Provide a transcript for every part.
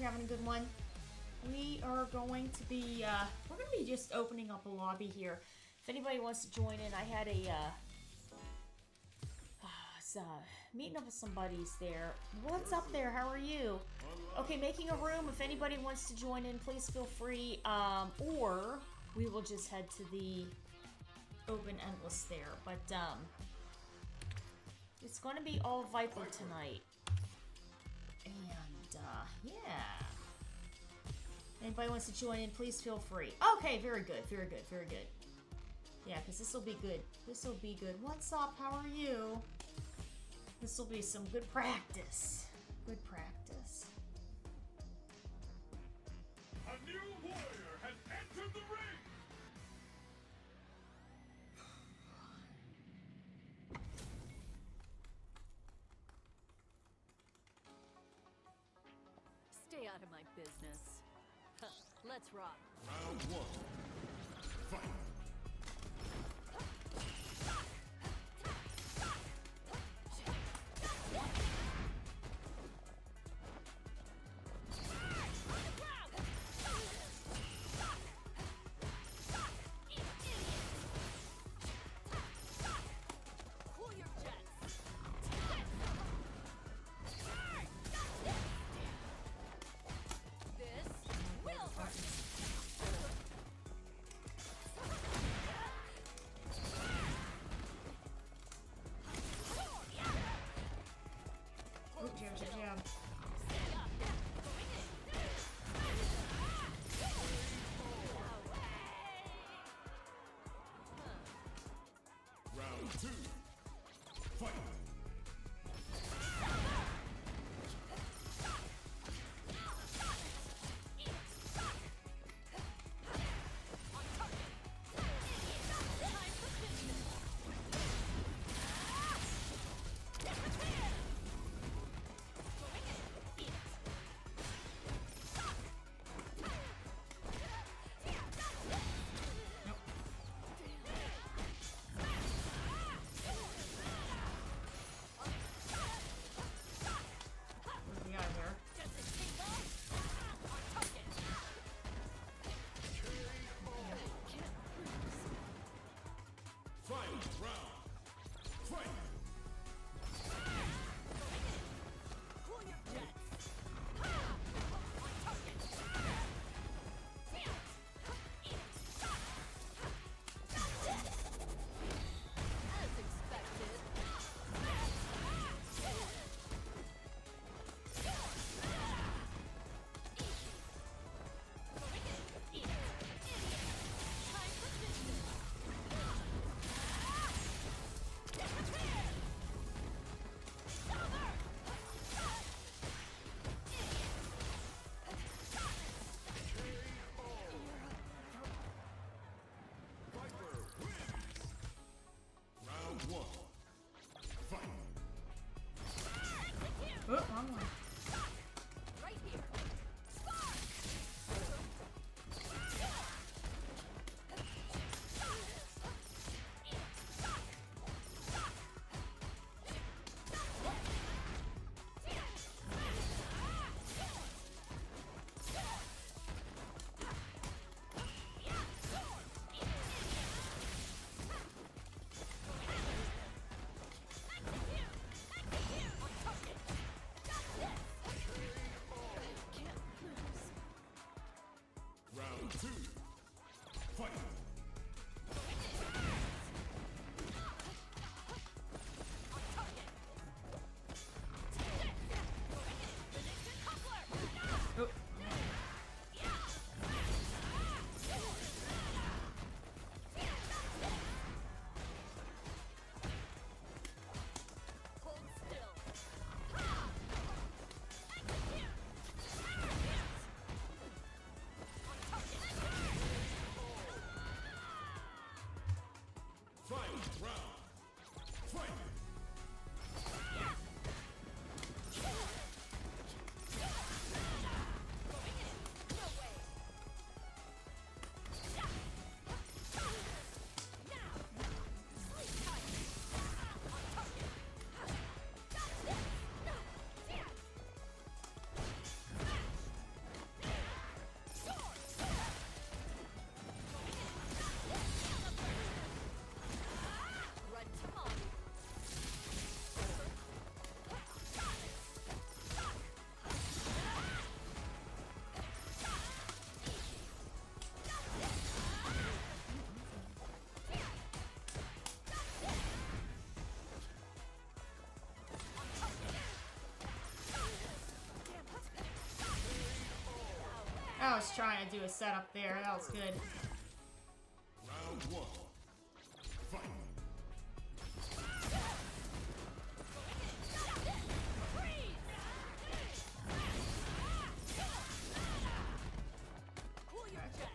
you're having a good one. We are going to be, we're going to be just opening up a lobby here. If anybody wants to join in, I had meeting up with some buddies there. What's up there? How are you? Okay, making a room. If anybody wants to join in, please feel free. Or we will just head to the open endless there. But, it's going to be all Viper tonight. And, yeah. Anybody wants to join in, please feel free. Okay, very good, very good, very good. Yeah, because this will be good. This will be good. What's up? How are you? This will be some good practice. Good practice. A new warrior has entered the ring! Stay out of my business. Huh, let's rock. Round one. Fight! Cool your jets. This will hurt. was trying to do a setup there. That was good. Round one. Fight. Cool your jets.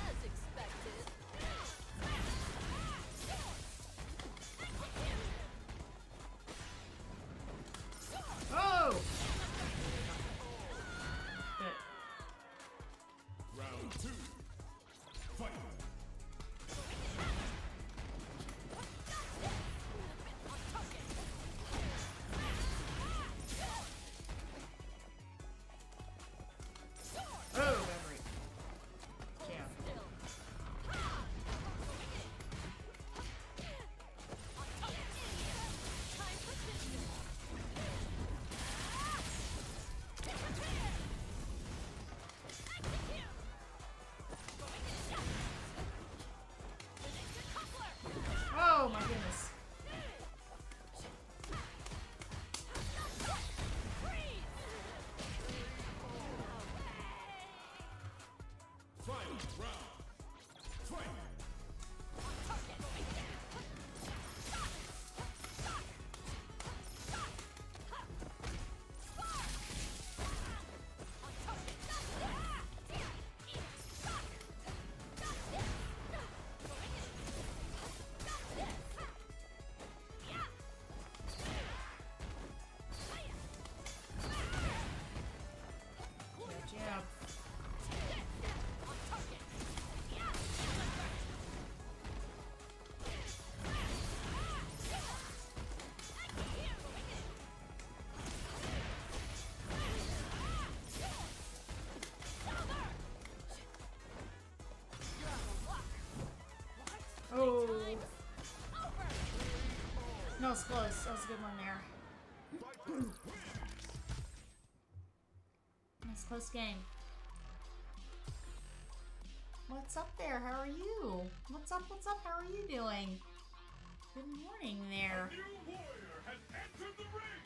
As expected. Oh! Good. Round two. Fight. Oh, memory. Jam. Oh my goodness. Final round. Fight. Jab. Oh. No, it's close. That was a good one there. Nice close game. What's up there? How are you? What's up? What's up? How are you doing? Good morning there. New warrior has entered the ring.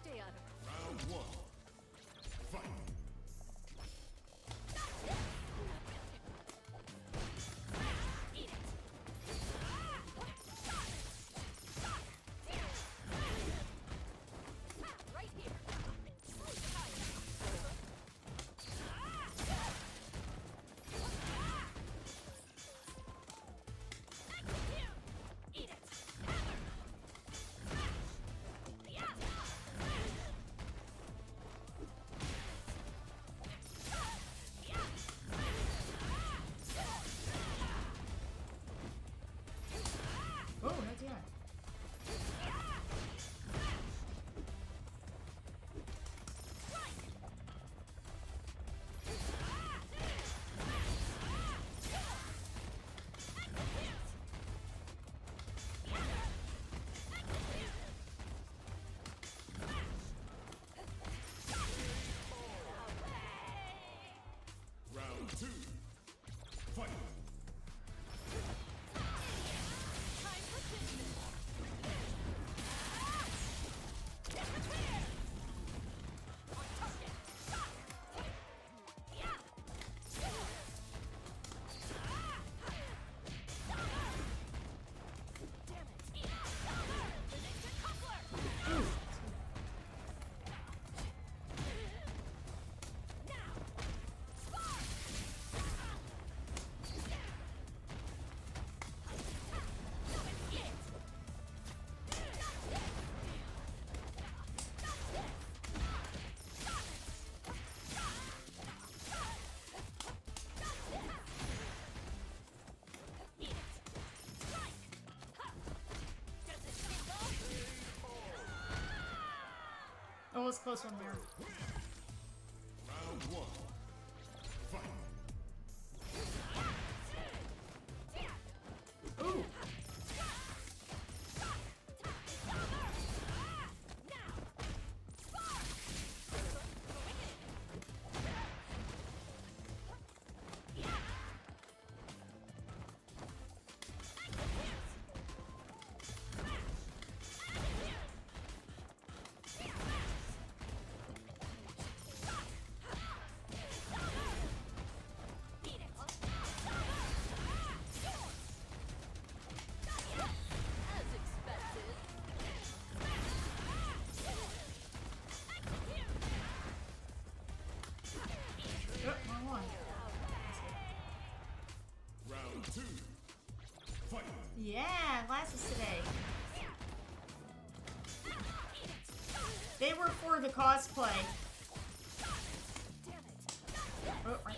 Stay out of it. Round one. Fight. Eat it. Right here. Eat it. Oh, that's yeah. Round two. Fight. Time for business. Oh, it was a close one there. Round one. Fight. two. Fight. Yeah, glasses today. They were for the cosplay. Oh, right.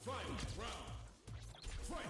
Final round. Fight.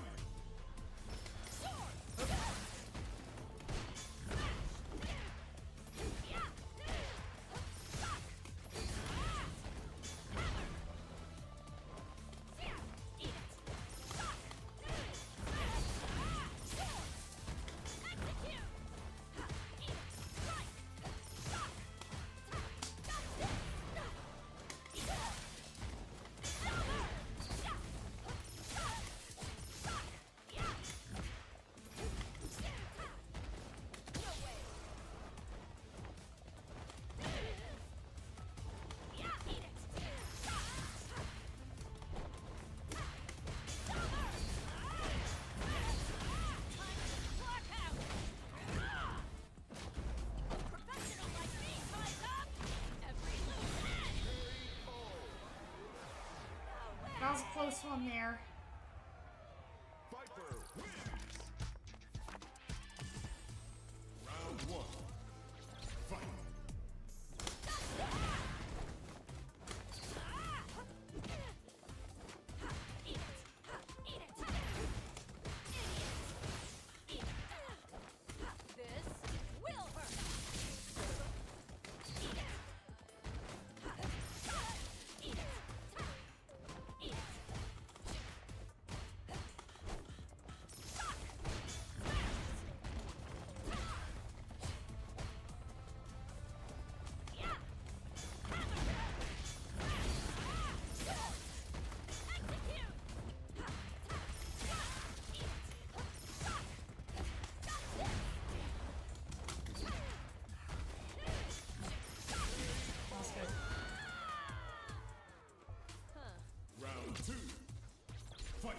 That was a close one there. Viper wins. Round one. Fight. This will hurt. That was good. Round two. Fight.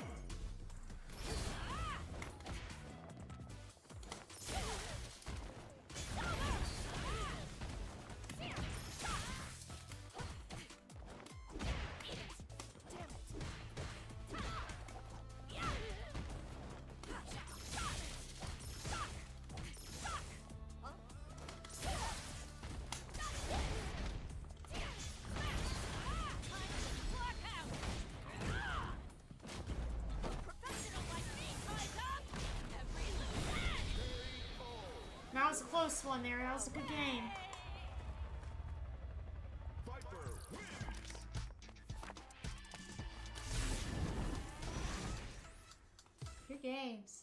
That was a close one there. That was a good game. Viper wins. Good games.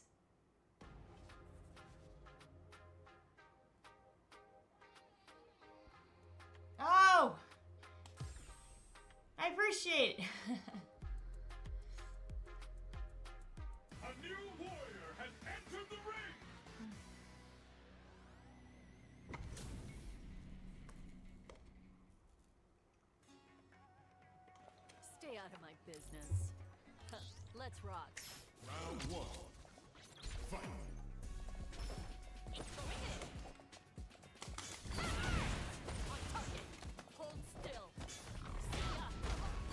Oh! I appreciate it. A new warrior has entered the ring. Stay out of my business. Huh, let's rock. Round one. Fight. On target. Hold still.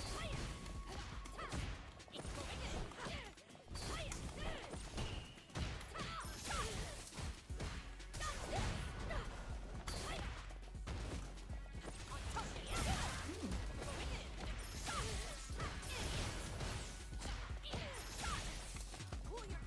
See ya. Pull your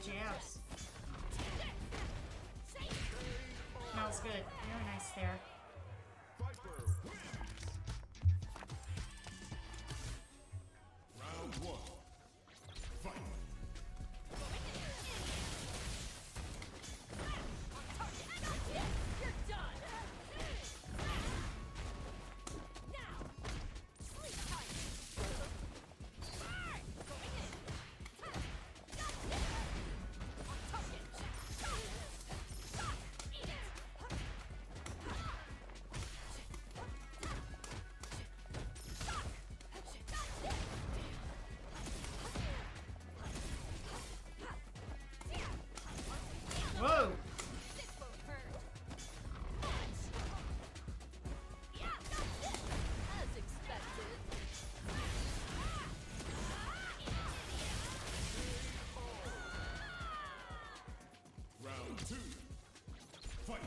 Jabs. That was good. Very nice there. Viper wins. Round one. Fight. You're done. Now, sleep tight. Going in. On target. Eat it. Whoa! This won't hurt. As expected. Round two. Fight.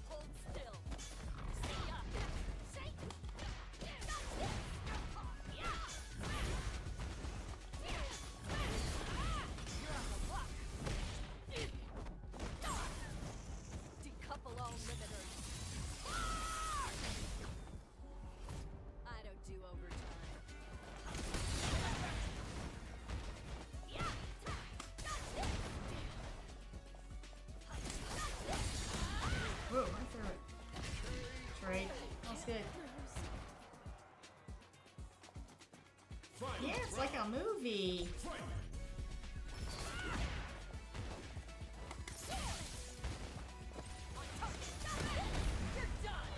Hold still. Stay up. Say. You're on the block. Decouple all limiters. I don't do overtime. Whoa, right through it. Trade. That was good. Fight. Yeah, it's like a movie. Fight. You're done.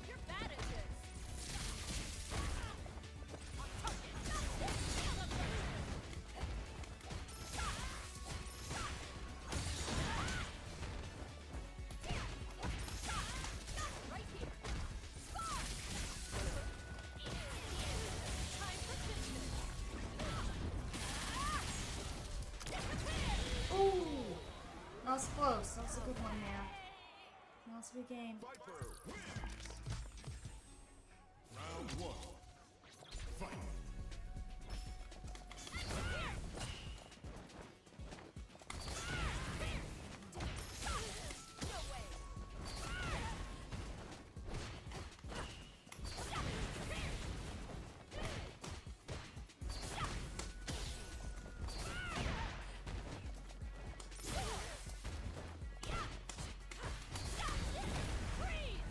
You're bad at this. Right here. Spark. Time for business. Ooh! That was close. That was a good one there. That was a good game. Viper wins. Round one. Fight. No way. Freeze.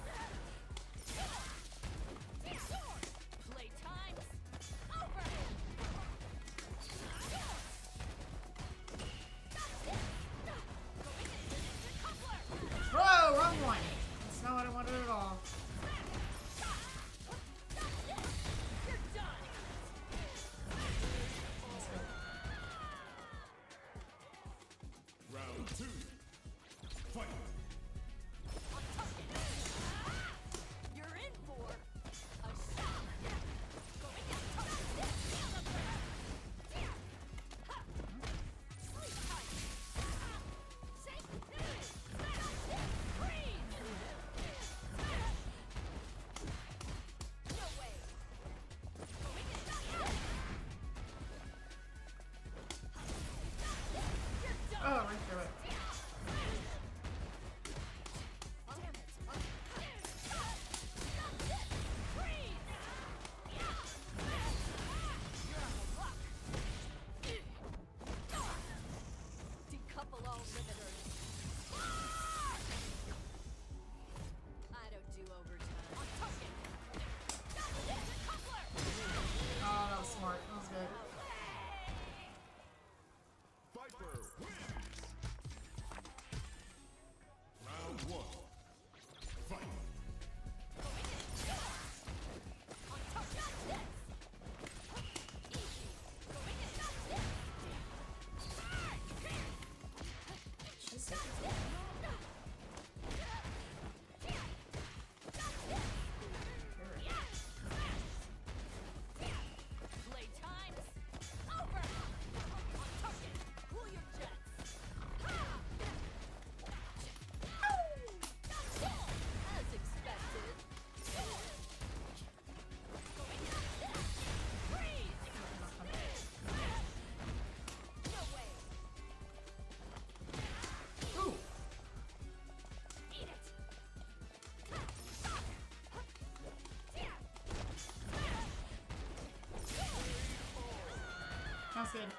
Sounds good.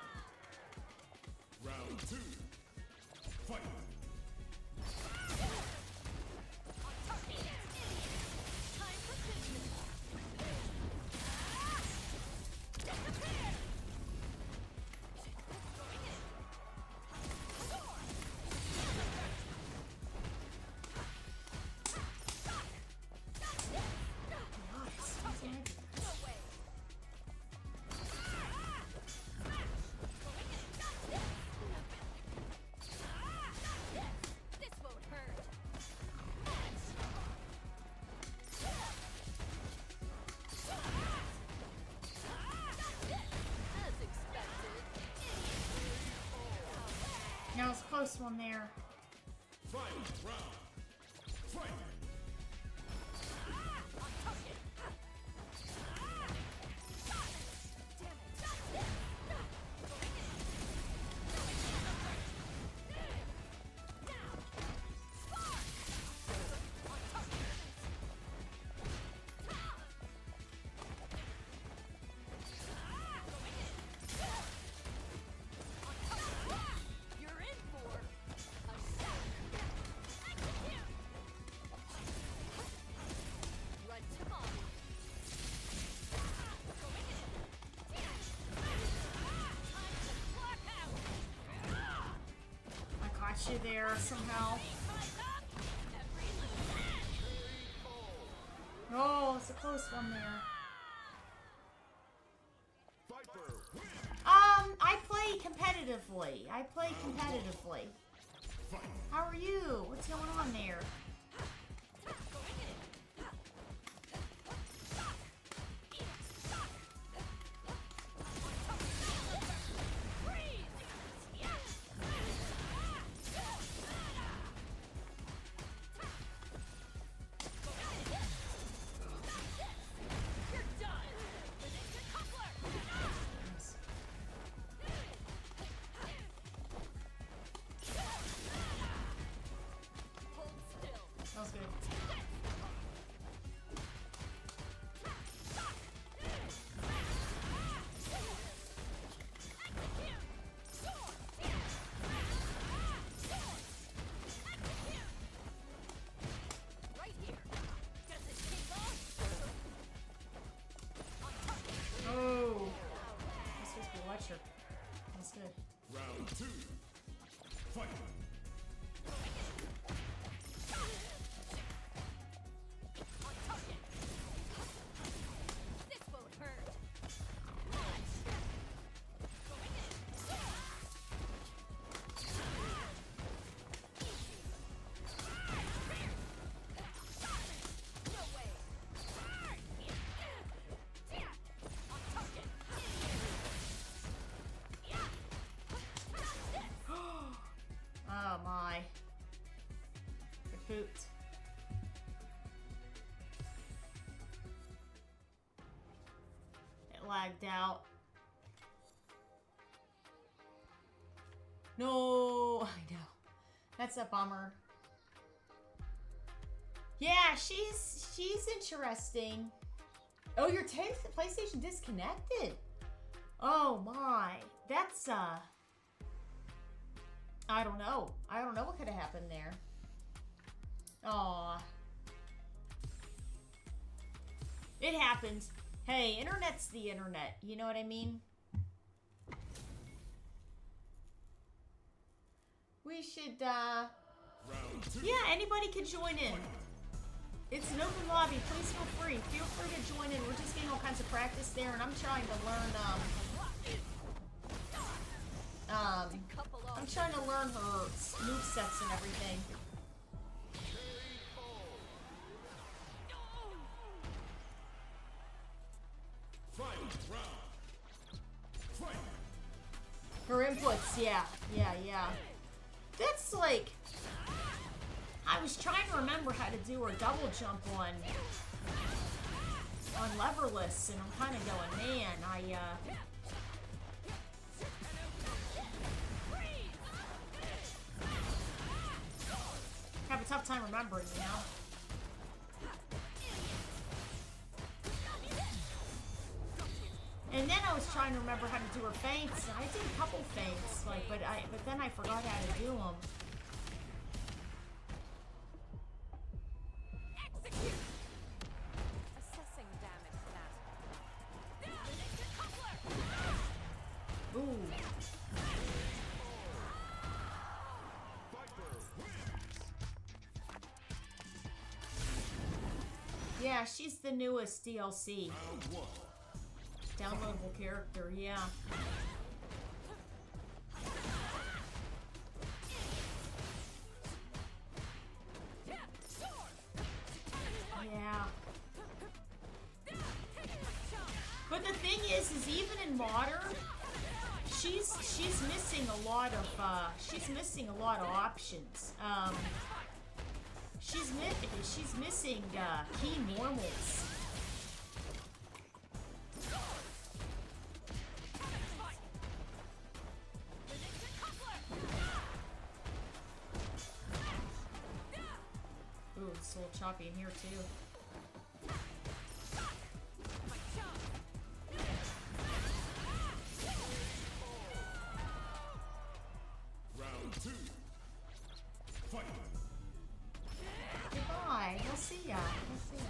Round 2. Fight. This won't hurt. As expected. That was a close one there. Final round. Fight. You're in for a shock. Execute. Run to mommy. Time to clock out. I caught you there somehow. Oh, it's a close one there. Viper win. I play competitively. Fight. How are you? What's going on there? You're done. Hold still. That was good. Right here. Does it take off? Oh. That's supposed to be a lecture. That's good. Round 2. Fight. This won't hurt. No way. Oh my. Good boot. It lagged out. No, I know. That's a bummer. Yeah, she's interesting. Oh, your PlayStation disconnected. Oh my. That's I don't know. I don't know what could have happened there. Aw. It happens. Hey, internet's the internet. You know what I mean? We should, Round 2. yeah, anybody can join in. It's an open lobby. Please feel free. Feel free to join in. We're just getting all kinds of practice there, and I'm trying to learn, Couple off. I'm trying to learn her movesets and everything. Final round. Fight. Her inputs, yeah. That's like... I was trying to remember how to do her double jump on leverless, and I'm kind of going, man, I have a tough time remembering, you know? And then I was trying to remember how to do her feints. I did a couple feints, like, but then I forgot how to do them. Execute. Assessing damage now. Ooh. Yeah, she's the newest DLC. Downloadable character, yeah. Yeah. But the thing is even in modern, she's missing a lot of options. She's missing key normals. Ooh, it's a little choppy in here too. Round 2. Fight. Goodbye. We'll see ya. We'll see ya.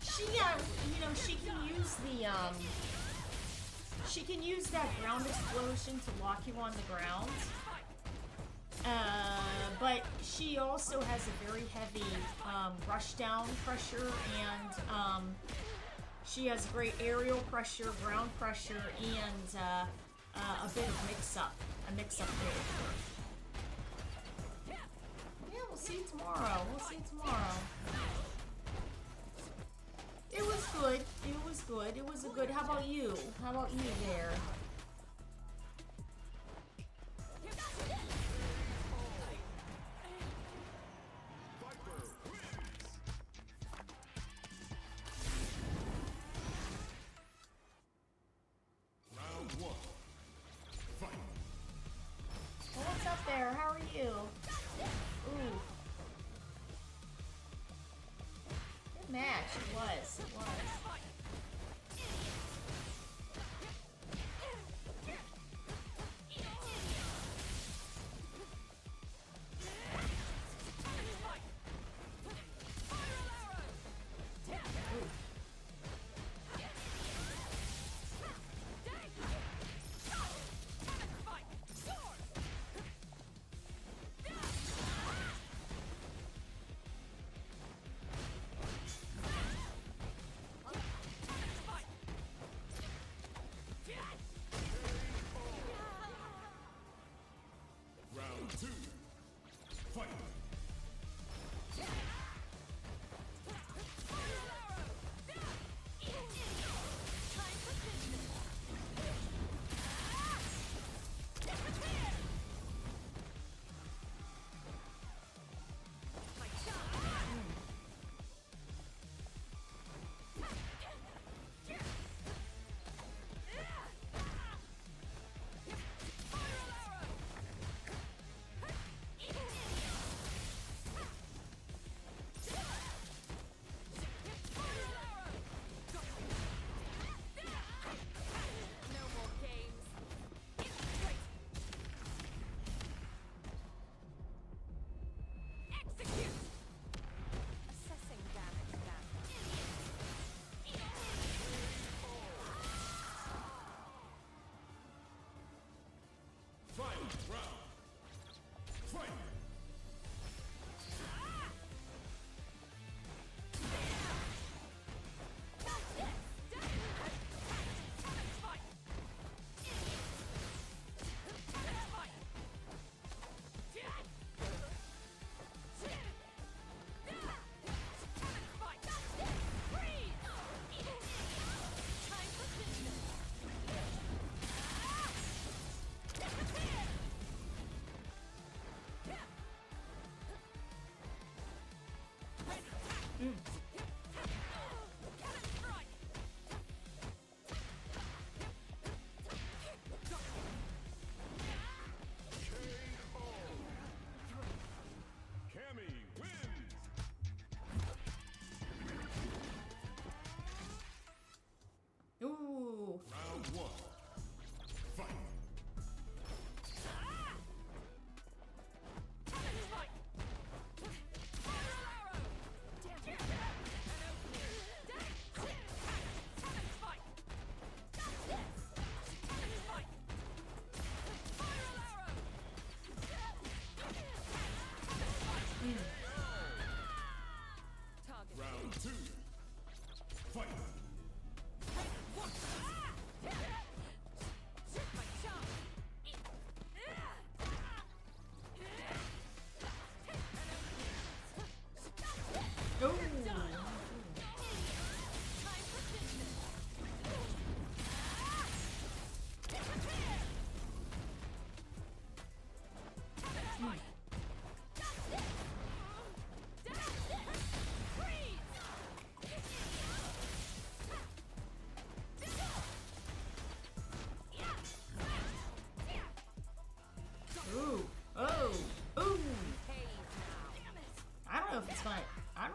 She, she can use that ground explosion to lock you on the ground. But she also has a very heavy rushdown pressure, and she has great aerial pressure, ground pressure, and a bit of mix-up there. Yeah, we'll see you tomorrow. We'll see you tomorrow. It was good. It was good. It was a good. How about you? How about you there? Round 1. Fight. Well, what's up there? How are you? Ooh. Good match. It was. It was. Round 2. Fight. No more games. Execute. Assessing damage now. Final round. Fight. Cammy wins.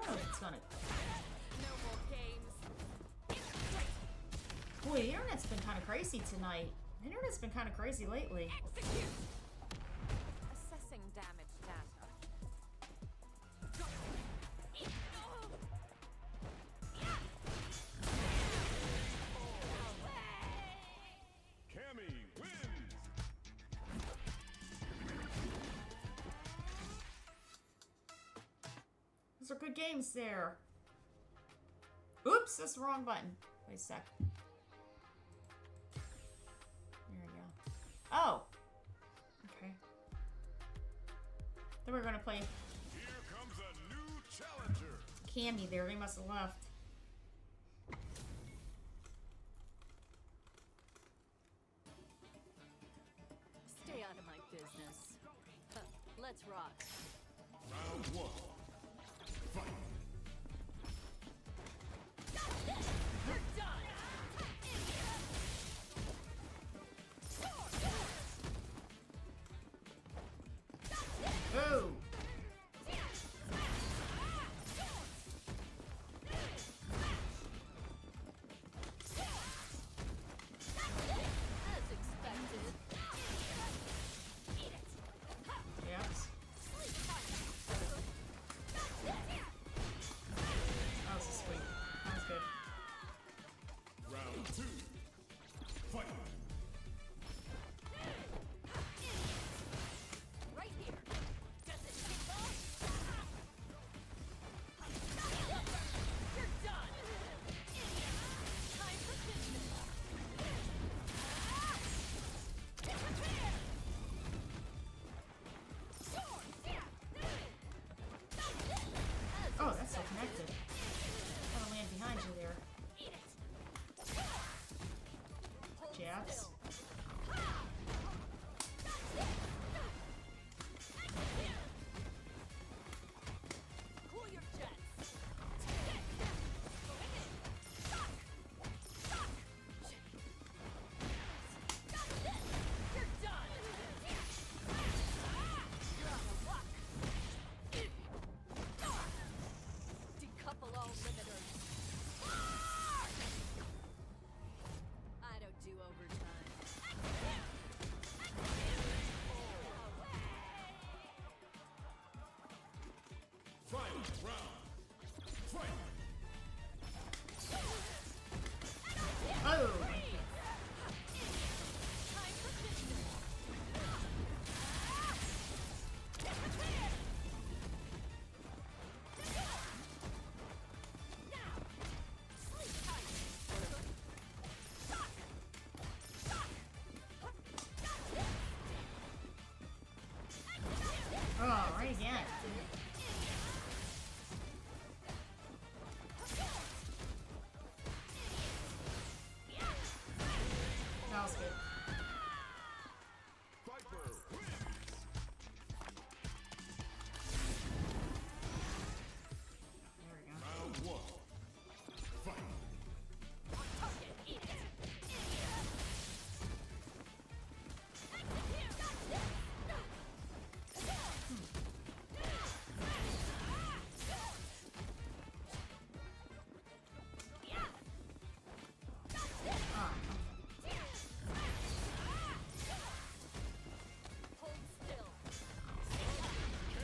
don't know if it's gonna. No more games. Boy, the internet's been kind of crazy tonight. The internet's been kind of crazy lately. Execute. Assessing damage data. Cammy wins. Those are good games there. Oops, that's the wrong button. Wait a sec. There we go. Oh! Okay. Then we're gonna play Here comes a new challenger. Cammy there. They must have left. Stay out of my business. Huh, let's rock. Round one. Fight. You're done. Oh! As expected. Yep. That was sweet. That was good. Round two. Fight. Right here. Does it tickle? You're done. Time for business. Oh, that's so connected. Gotta land behind you there. Jabs. Cool your jets. You're done. You're out of luck. Decouple all limiters. I don't do overtime. Final round. Fight. Oh! Time for business. Now, sleep tight. Oh, right again. That was good. Viper wins. There we go. Round one. Fight. Ah, Hold still.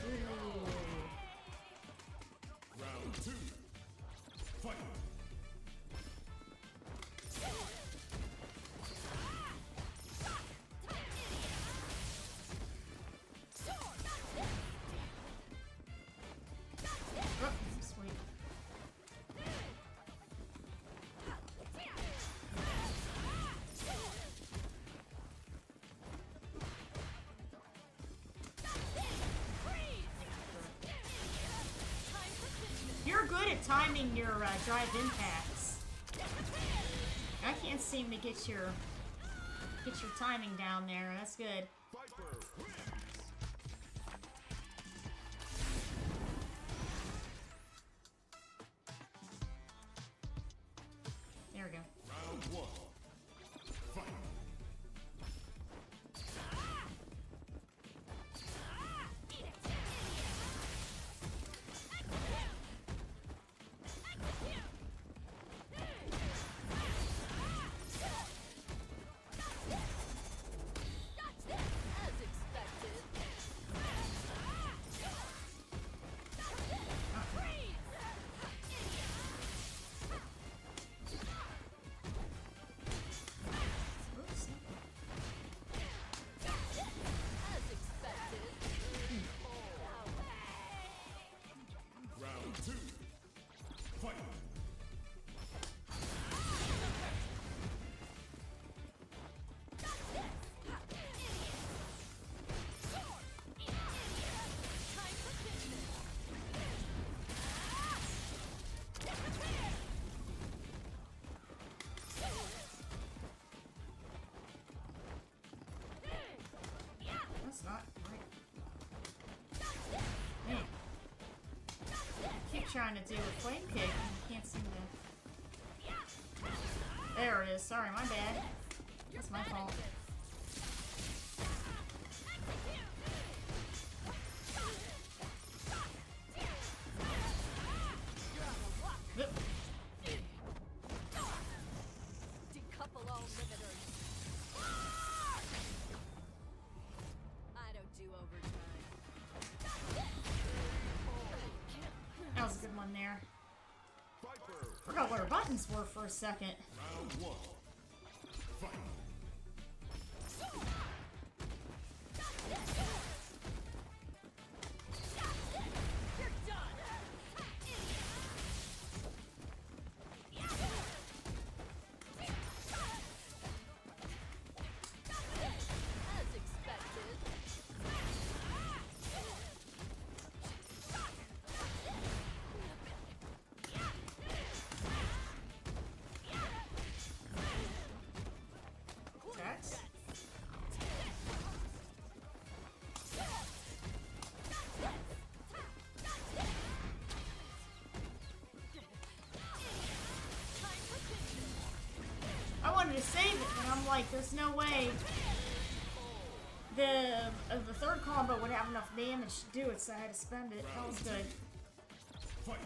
ooh. Round two. Fight. Oh, sweet. You're good at timing your drive impacts. I can't seem to get your timing down there. That's good. Viper wins. There we go. Round one. Fight. trying to do with Flame Kick, and I can't seem to... There it is. Sorry, my bad. That's my fault. Yep. Decouple all limiters. I don't do overtime. That was a good one there. Viper. Forgot what our buttons were for a second. Round one. Fight. You're done. As expected. Attacks. I wanted to save it, but I'm like, there's no way the third combo would have enough damage to do it, so I had to spend it. That was good. Fight.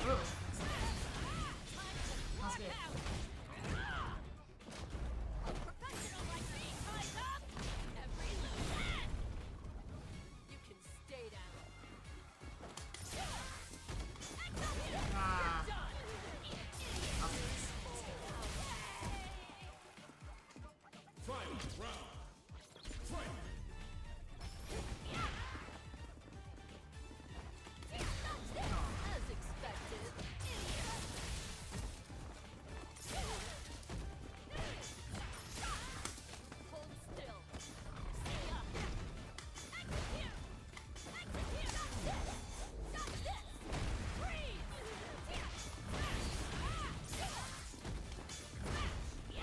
Ooh. That's good. Professional like me ties up every loose end. You can stay down. Ah. Done. Final round. Fight. As expected. Hold still. See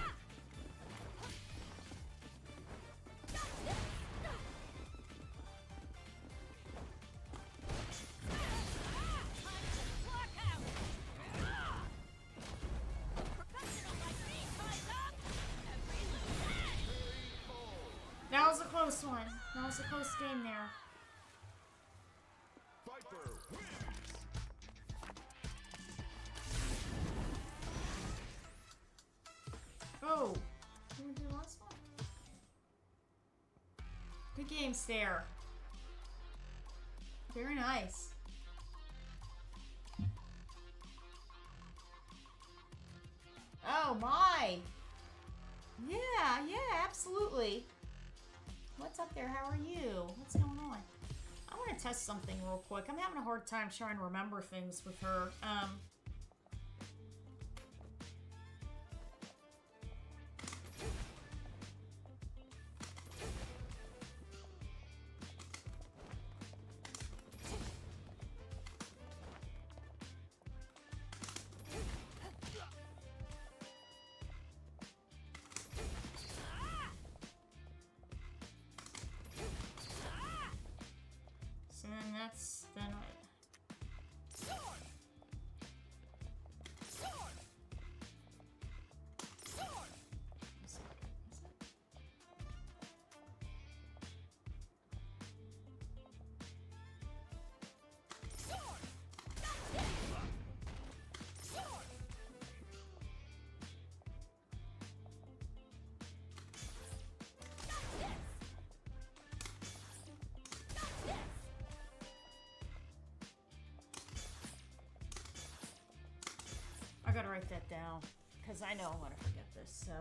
ya. Professional like me ties up every loose end. That was a close one. That was a close game there. Viper wins. Oh. Did we do the last one? Good games there. Very nice. Oh my! Yeah, absolutely. What's up there? How are you? What's going on? I want to test something real quick. I'm having a hard time trying to remember things with her. So then that's then Sword! Sword! Sword! what's it? Sword! Sword! I gotta write that down because I know I'm gonna forget this. So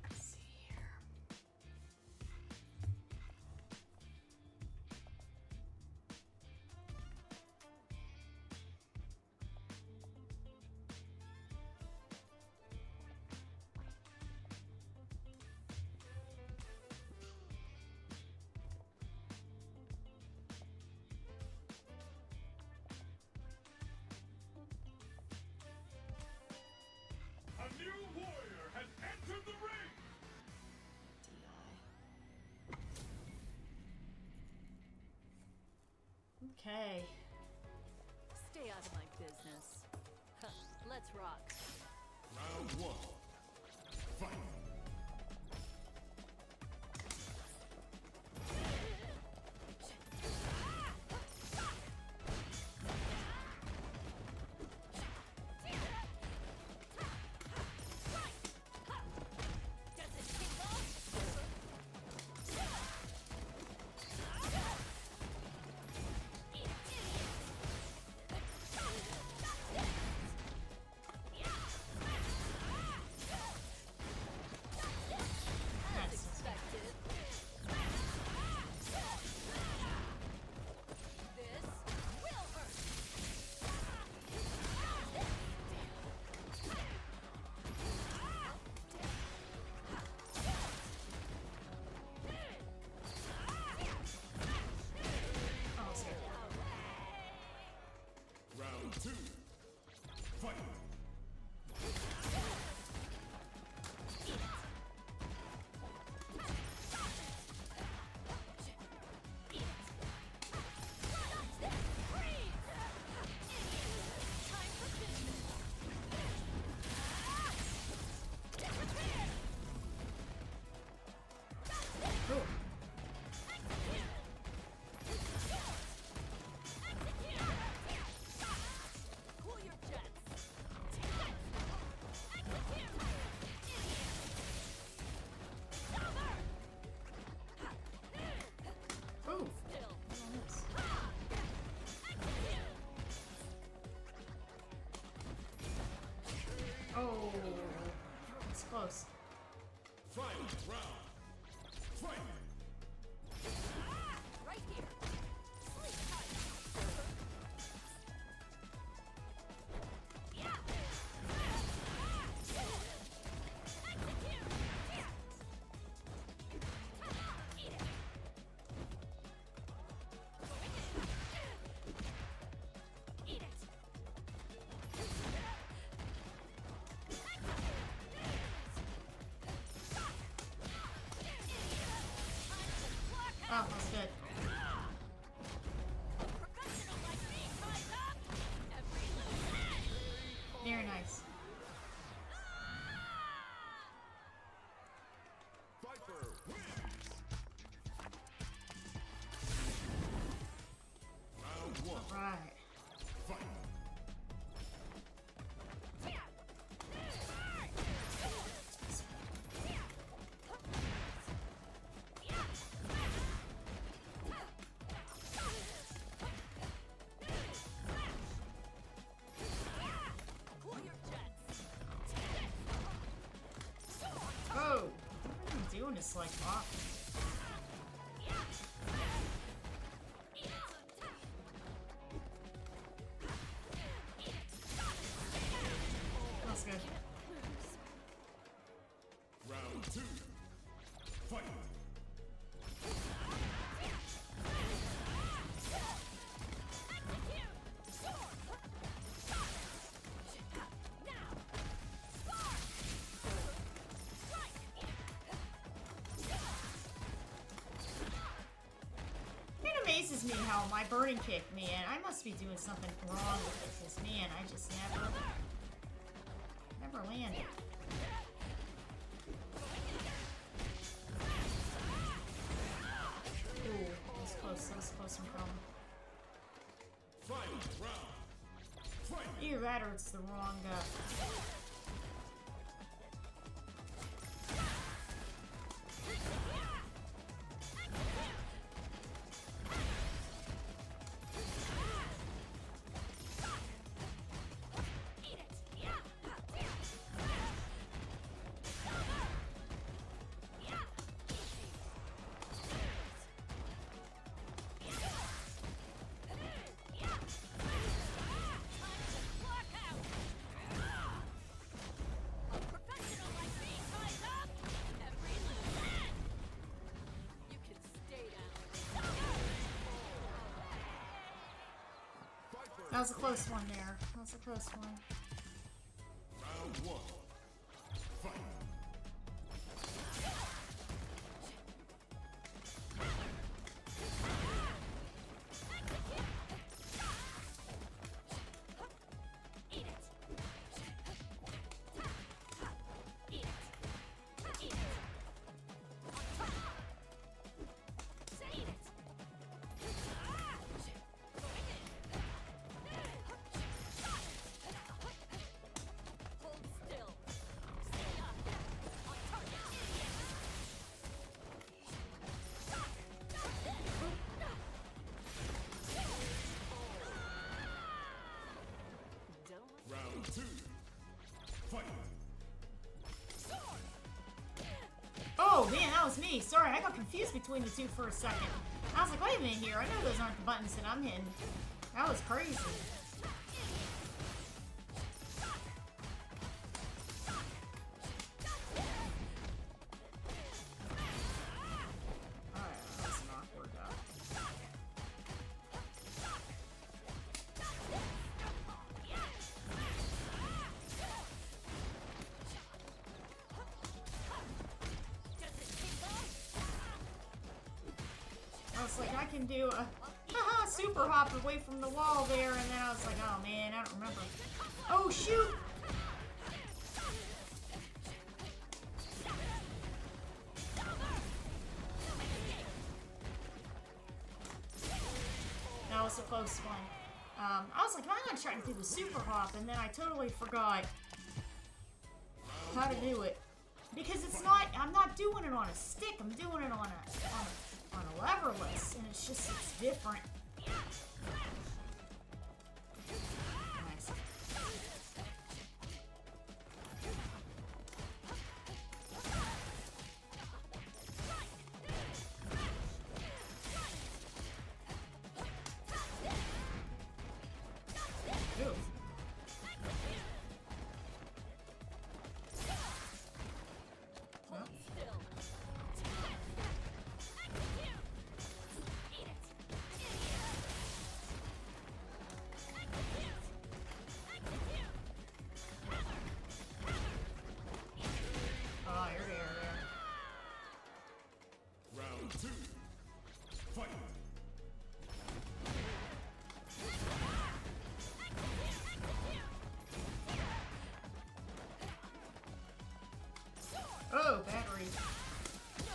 let's see here. Okay. Stay out of my business. Huh, let's rock. Round one. Fight. Does it tingle? Nice. Expected. This will hurt. Oh, sorry. Round two. Fight. Time for business. Cool. Cool your jets. Ooh. Still. Nice. Oh, it's close. Fight. Round. Fight. Right here. Sleep tight. Yeah. Execute. Eat it. Eat it. Oh, that's good. Professional like me ties up every loose end. Very nice. Viper wins. Round one. Right. Fight. Cool your jets. Oh, what are you doing? It's like off. That's good. Round two. Fight. It amazes me how my burning kick, man, I must be doing something wrong with it, because, man, I just never land it. Ooh, that was close and coming. Fight. Round. Fight. Either that or it's the wrong, That was a close one there. That was a close one. Round one. Fight. was me. Sorry, I got confused between the two for a second. I was like, wait a minute here. I know those aren't the buttons that I'm hitting. That was crazy. That's not worked out. I was like, I can do a super hop away from the wall there, and then I was like, oh man, I don't remember. Oh shoot! That was a close one. I was like, I'm gonna try to do the super hop, and then I totally forgot how to do it. Because it's not, I'm not doing it on a stick, I'm doing it on a leverless, and it's just, it's different. Nice. Ooh. Well. Oh, you're there. Round 2. Fight. Oh, battery. So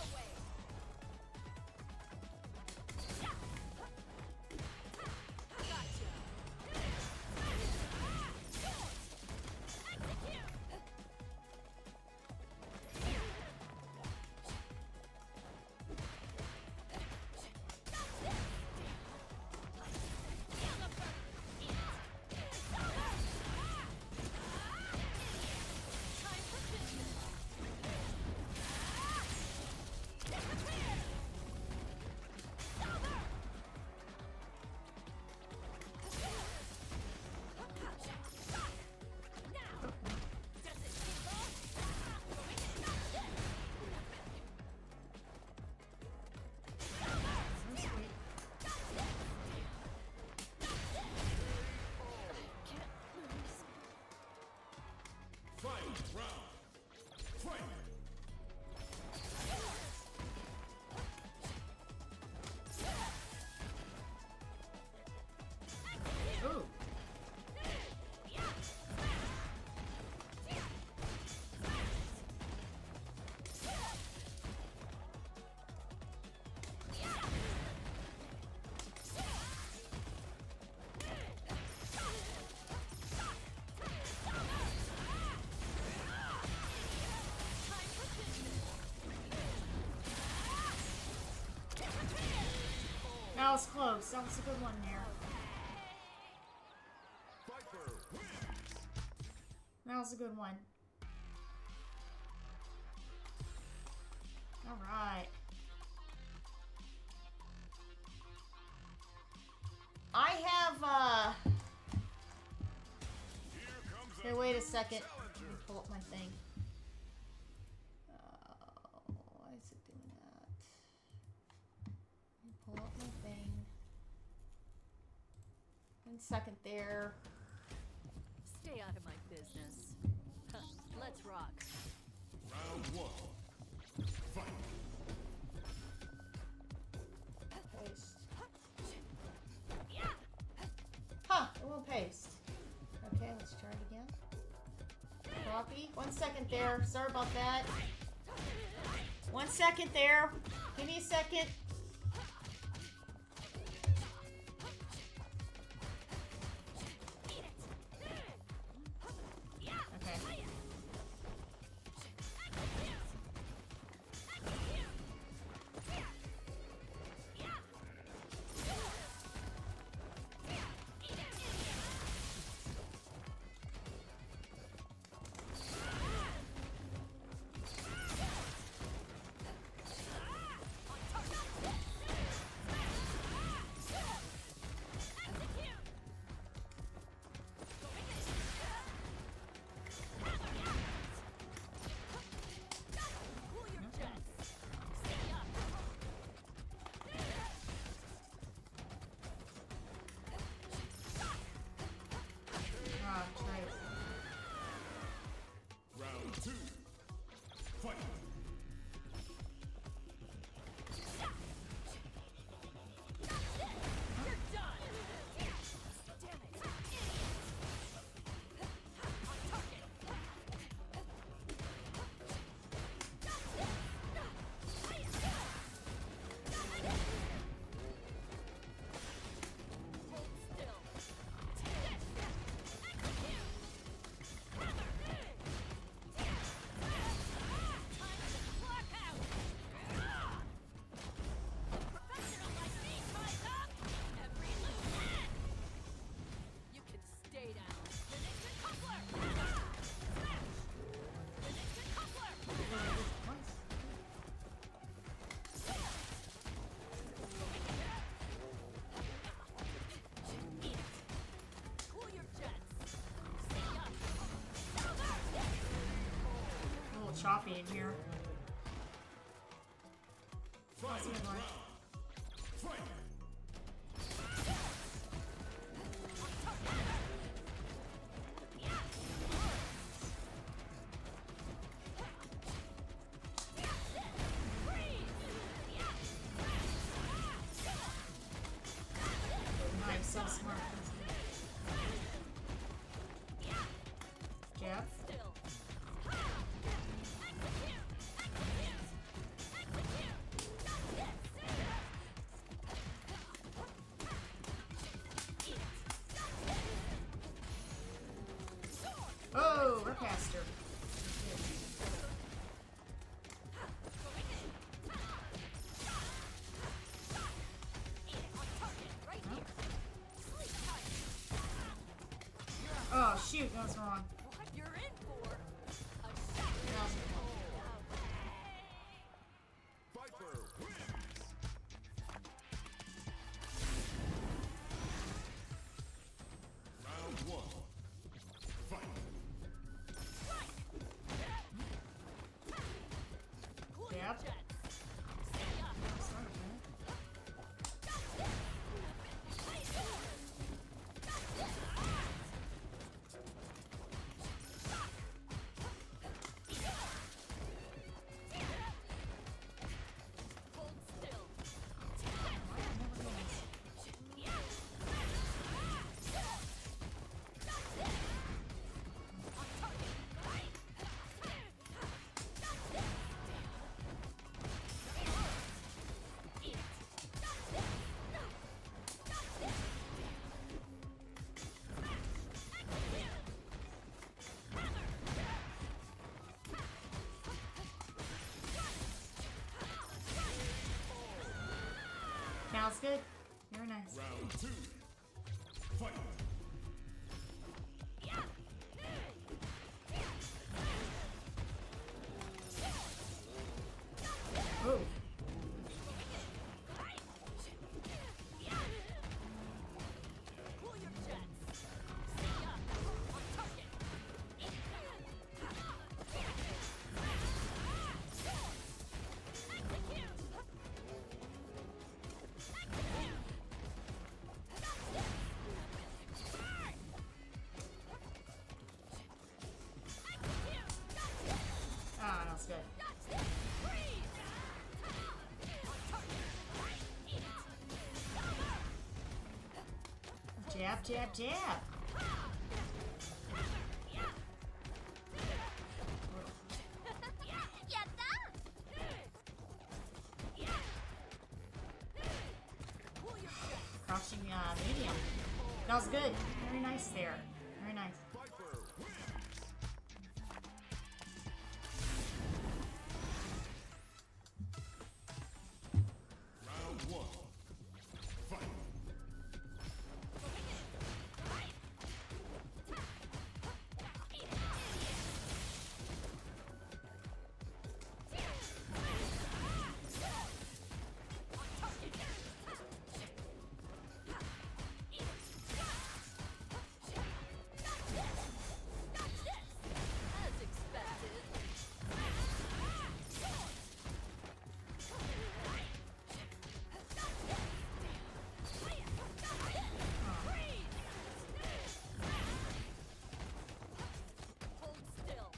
sweet. Final round. Fight. Ooh. That was close. That was a good one there. Viper wins. That was a good one. Alright. I have, Here comes Hey, wait a second. Let me pull up my thing. Why is it doing that? Let me pull up my thing. 1 second there. Stay out of my business. Huh, let's rock. Round 1. Fight. Paste. Huh, it won't paste. Okay, let's try it again. Copy. 1 second there. Sorry about that. 1 second there. Give me a second. Okay. being here. That's a good one. Fight! I'm so smart. Jab. Still. Oh, Ripaster. Oh, shoot, that's wrong. What you're in for? A Viper wins! Round one. Fight! cool Yep. your jets. See ya. Hold still. Sounds good. Very nice. Round two. Fight! Oh. Cool your jets. See ya. On target. Execute. Ah, that's good. Jab, jab, jab. Crushing medium. That was good. Very nice there. Very nice. Viper wins! Round one. Fight! As expected. Hold still.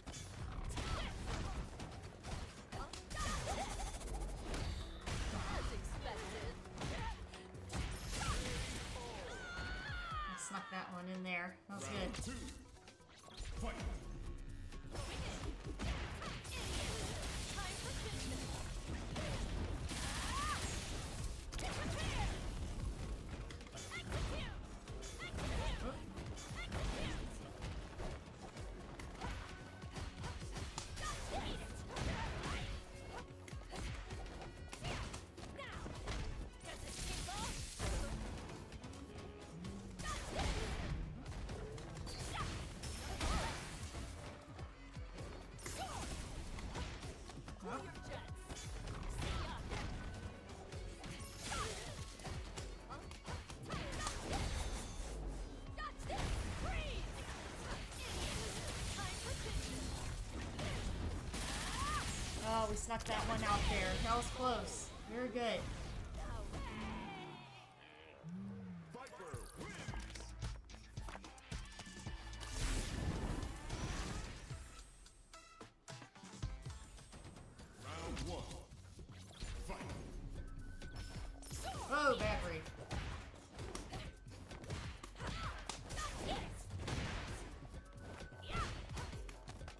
As expected. I snuck that one in there. That was good. Round two. Fight! Time for business. Does it tingle? snuck that one out there. That was close. Very good. Viper wins. Round one. Fight. Oh, bad read.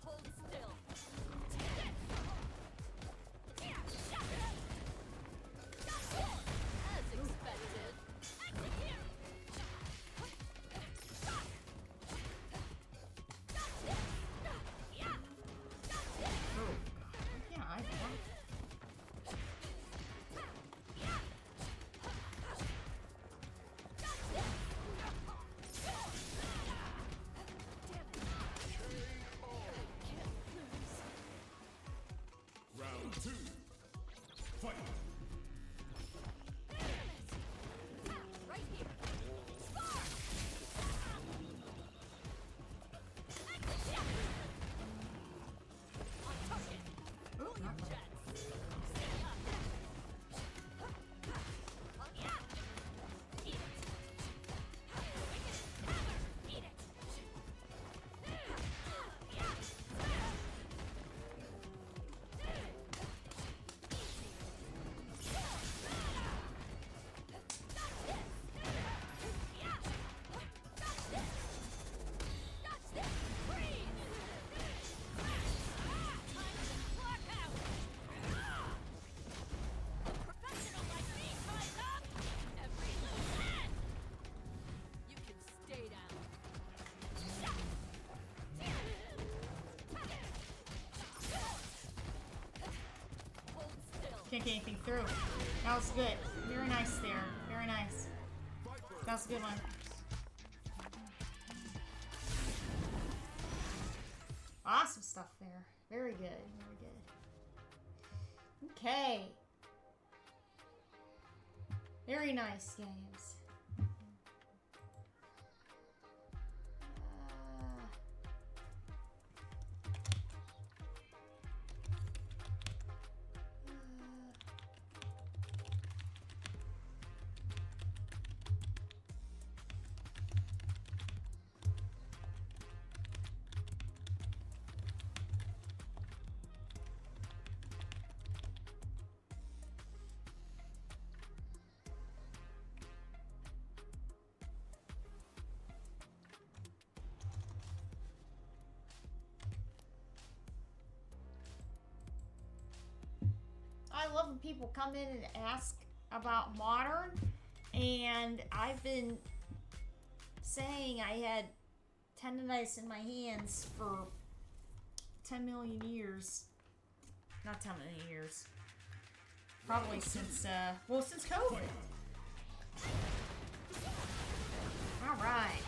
Hold still. As expected. Oh, yeah, I thought. Round two. Fight. Right here. On target. Oh, not bad. Professional like me ties up every loose end. You can stay down. Hold still. Can't get anything through. That was good. Very nice there. Very nice. That was a good one. Awesome stuff there. Very good. Very good. Okay. Very nice games. I love when people come in and ask about Modern, and I've been saying I had tendonitis in my hands for 10 million years. Not 10 million years. Probably since, since COVID. Alright.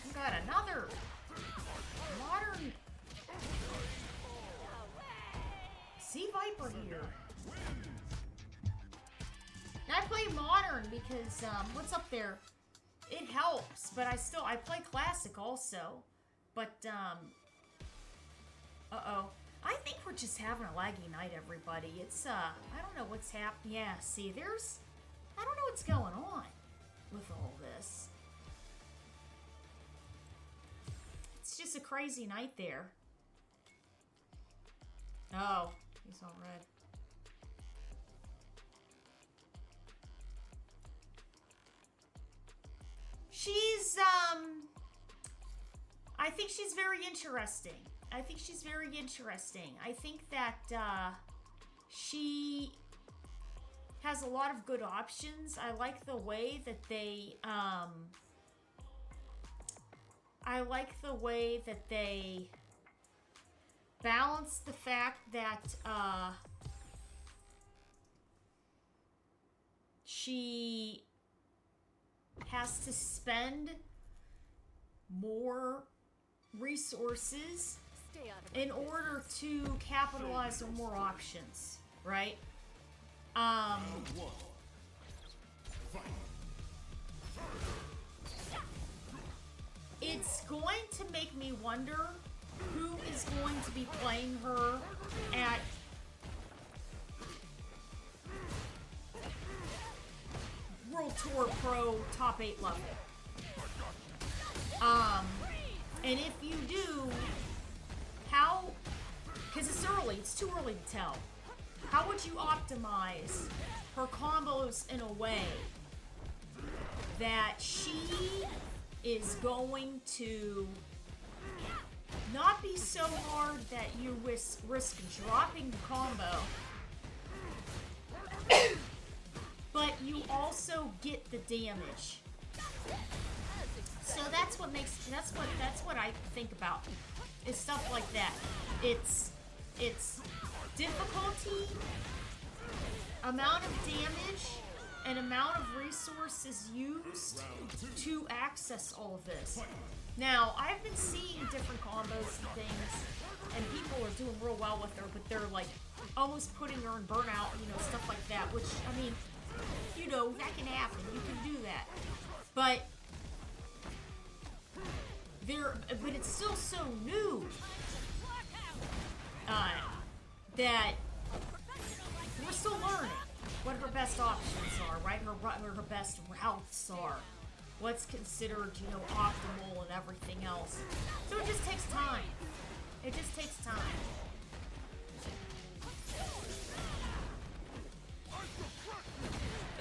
We got another Modern Sea Viper here. Now, I play Modern because, what's up there? It helps, but I play Classic also. But, uh-oh. I think we're just having a laggy night, everybody. It's, I don't know what's happening. Yeah, see, I don't know what's going on with all this. It's just a crazy night there. Oh, he's all red. She's, I think she's very interesting. I think that, she has a lot of good options. I like the way that they, balance the fact that, she has to spend more resources Stay out of my in order to capitalize on more options, right? Round one. Fight. It's going to make me wonder who is going to be playing her at World Tour Pro top 8 level. And if you do, how, because it's early, it's too early to tell, how would you optimize her combos in a way that she is going to not be so hard that you risk dropping the combo, but you also get the damage. So that's what I think about, is stuff like that. It's difficulty, amount of damage, and amount of resources used to access all of this. Now, I've been seeing different combos and things, and people are doing real well with her, but they're like almost putting her in burnout, you know, stuff like that, which, I mean, you know, that can happen. You can do that. But it's still so new that we're still learning what her best options are, right? Her best routes are, what's considered, you know, optimal and everything else. So it just takes time. It just takes time.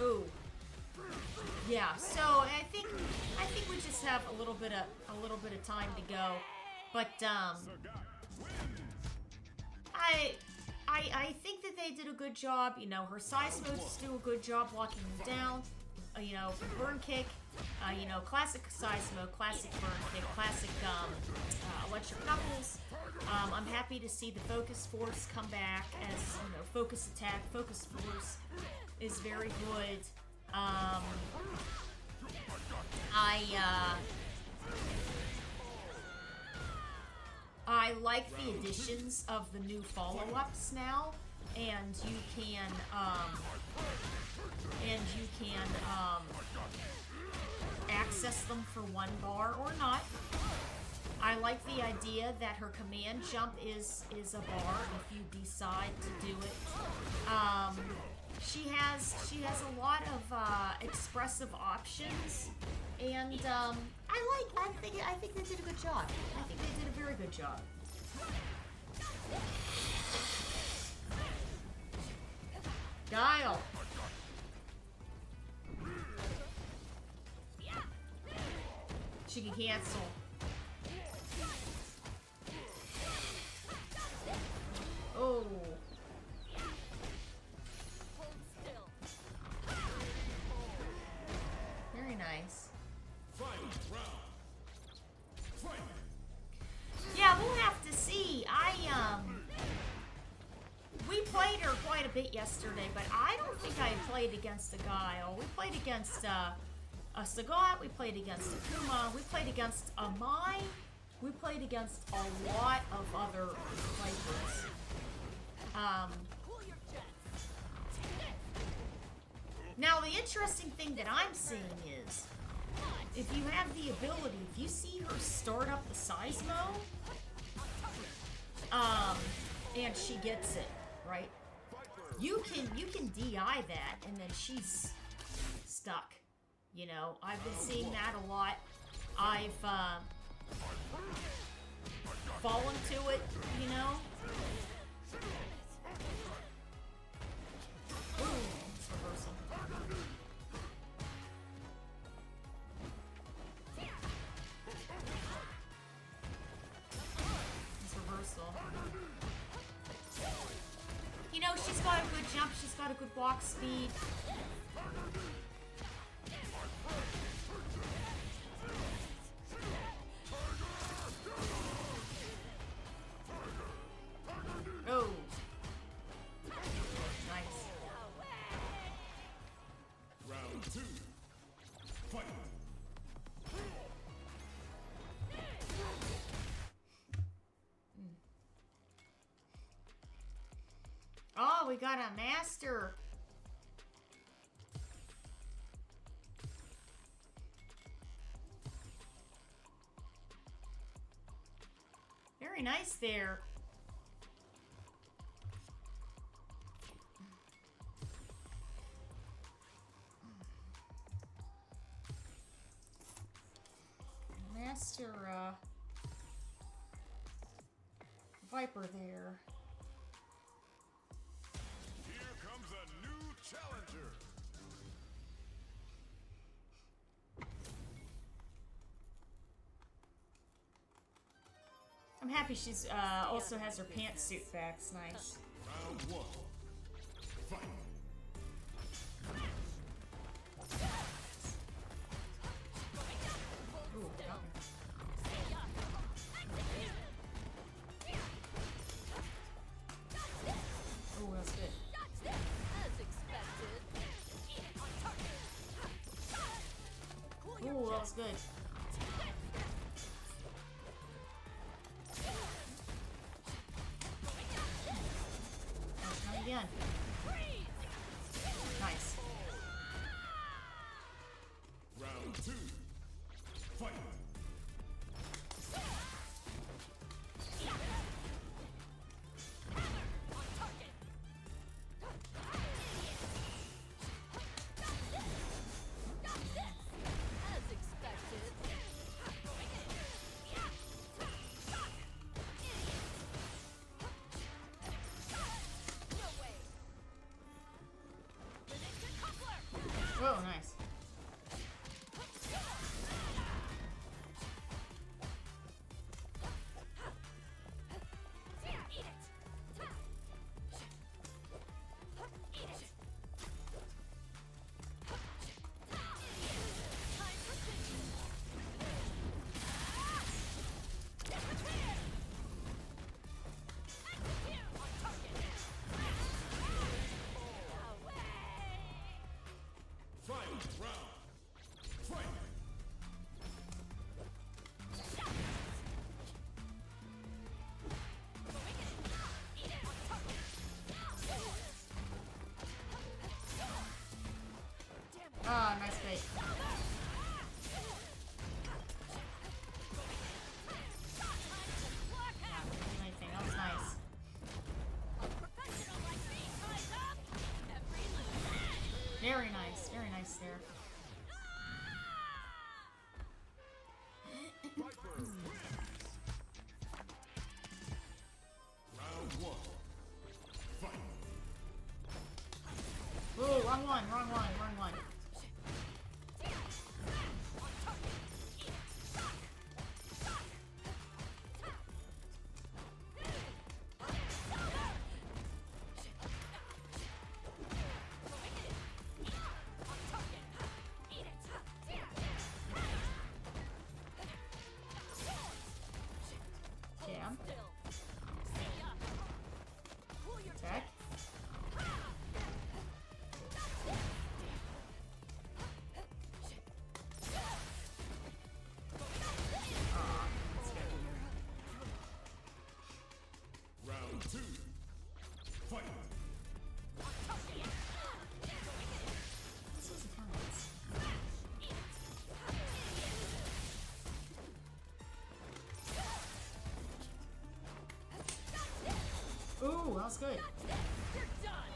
Ooh. Yeah, so I think we just have a little bit of time to go. But I think that they did a good job. You know, her size modes do a good job locking them down. You know, burn kick, you know, classic size mode, classic burn kick, classic electric knuckles. I'm happy to see the focus force come back as, you know, focus attack. Focus force is very good. I like the additions of the new follow-ups now, and you can access them for 1 bar or not. I like the idea that her command jump is a bar if you decide to do it. She has a lot of expressive options, and I think they did a good job. I think they did a very good job. Guile. She can cancel. Oh. Very nice. Yeah, we'll have to see. We played her quite a bit yesterday, but I don't think I played against a Guile. We played against a Sagat, we played against a Kuma, we played against a Mai, we played against a lot of other players. Now, the interesting thing that I'm seeing is, if you have the ability, if you see her start up the size mode, and she gets it, right? You can DI that, and then she's stuck. You know, I've been seeing that a lot. I've fallen to it, you know. Ooh, it's reversal. It's reversal. You know, she's got a good jump, she's got a good block speed. Oh. Nice. Round 2. Fight. Oh, we got a master. Very Very nice there. Master, Viper there. Here comes a new challenger. I'm happy she's, also has her pantsuit back. It's nice. Round one. Fight. Ooh, got me. Ooh, that's good. As expected. On target. Cool your Ooh, that jets. was good. Try again. Nice. Round two. Fight. On target. As expected. No way. Predicted coupler. Whoa, nice. Eat it. Eat it. Time for business. Disappear. Execute. On target. Away. Final round. Fight. Eat it. On target. Damn it. Ah, nice bait. Black hat. Anything. That was nice. A professional like me ties up every loose end. Very nice. Very nice there. Viper wins. Round one. Fight. Ooh, wrong one. Wrong one. Wrong one. Jam. Attack. Aw, that's good. Round two. Fight. This is intense. Ooh, that was good. You're done.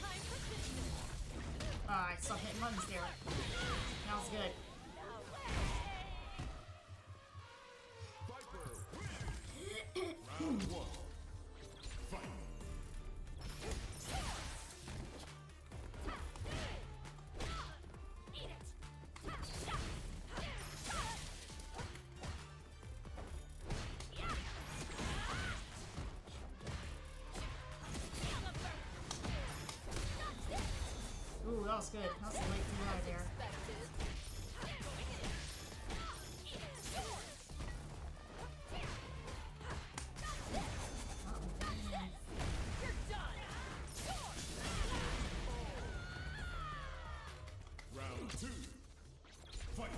Time for business. Ah, I saw hitting runs there. That was good. Viper wins. Round one. Fight. Eat it. Ooh, that was good. That was a late DI there. You're done. Round two. Fight.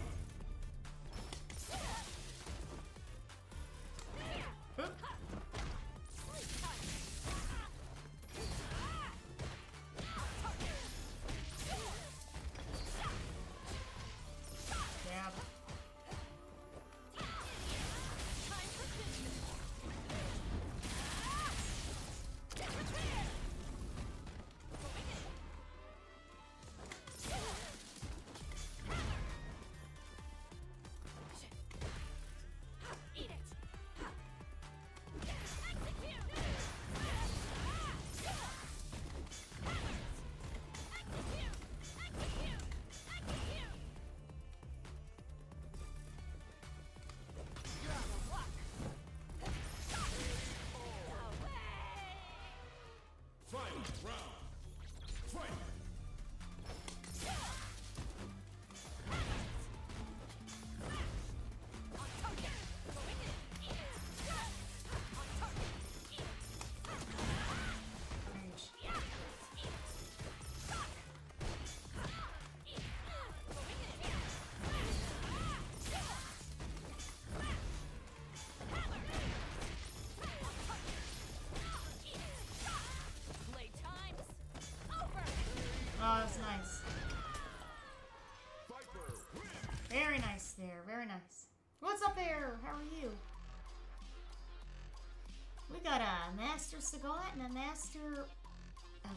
Playtime's over. Oh, that's nice. Very nice there. Very nice. What's up there? How are you? We got a Master Sagat and a Master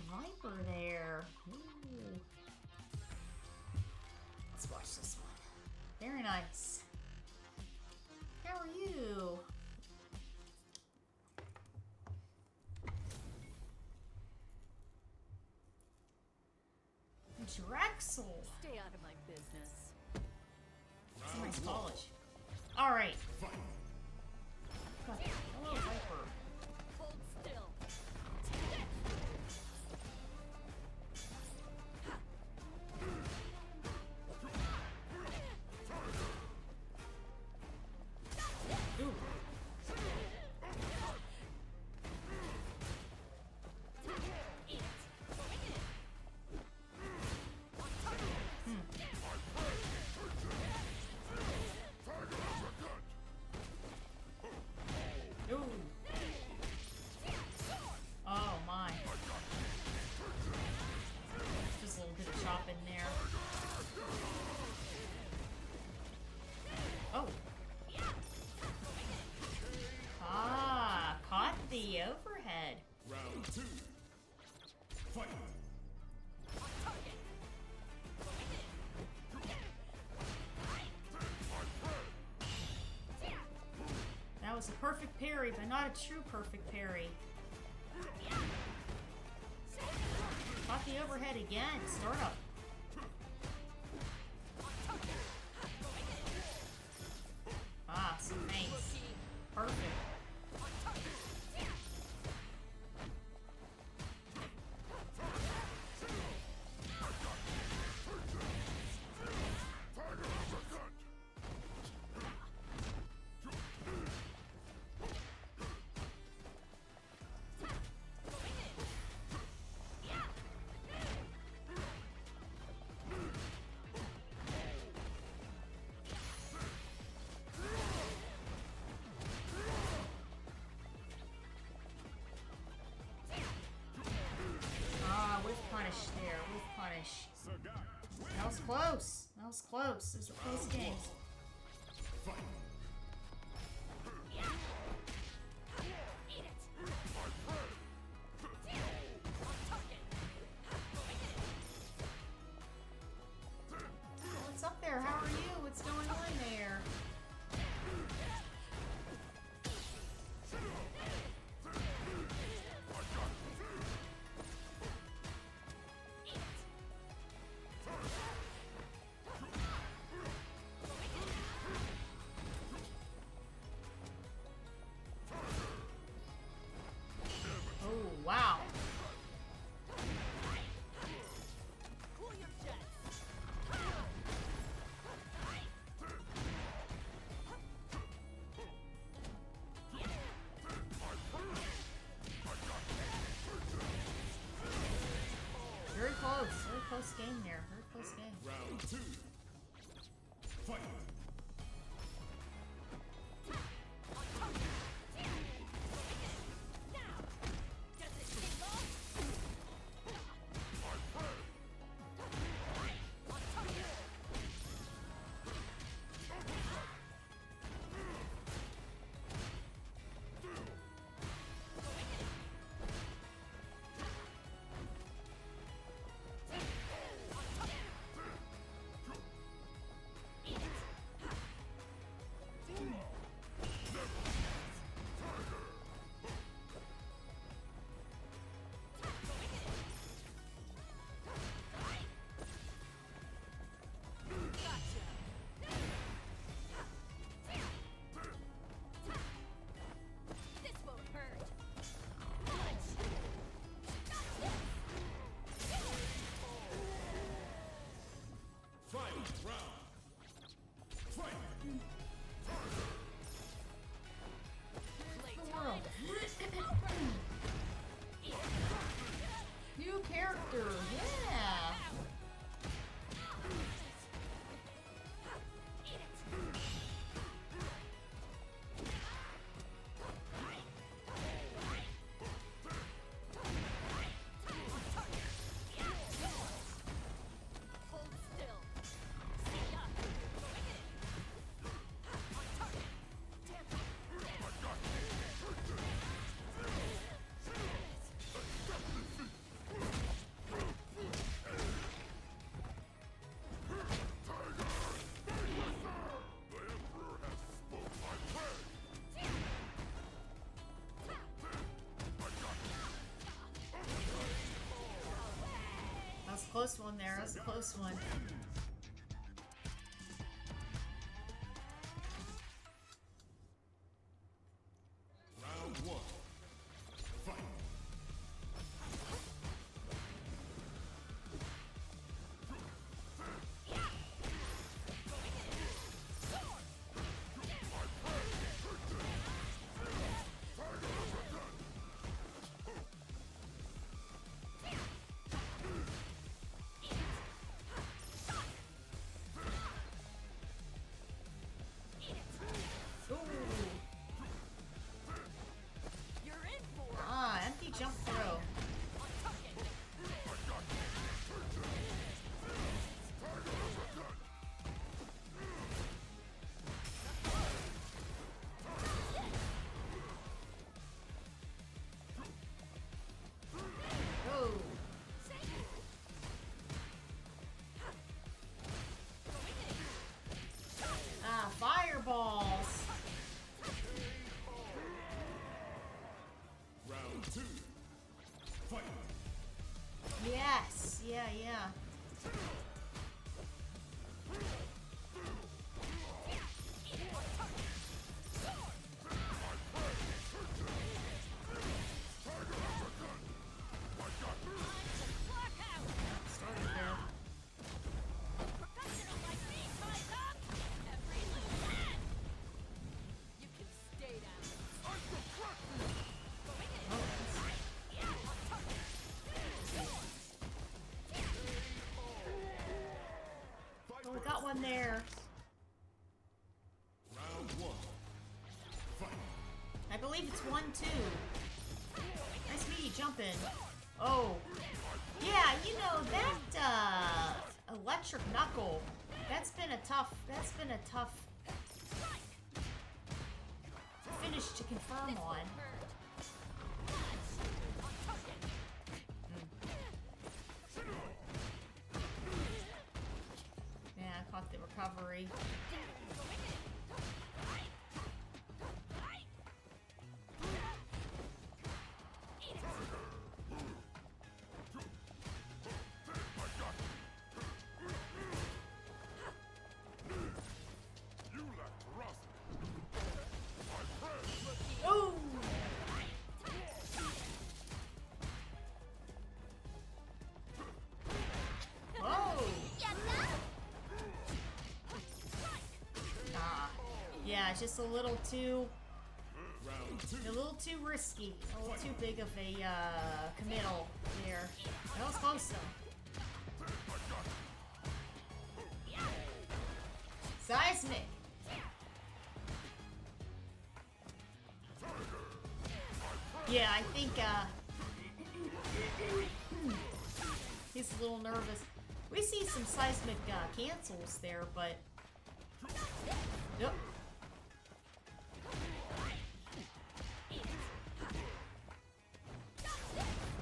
Viper there. Ooh. Let's watch this one. Very nice. How are you? Drexel. Stay out of my business. It's a nice college. Alright. Hello, Viper. Hold still. Ooh. Ooh. Oh my. Just a little bit of chop in there. Oh. Ah, caught the overhead. Round 2. Fight. That was a perfect parry, but not a true perfect parry. Caught the overhead again. Start up. Ah, some thanks. Perfect. Ah, with punish there. With punish. Sagat. That was close. That was close. It was a close game. Fight. What's up there? How are you? What's going on there? Oh, wow. Cool your jets. Very close. Very close game there. Very close game. Round 2. Fight. Does it tingle? World. New character, yeah. Hold still. See ya. On target. That was a close one there. That was a close one. Round one. Fight. Ooh. You're in for Ah, empty jump throw. on target. Oh. Ah, fireballs. Round two. Fight. Yes. Yeah, yeah. Blackout. Started there. Professional like me ties up every loose end. You can stay down. Going in. Oh, that's- On target. oh, we got one there. Round one. Fight. I believe it's 1-2. Nice meaty jumping. Oh. Yeah, you know, that, electric knuckle, that's been a tough finish to confirm on. Yeah, I caught the recovery. You lack ferocity. Ooh! Whoa! Ah. Yeah, it's just a little too Round two. risky. A little too big of a committal there. That was close though. Seismic. Yeah, I think he's a little nervous. We see some seismic cancels there, but yep.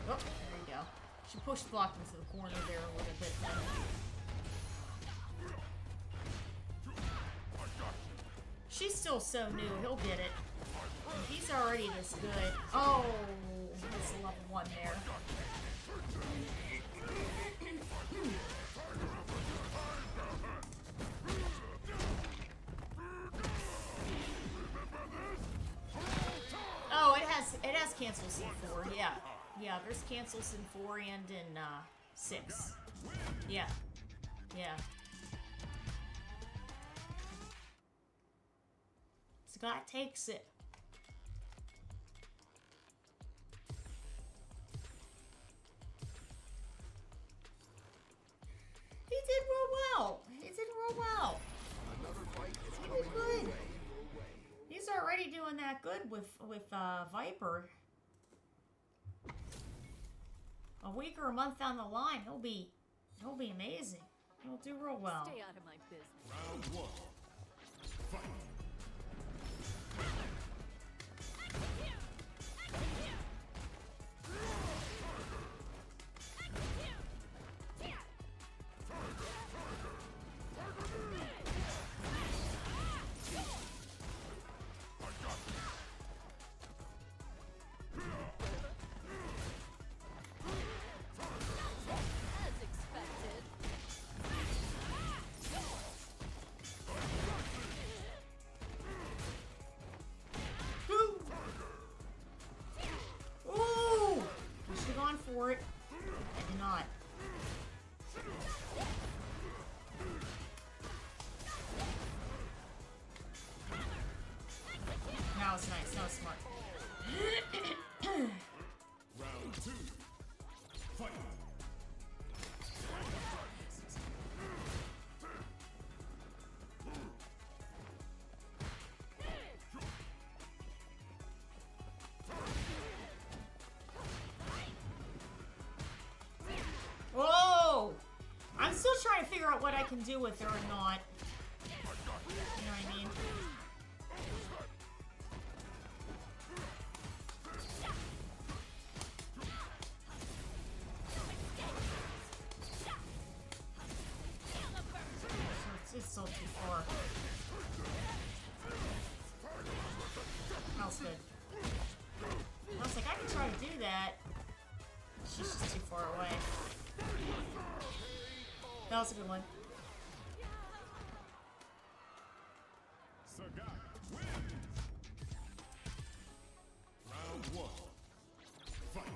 Oh, there you go. She pushed blocked into the corner there a little bit. She's still so new. He'll get it. He's already this good. Oh, that's a level 1 there. Oh, it has cancels in 4. Yeah, yeah. There's cancels in 4 and in 6. Yeah, yeah. Sagat takes it. He did real well. He did real well. He did good. He's already doing that good with Viper. A week or a month down the line, he'll be amazing. He'll do real well. Stay out of my business. Round one. Fight. As expected. Ooh! I should have gone for it. I did not. Now it's nice. Now it's smart. Round two. Fight. Whoa! I'm still trying to figure out what I can do with her or not. You know what I mean? It's still too far. That was good. I was like, I can try to do that. She's just too far away. That was a good one. Sagat wins. Round one. Fight.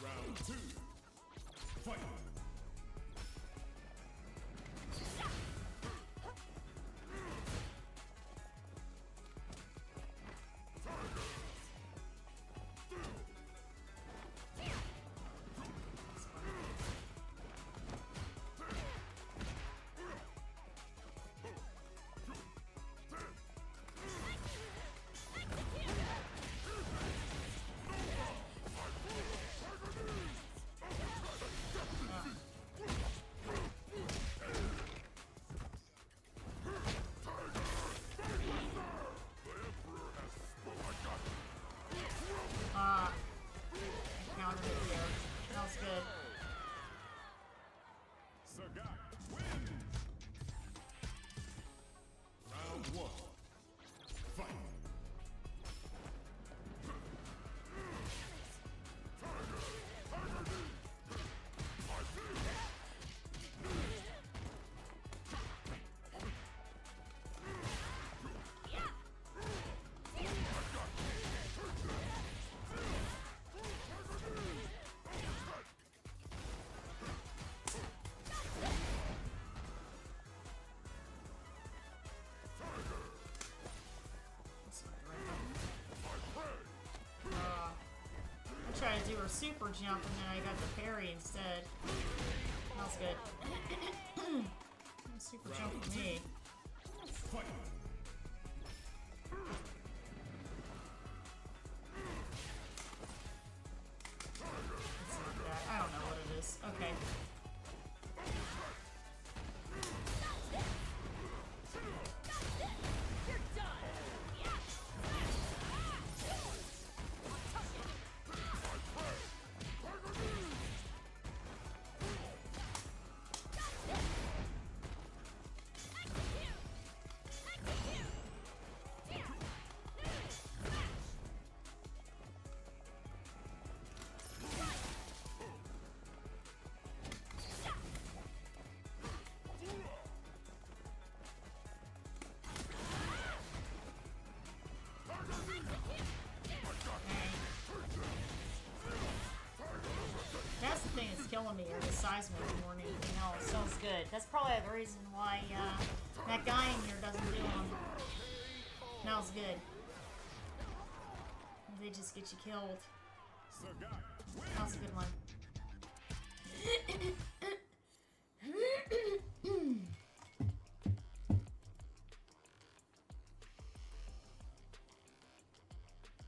Round two. Fight. Countered it there. That was good. Sagat wins. Round one. Fight. I tried to do her super jump and then I got the parry instead. That was good. Super jump for me. Fight. It's not that. I don't know what it is. Okay. killing me or the seismic more than anything else. Smells good. That's probably the reason why that guy in here doesn't do them. Smells good. They just get you killed. That was a good one.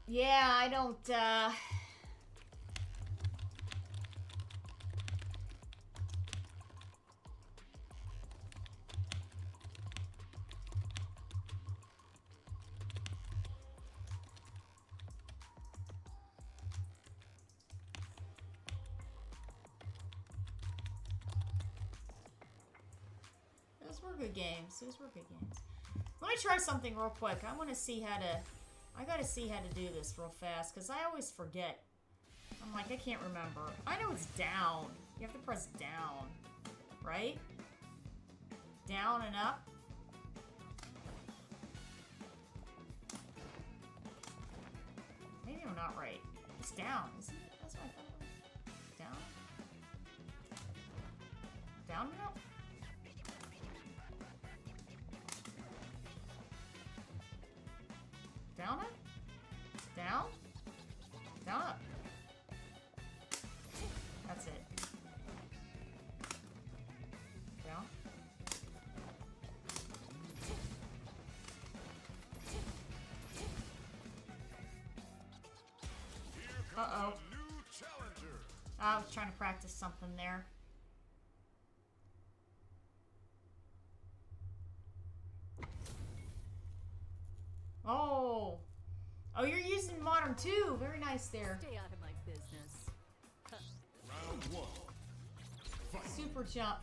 Yeah, I don't, those were good games. Those were good games. Let me try something real quick. I want to see how to... I gotta see how to do this real fast, because I always forget. I'm like, I can't remember. I know it's down. You have to press down. Right? Down and up. Maybe I'm not right. It's down, isn't it? That's what I thought. Down? Down and up? Down up? Down? Down up. That's it. Down. Uh-oh. I was trying to practice something there. Oh. Oh, you're using modern too. Very nice there. Stay out of my business. Round one. Fight. Super jump.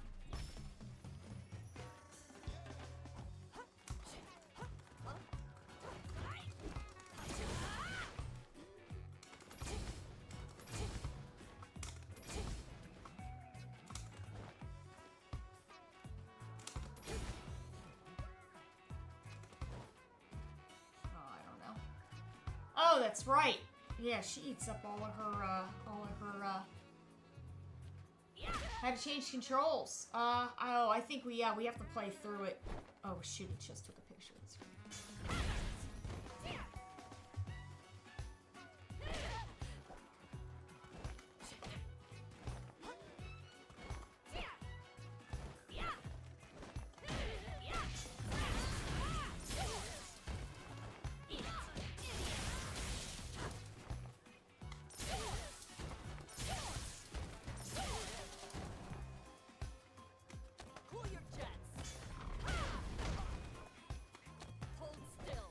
Oh, that's right. Yeah, she eats up all of her, I had to change controls. Oh, I think we have to play through it. Oh, shoot, it just took a picture. Cool your jets. Hold still.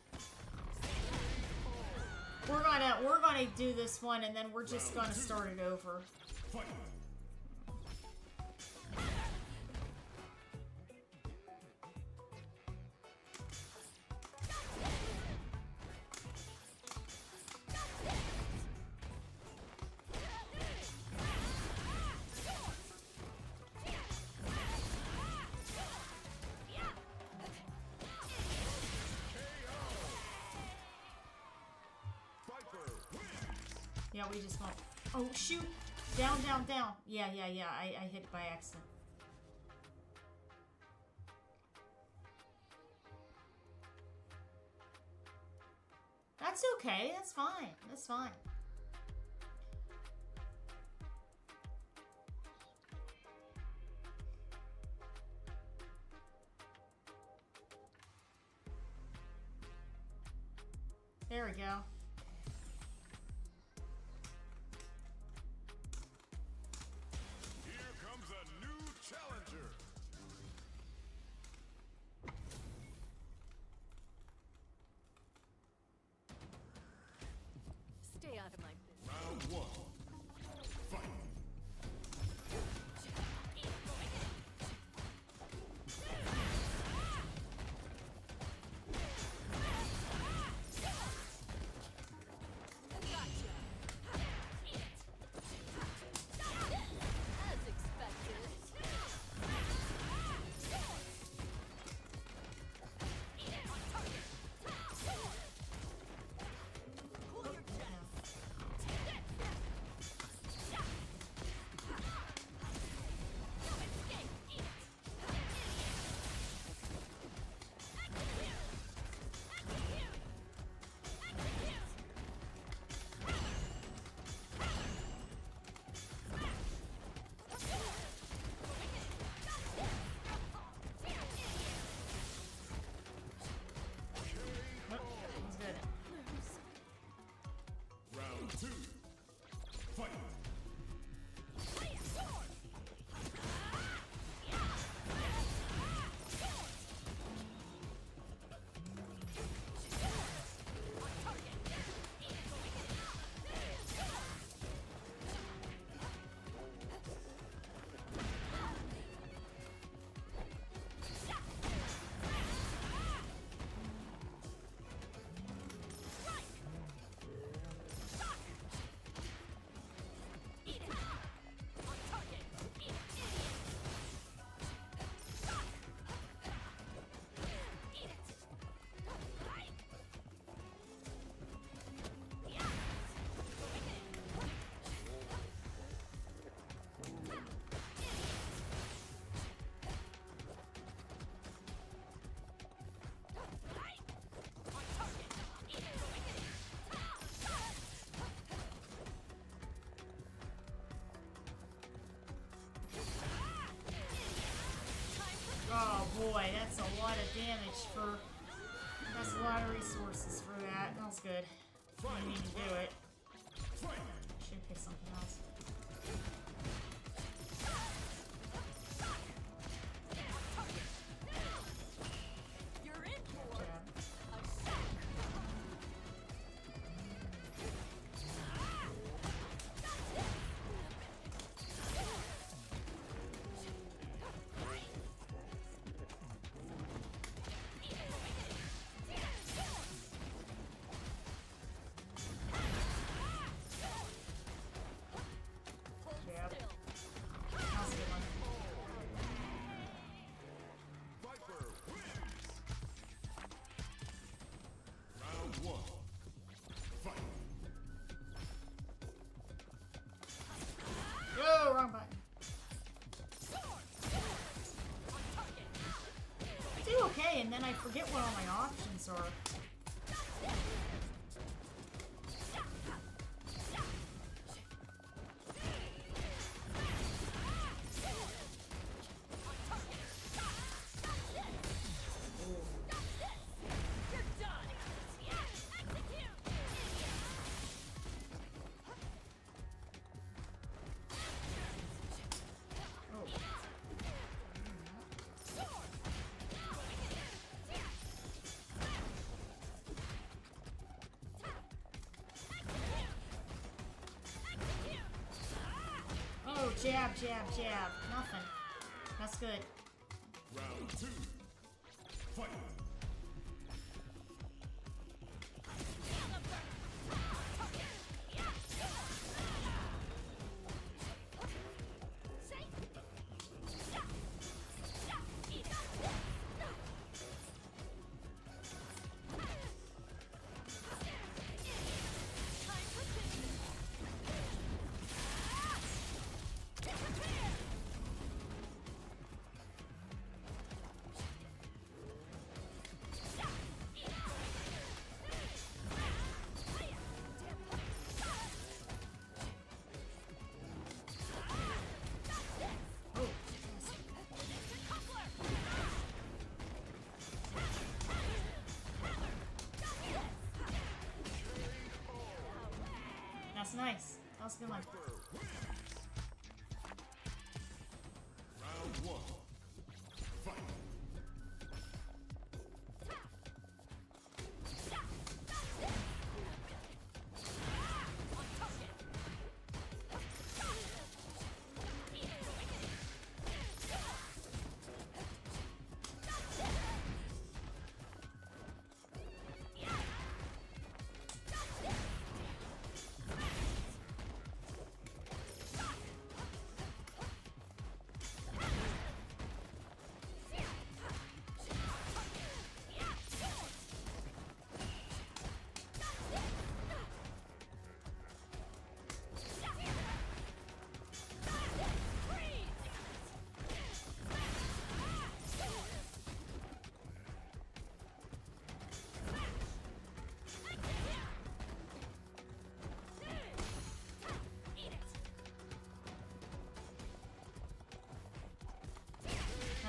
We're gonna do this one, and then we're just gonna start it over. Fight. Yeah, we just won't. Oh, shoot! Down, down, down. Yeah. I hit by accident. That's okay. That's fine. That's fine. There we go. Here comes a new challenger. Stay out of my business. Round one. Fight. As expected. Cool your jets. two. Fight. Oh boy, that's a lot of damage for. That's a lot of resources for that. That was good. Didn't mean to do it. Should pick something else. You're in for Jab. a sack. Jab. That was a good one. Viper wins. Round one. Fight. Oh, wrong button. I do okay, and then I forget what all my options are. You're done. Execute. Oh. Oh, jab, jab, jab. Nothing. That's good. Round two. Fight. Oh, that's nice. That was a good one. Round one. Fight.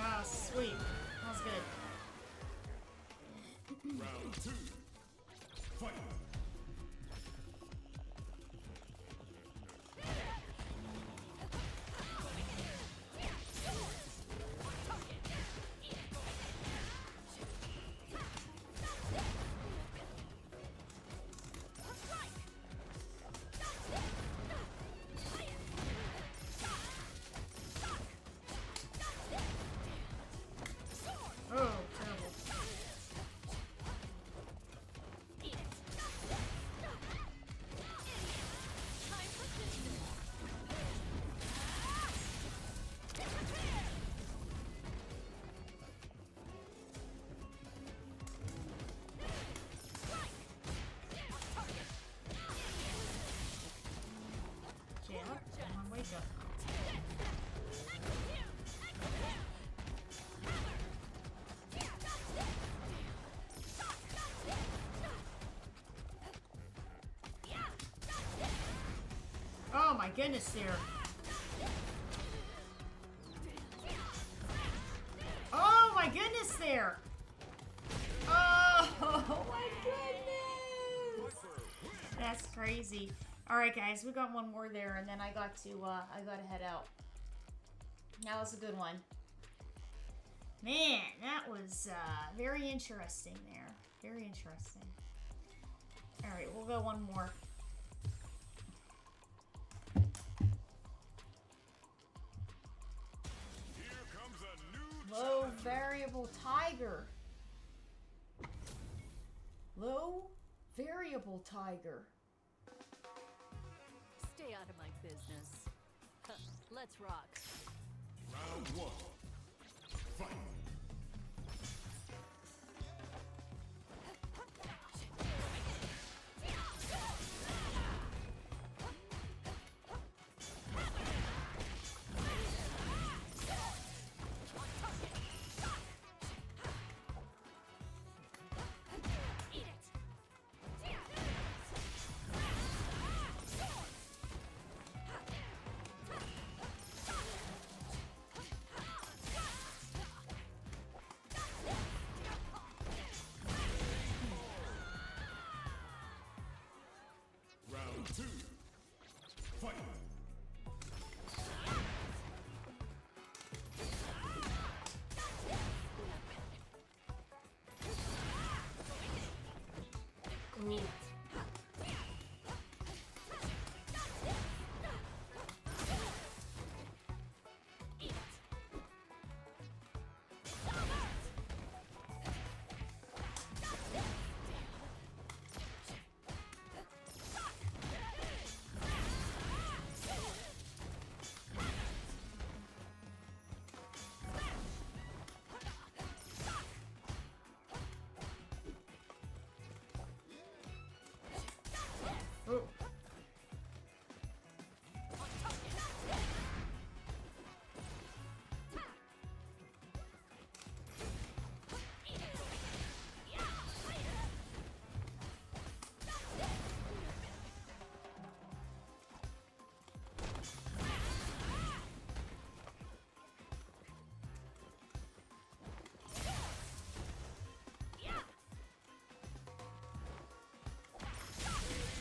Ah, sweet. That was good. Round two. Fight. my goodness there. Oh my goodness there. Oh my goodness. That's crazy. Alright guys, we got one more there and then I got to head out. That was a good one. Man, that was very interesting there. Very interesting. Alright, we'll go one more. Here comes a new Low challenger. variable tiger. Low variable tiger. Stay out of my business. Huh, let's rock. Round one. Fight. Eat it. Round two. Fight. Ooh. Ooh.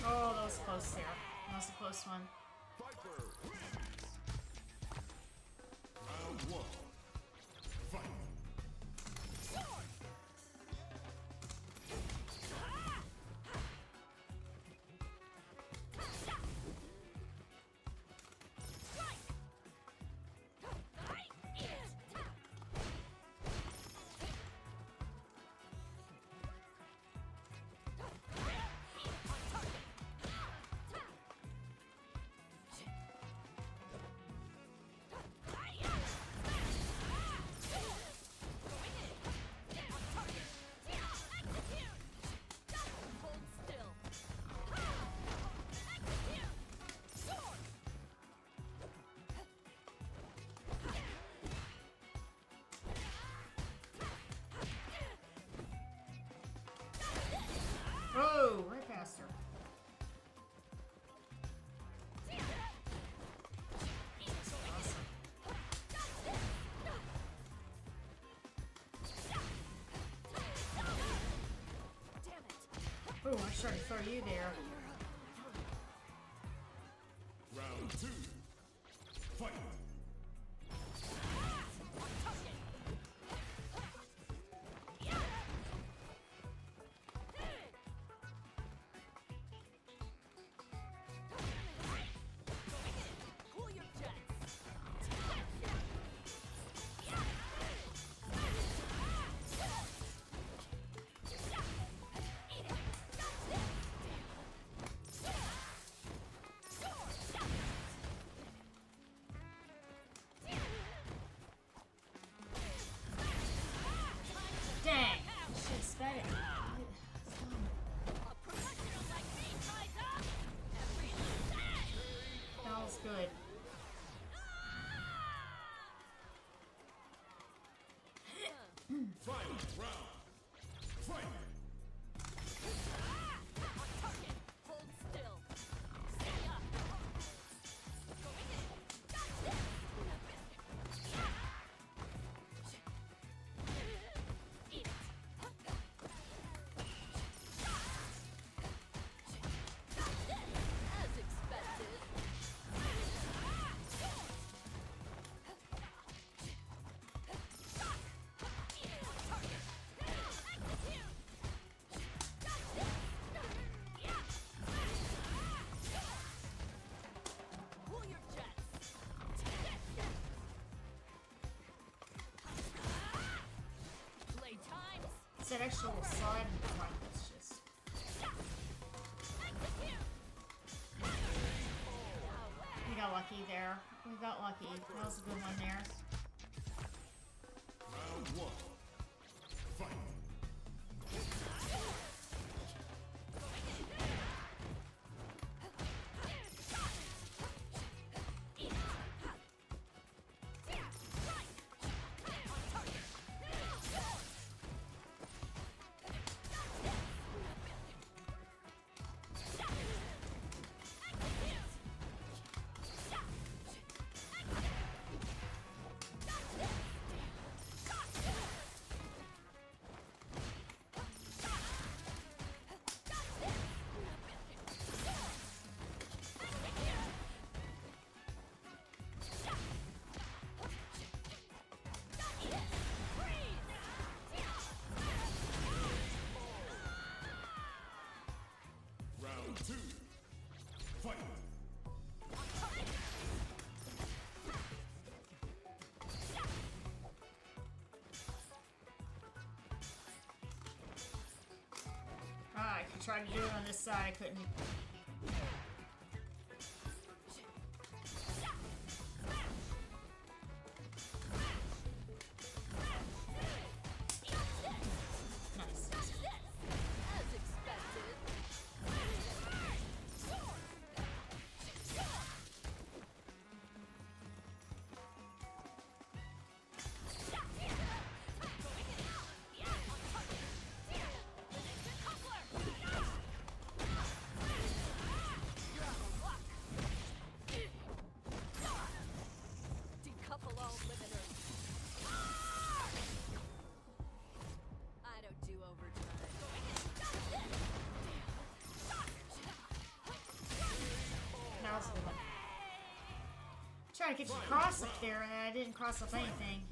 Oh, that was close there. That was a close one. Viper wins. Round one. Fight. Hold still. Oh, right past her. Damn it. Oh, I tried to throw you there. Round two. Fight. Cool your jets. Dang! Should have sped it. A professional like me ties up every loose end. That was good. Final round. Fight. On target. Hold still. Stay up. that extra little slide in the front. That's just. We got lucky there. We got lucky. That was a good one there. Round one. Fight. Round two. Fight. I tried to do it on this side. I couldn't. Nice. As expected. Decouple all limiters. I don't do overtime. That was a good one. Trying to get you cross up there, and I didn't cross up anything.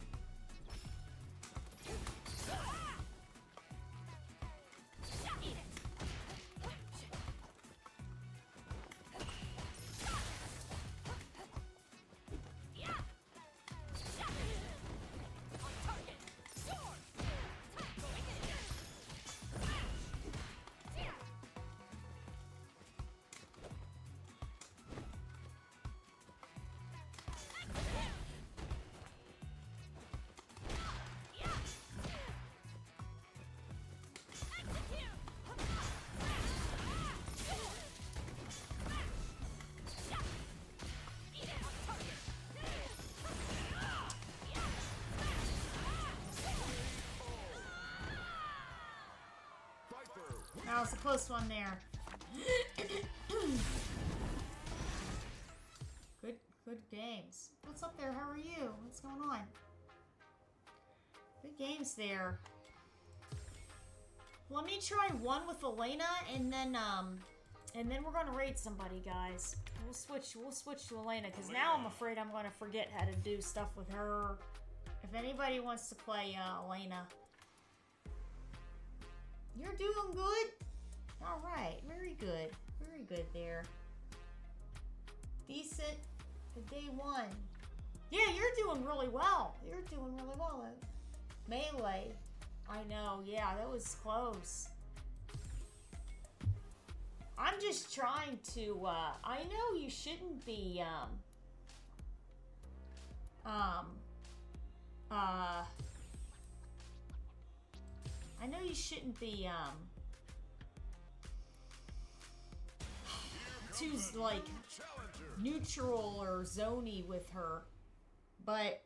That was a close one there. Good games. What's up there? How are you? What's going on? Good games there. Let me try one with Elena, and then we're gonna raid somebody, guys. We'll switch to Elena, because now I'm afraid I'm gonna forget how to do stuff with her. If anybody wants to play Elena. You're doing good? Alright, very good. Very good there. Decent for day one. Yeah, you're doing really well. You're doing really well. Melee. I know, yeah, that was close. I'm just trying to, I know you shouldn't be, I know you shouldn't be, too, like, neutral or zony with her, but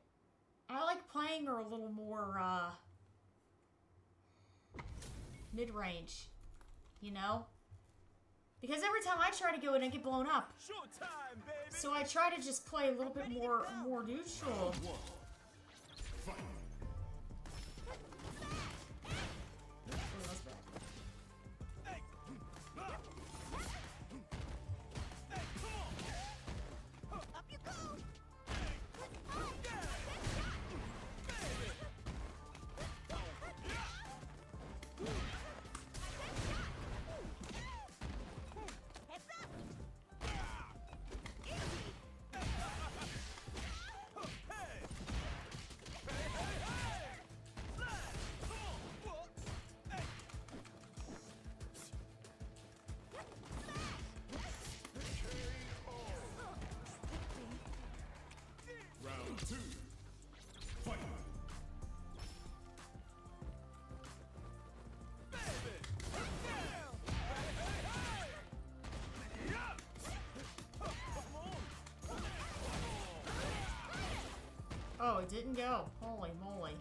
I like playing her a little more, mid-range, you know? Because every time I try to go in, I get blown up. Showtime, baby. So I try to just play a little bit more neutral. One. Fight. Up you go! Heads up! two. Fight. Oh, it didn't go. Holy moly.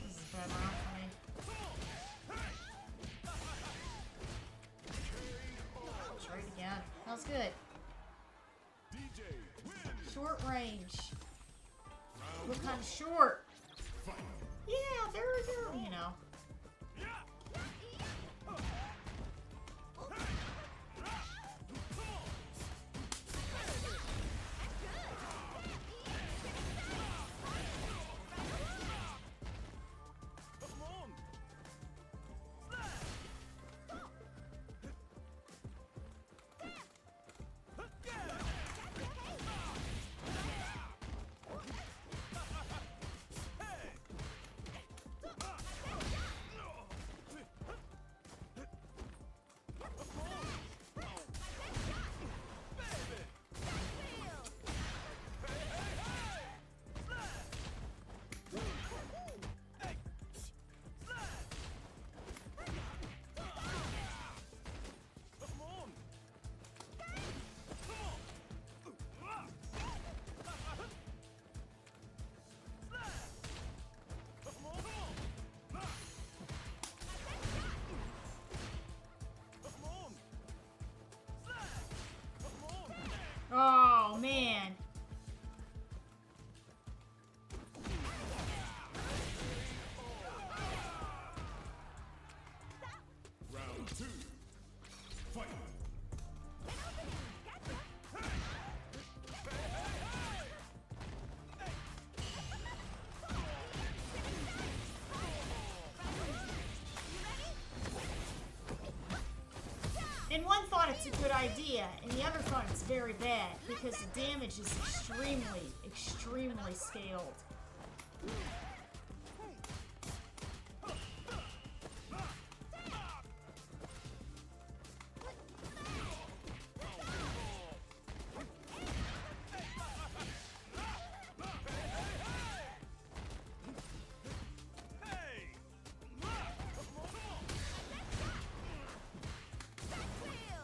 This is a bad round for me. Trade again. That was good. DJ wins. Short range. What kind of short? Fight. Yeah, there we go. You know. Oh, man. Round two. Fight. And one thought it's a good idea, and the other thought it's very bad, because the damage is extremely, extremely scaled.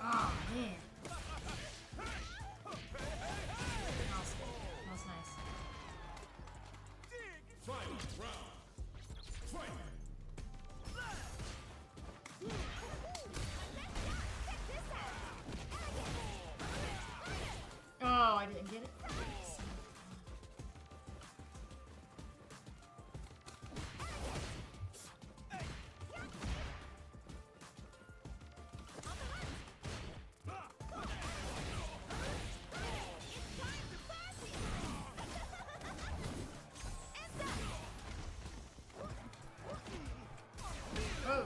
Oh, man. That was good. That was nice. Final round. Fight. Oh, I didn't get it. Oh.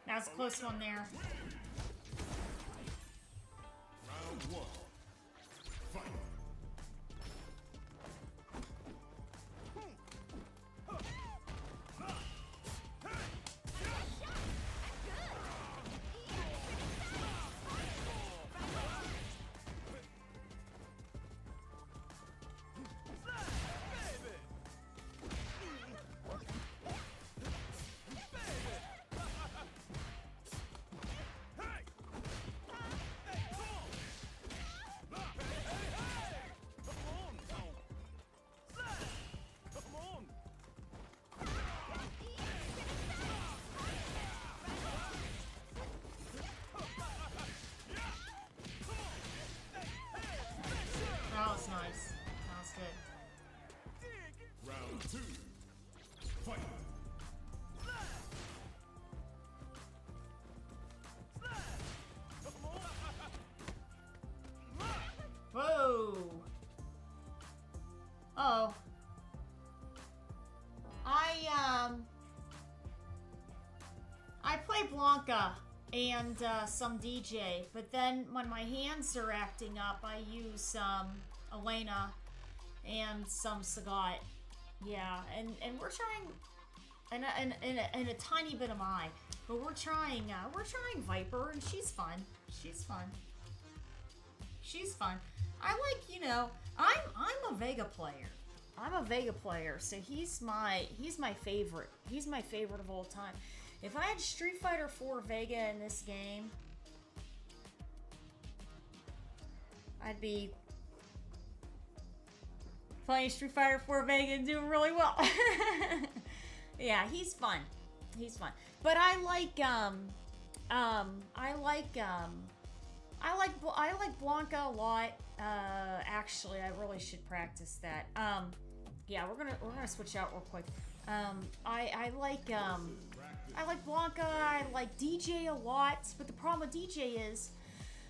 That was a close one there. Round one. Fight. Blanca and some DJ, but then when my hands are acting up, I use Elena and some Sagat. Yeah, and we're trying, and a tiny bit of Mai, but we're trying Viper, and she's fun. She's fun. She's fun. I like, you know, I'm a Vega player. I'm a Vega player, so he's my favorite. He's my favorite of all time. If I had Street Fighter 4 Vega in this game, I'd be playing Street Fighter 4 Vega and doing really well. Yeah, he's fun. He's fun. But I like Blanca a lot. Actually, I really should practice that. Yeah, we're gonna switch out real quick. I like Blanca. I like DJ a lot. But the problem with DJ is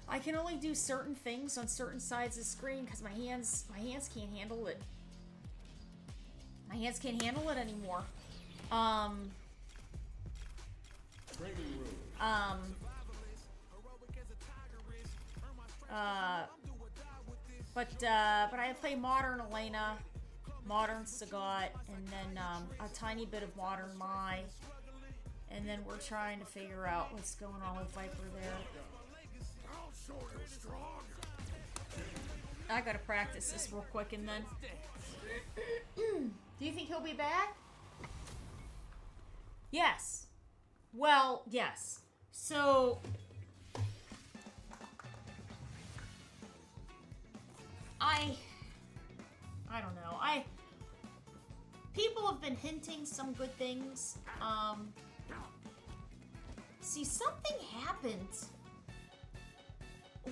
I can only do certain things on certain sides of the screen because my hands can't handle it. My hands can't handle it anymore. But I play Modern Elena, Modern Sagat, and then a tiny bit of Modern Mai. And then we're trying to figure out what's going on with Viper there. I gotta practice this real quick and then... Do you think he'll be back? Yes. Well, yes. So... I don't know. People have been hinting some good things. See, something happened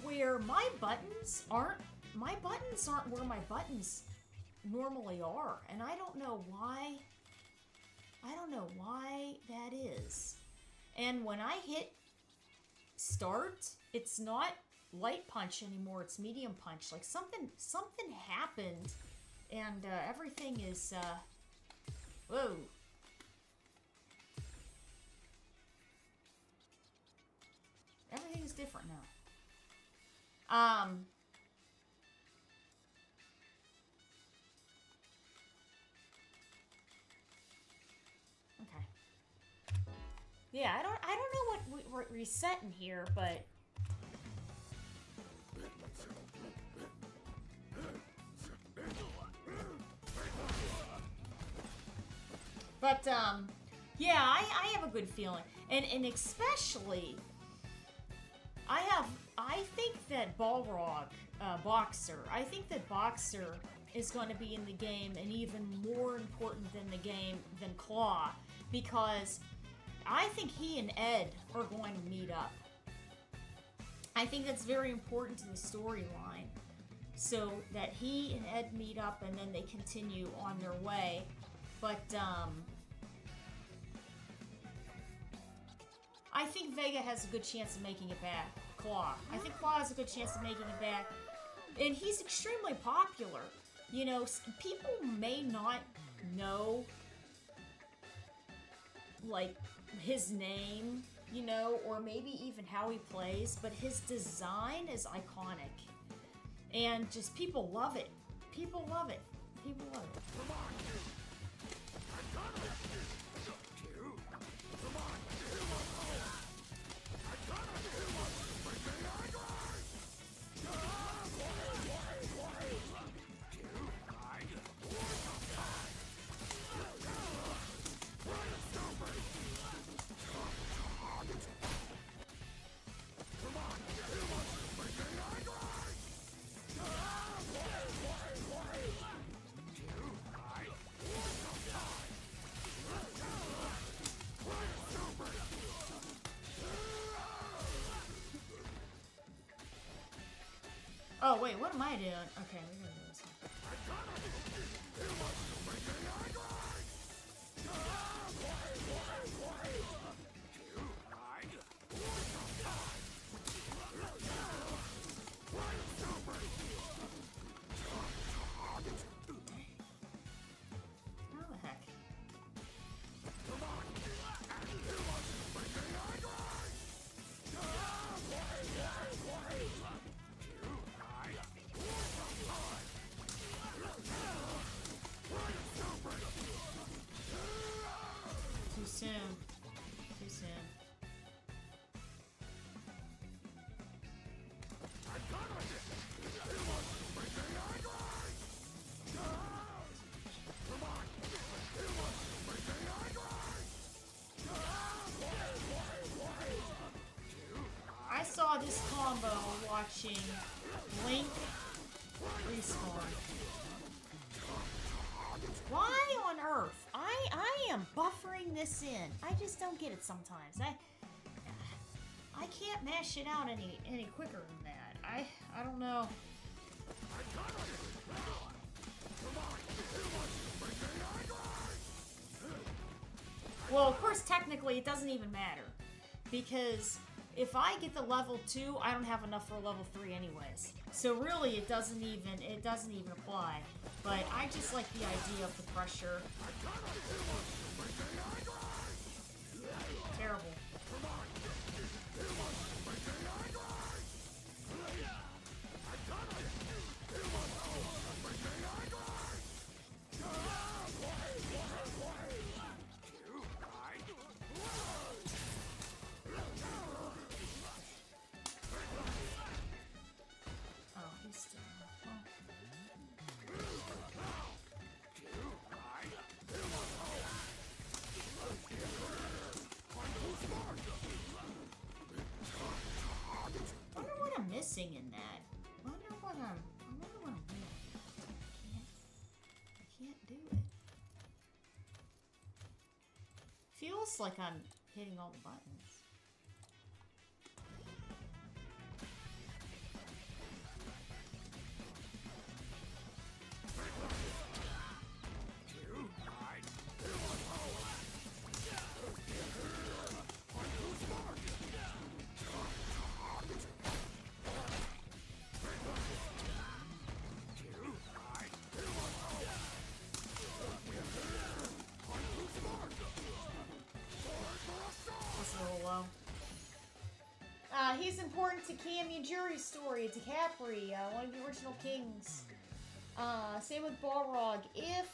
where my buttons aren't where my buttons normally are, and I don't know why. I don't know why that is. And when I hit start, it's not light punch anymore, it's medium punch. Like something happened, and everything is whoa. Everything's different now. Okay. Yeah, I don't know what we're resetting here, but yeah, I have a good feeling, and especially, I think that Balrog, Boxer, I think that Boxer is going to be in the game and even more important than the game than Claw, because I think he and Ed are going to meet up. I think that's very important to the storyline, so that he and Ed meet up and then they continue on their way. But I think Vega has a good chance of making it back. Claw. I think Claw has a good chance of making it back. And he's extremely popular. You know, people may not know, like, his name, you know, or maybe even how he plays, but his design is iconic. And just people love it. People love it. People love it. Oh, wait, what am I doing? Okay, we're gonna do this one. How the heck? saw this combo watching Link respawn. Why on earth? I am buffering this in. I just don't get it sometimes. I can't mash it out any quicker than that. I don't know. Well, of course, technically, it doesn't even matter. Because if I get the level 2, I don't have enough for level 3 anyways. So really, it doesn't even apply. But I just like the idea of the pressure. Terrible. Missing in that. I wonder what I'm doing. I can't do it. Feels like I'm hitting all the buttons. He's important to Cam Yujiri's story, to Capri, one of the original kings. Same with Balrog. If...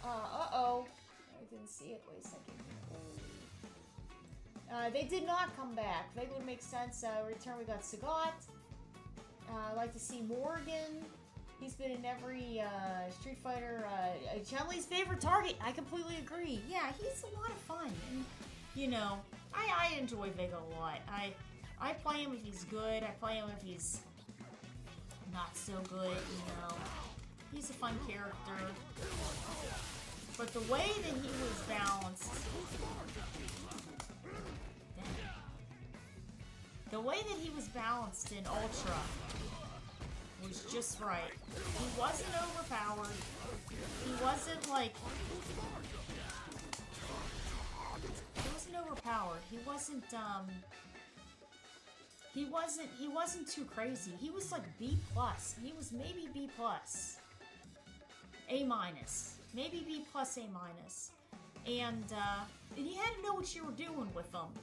uh-oh. I didn't see it. Wait a second. They did not come back. They would make sense. Return, we got Sagat. I'd like to see Morgan. He's been in every Street Fighter. Chun-Li's favorite target. I completely agree. Yeah, he's a lot of fun. And, you know... I enjoy Vega a lot. I play him if he's good. I play him if he's not so good, you know. He's a fun character. But the way that he was balanced... The way that he was balanced in Ultra was just right. He wasn't overpowered. He wasn't like... He wasn't overpowered. He wasn't too crazy. He was like B+. He was maybe B+. A-. Maybe B+, A-. And you had to know what you were doing with them.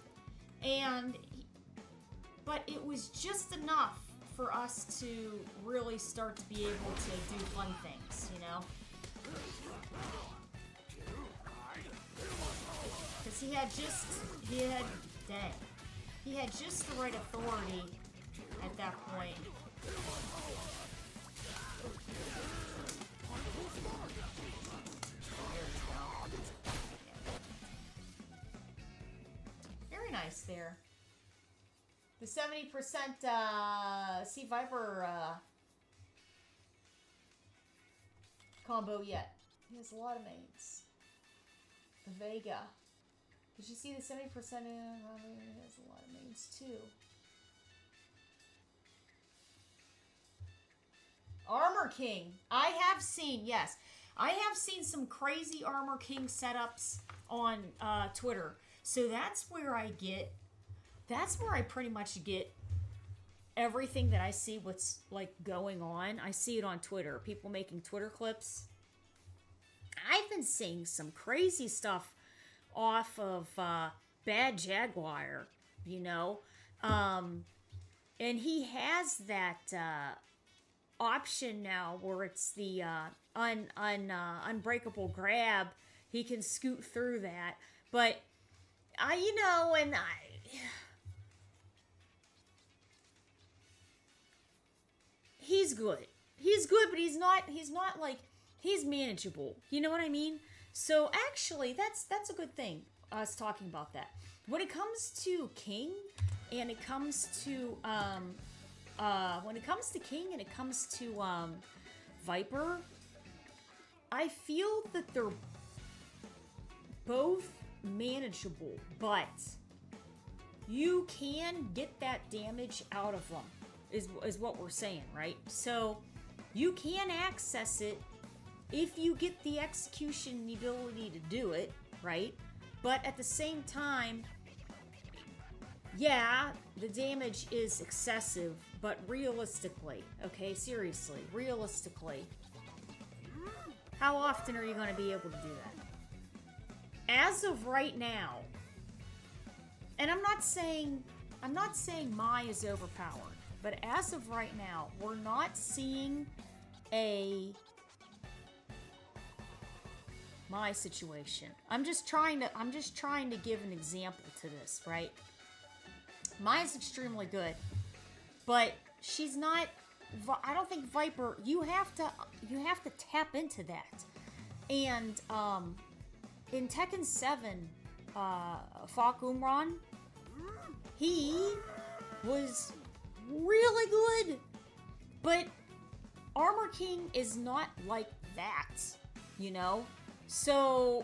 But it was just enough for us to really start to be able to do fun things, you know? Because he had just the right authority at that point. Very nice there. The 70% Sea Viper combo yet. He has a lot of mains. Vega. Did you see the 70% in? He has a lot of mains too. Armor King. I have seen, yes. I have seen some crazy Armor King setups on Twitter. So that's where I pretty much get everything that I see what's like going on. I see it on Twitter. People making Twitter clips. I've been seeing some crazy stuff off of Bad Jaguar, you know. And he has that option now where it's the unbreakable grab. He can scoot through that. But he's good. He's good, but he's not like, he's manageable. You know what I mean? So actually, that's a good thing, us talking about that. when it comes to King, and it comes to Viper, I feel that they're both manageable, but you can get that damage out of them, is what we're saying, right? So you can access it if you get the execution and the ability to do it, right? But at the same time, yeah, the damage is excessive, but realistically, okay, seriously, realistically, how often are you going to be able to do that? As of right now, and I'm not saying Mai is overpowered, but as of right now, we're not seeing a Mai situation. I'm just trying to give an example to this, right? Mai's extremely good, but she's not. I don't think Viper. You have to tap into that, and in Tekken 7, Fok Umran, he was really good, but Armor King is not like that, you know? So,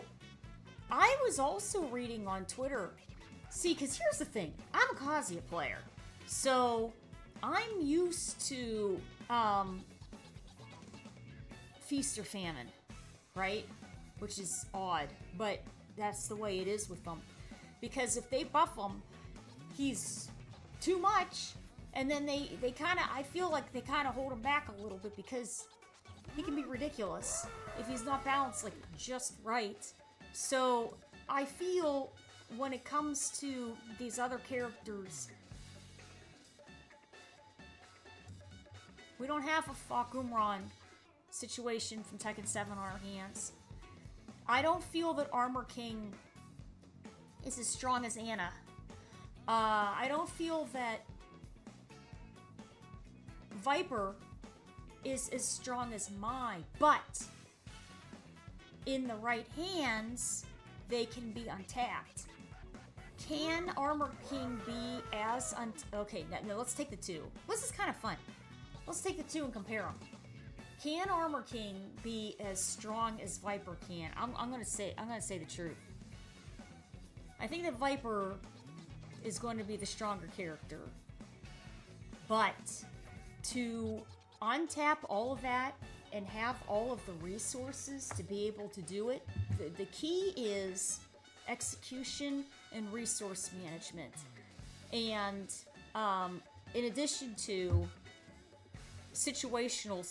I was also reading on Twitter. See, because here's the thing. I'm a Kazuya player. So, I'm used to, Feast or Famine, right? Which is odd, but that's the way it is with them. Because if they buff him, he's too much, and then they kind of, I feel like they kind of hold him back a little bit because he can be ridiculous if he's not balanced, like, just right. So, I feel when it comes to these other characters, we don't have a Fok Umran situation from Tekken 7 on our hands. I don't feel that Armor King is as strong as Anna. I don't feel that Viper is as strong as Mai, but in the right hands, they can be untapped. Can Armor King be as okay, now let's take the two. This is kind of fun. Let's take the two and compare them. Can Armor King be as strong as Viper can? I'm gonna say the truth. I think that Viper is going to be the stronger character. But to untap all of that and have all of the resources to be able to do it, the key is execution and resource management. And in addition to situational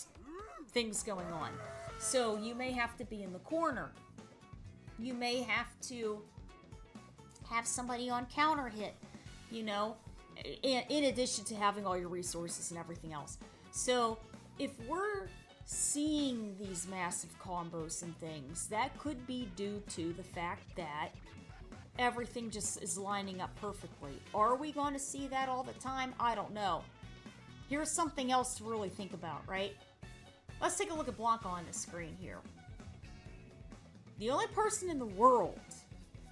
things going on. So you may have to be in the corner. You may have to have somebody on counter hit, you know, in addition to having all your resources and everything else. So if we're seeing these massive combos and things, that could be due to the fact that everything just is lining up perfectly. Are we going to see that all the time? I don't know. Here's something else to really think about, right? Let's take a look at Blanca on the screen here. The only person in the world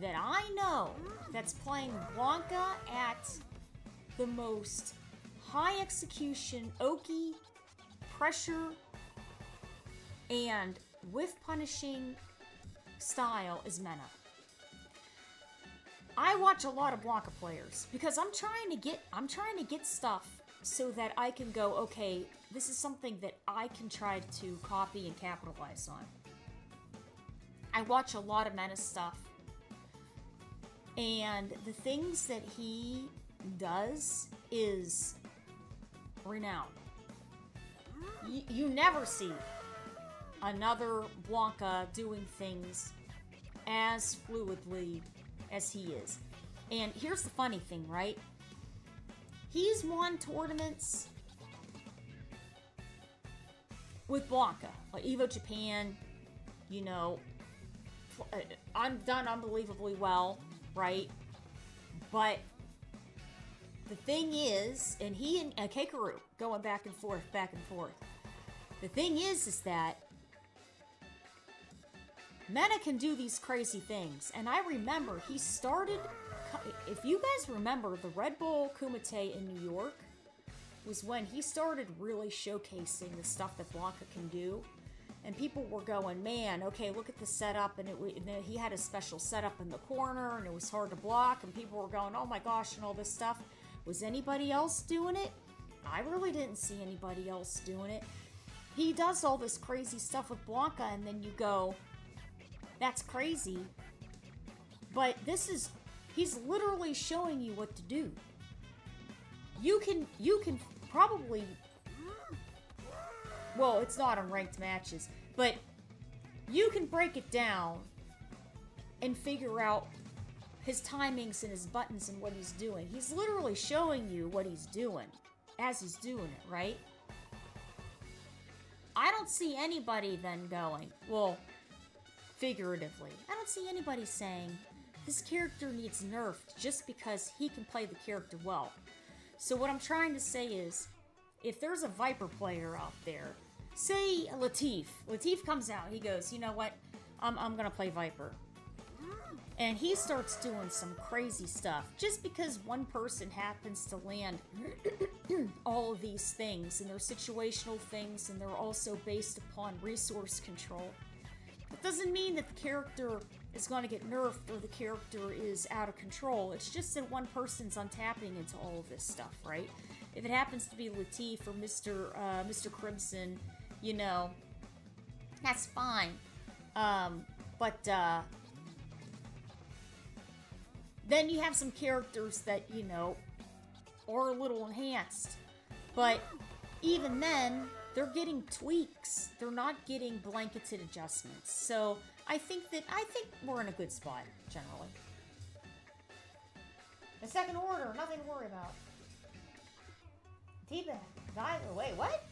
that I know that's playing Blanca at the most high execution, Oki, pressure, and with punishing style is Mena. I watch a lot of Blanca players because I'm trying to get stuff so that I can go, okay, this is something that I can try to copy and capitalize on. I watch a lot of Mena stuff, and the things that he does is renowned. You never see another Blanca doing things as fluidly as he is. And here's the funny thing, right? He's won tournaments with Blanca, like Evo Japan, you know, done unbelievably well, right? But the thing is, and he and Keikaru going back and forth. The thing is that Mena can do these crazy things. And I remember he started if you guys remember, the Red Bull Kumite in New York was when he started really showcasing the stuff that Blanca can do. And people were going, man, okay, look at the setup. And then he had a special setup in the corner, and it was hard to block. And people were going, oh my gosh, and all this stuff. Was anybody else doing it? I really didn't see anybody else doing it. He does all this crazy stuff with Blanca, and then you go, that's crazy. But he's literally showing you what to do. You can probably, well, it's not on ranked matches, but you can break it down and figure out his timings and his buttons and what he's doing. He's literally showing you what he's doing as he's doing it, right? I don't see anybody then going, well, figuratively, I don't see anybody saying, this character needs nerfed just because he can play the character well. So what I'm trying to say is, if there's a Viper player out there, say Latif. Latif comes out, he goes, you know what, I'm gonna play Viper. And he starts doing some crazy stuff just because one person happens to land all of these things, and they're situational things, and they're also based upon resource control. It doesn't mean that the character is going to get nerfed or the character is out of control. It's just that one person's untapping into all of this stuff, right? If it happens to be Latif or Mr. Crimson, you know, that's fine. But then you have some characters that, you know, are a little enhanced. But even then, they're getting tweaks. They're not getting blanketed adjustments. So I think we're in a good spot, generally. The second order, nothing to worry about. Teabag. Wait, what?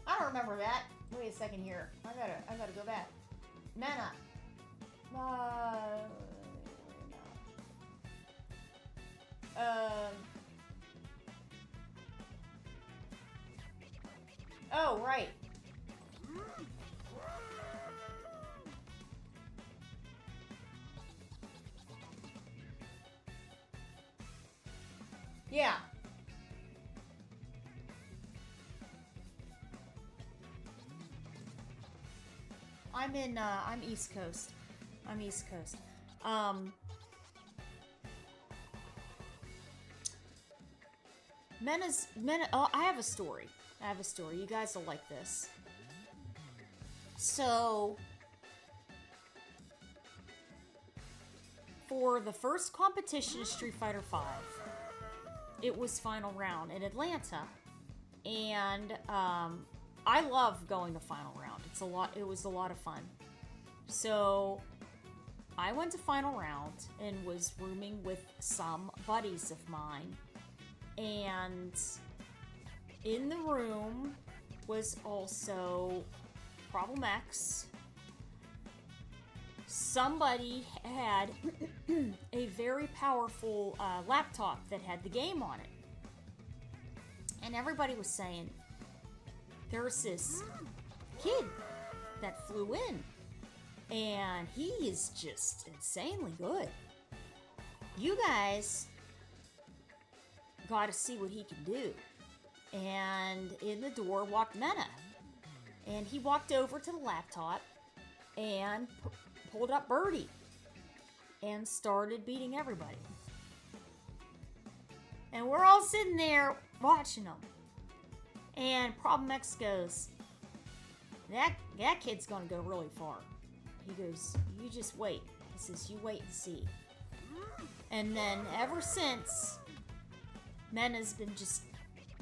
I don't remember that. Wait a second here. I gotta go back. Mana. Oh, right. Yeah. I'm East Coast. I'm East Coast. Oh, I have a story. You guys will like this. So, for the first competition of Street Fighter V, it was final round in Atlanta, and I love going to final round. It was a lot of fun. So I went to final round and was rooming with some buddies of mine, and in the room was also Problem X. Somebody had a very powerful laptop that had the game on it. And everybody was saying, there's this kid that flew in, and he is just insanely good. You guys gotta see what he can do. And in the door walked Mena. And he walked over to the laptop and pulled up Birdie and started beating everybody. And we're all sitting there watching him. And Problem X goes, that kid's gonna go really far. He goes, you just wait. He says, you wait and see. And then ever since, Mena's been just,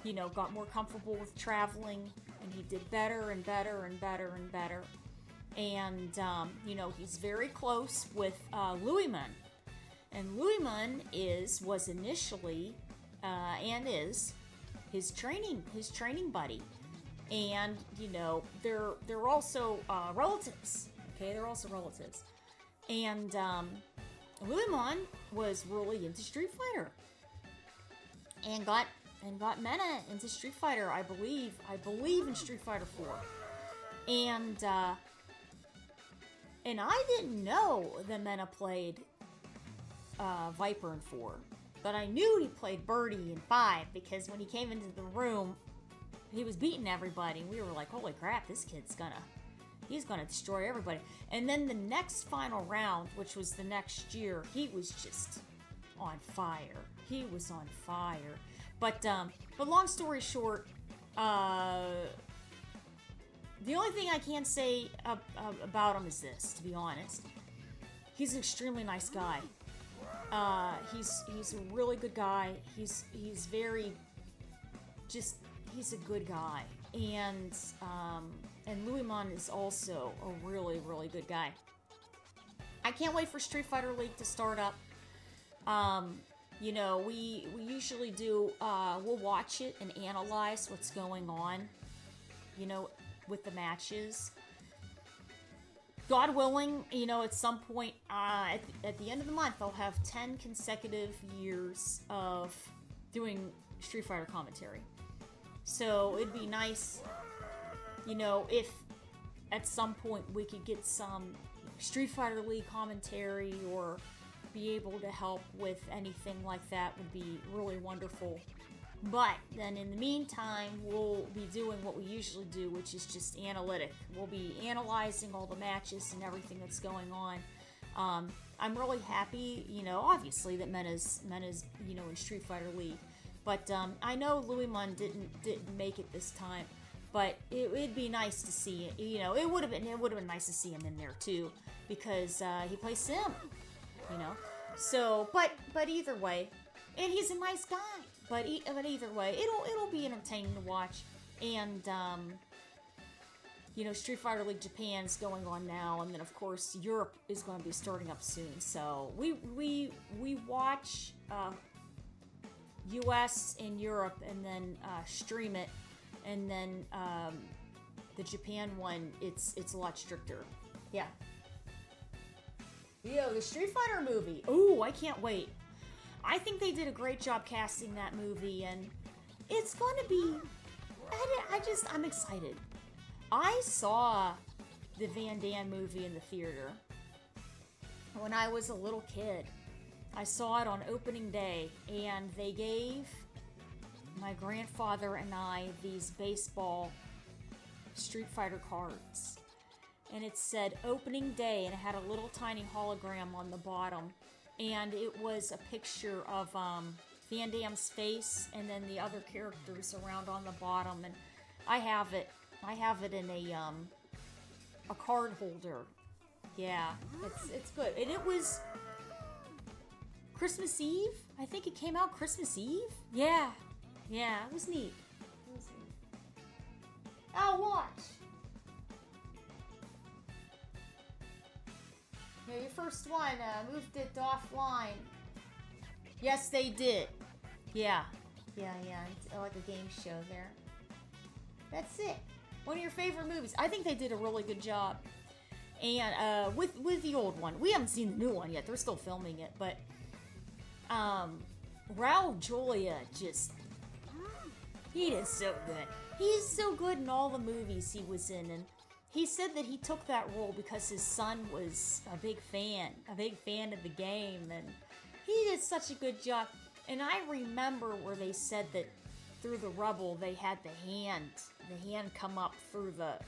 you know, got more comfortable with traveling, and he did better and better and better and better. And, you know, he's very close with Louisman. And Louisman was initially, and is, his training buddy. And, you know, they're also relatives. Okay, they're also relatives. And Louisman was really into Street Fighter. And got Mena into Street Fighter, I believe in Street Fighter 4. And I didn't know that Mena played Viper in 4. But I knew he played Birdie in 5 because when he came into the room, he was beating everybody. And we were like, holy crap, this kid's he's gonna destroy everybody. And then the next final round, which was the next year, he was just on fire. He was on fire. But long story short, the only thing I can say about him is this, to be honest. He's an extremely nice guy. He's a really good guy. He's very, he's a good guy. And Louis is also a really, really good guy. I can't wait for Street Fighter League to start up. You know, we usually do, we'll watch it and analyze what's going on, you know, with the matches. God willing, you know, at some point, at the end of the month, I'll have 10 consecutive years of doing Street Fighter commentary. So it'd be nice, you know, if at some point we could get some Street Fighter League commentary or be able to help with anything like that would be really wonderful. But then in the meantime, we'll be doing what we usually do, which is just analytic. We'll be analyzing all the matches and everything that's going on. I'm really happy, you know, obviously that Mena's, you know, in Street Fighter League. But I know Louis Mun didn't make it this time. But it'd be nice to see it. You know, it would have been nice to see him in there too, because he plays Sim. You know, so but either way, and he's a nice guy. But either way, it'll be entertaining to watch. And you know, Street Fighter League Japan's going on now, and then of course Europe is going to be starting up soon. So we watch U.S. and Europe, and then stream it, and then the Japan one, it's a lot stricter. Yeah. Yo, the Street Fighter movie. Ooh, I can't wait. I think they did a great job casting that movie, and it's going to be... I'm excited. I saw the Van Damme movie in the theater when I was a little kid. I saw it on opening day, and they gave my grandfather and I these baseball Street Fighter cards. And it said opening day, and it had a little tiny hologram on the bottom. And it was a picture of Van Damme's face, and then the other characters around on the bottom. And I have it in a card holder. Yeah, it's good. And it was Christmas Eve. I think it came out Christmas Eve. Yeah, it was neat. Oh, watch. Yeah, your first one moved it offline. Yes, they did. Yeah. It's like a game show there. That's it. One of your favorite movies. I think they did a really good job. And with the old one, we haven't seen the new one yet. They're still filming it, but Raul Julia he is so good. He's so good in all the movies he was in, and he said that he took that role because his son was a big fan of the game, and he did such a good job. And I remember where they said that through the rubble they had the hand come up through the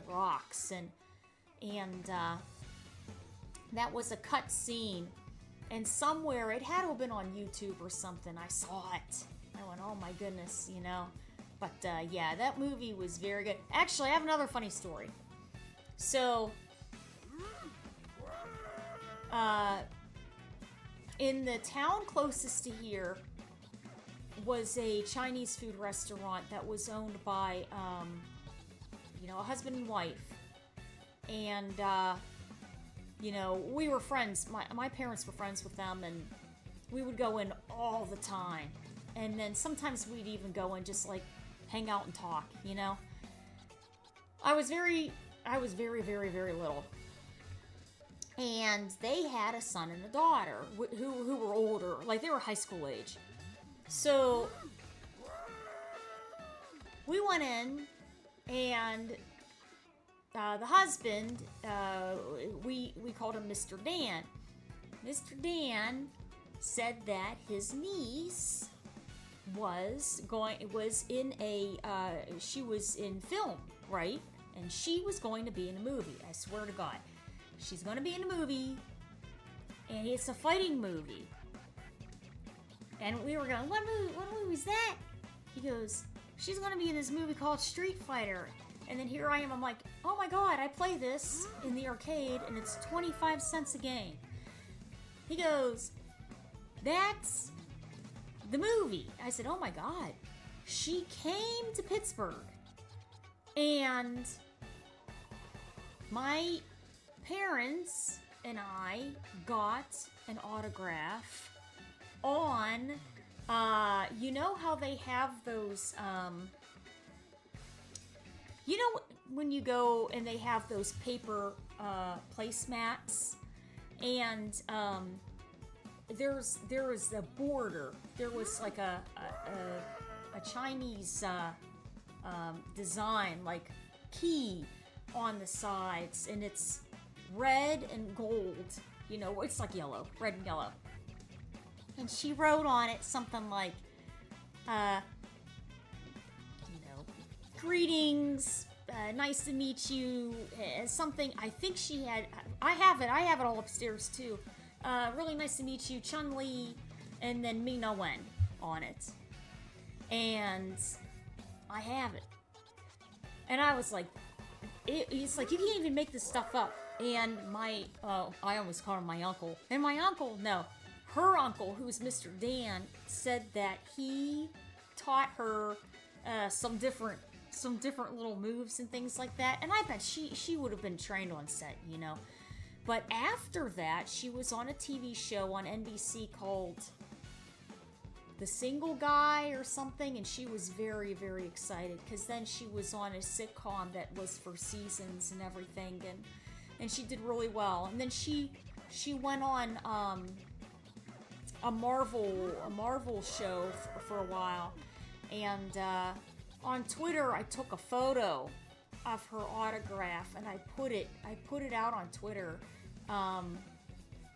rocks, and that was a cut scene, and somewhere it had to have been on YouTube or something. I saw it. I went, oh my goodness, you know. But yeah, that movie was very good. Actually, I have another funny story. So, in the town closest to here was a Chinese food restaurant that was owned by, you know, a husband and wife. And, you know, we were friends. My parents were friends with them, and we would go in all the time. And then sometimes we'd even go and just, like, hang out and talk, you know? I was very, very, very little. And they had a son and a daughter who were older. Like, they were high school age. So, we went in, and the husband, we called him Mr. Dan. Mr. Dan said that his niece she was in film, right? And she was going to be in a movie. I swear to God, she's going to be in a movie, and it's a fighting movie. And we were going, what movie is that? He goes, she's going to be in this movie called Street Fighter. And then here I am, I'm like, oh my God, I play this in the arcade, and it's 25 cents a game. He goes, that's the movie. I said, oh my God. She came to Pittsburgh, and my parents and I got an autograph on, you know how they have those, you know when you go and they have those paper placemats, and there was a border. There was like a Chinese design, like key on the sides, and it's red and gold. You know, it's like yellow, red and yellow. And she wrote on it something like, greetings, nice to meet you, something. I think she had, I have it all upstairs too. Really nice to meet you, Chun-Li, and then Ming Na Wen on it. And I have it. And I was like, it's like, you can't even make this stuff up. And I almost call him my uncle. And my uncle, no, her uncle, who's Mr. Dan, said that he taught her some different little moves and things like that. And I bet she would have been trained on set, you know. But after that, she was on a TV show on NBC called The Single Guy or something, and she was very, very excited, because then she was on a sitcom that was for seasons and everything, and she did really well. And then she went on a Marvel show for a while, and on Twitter I took a photo of her autograph and I put it out on Twitter.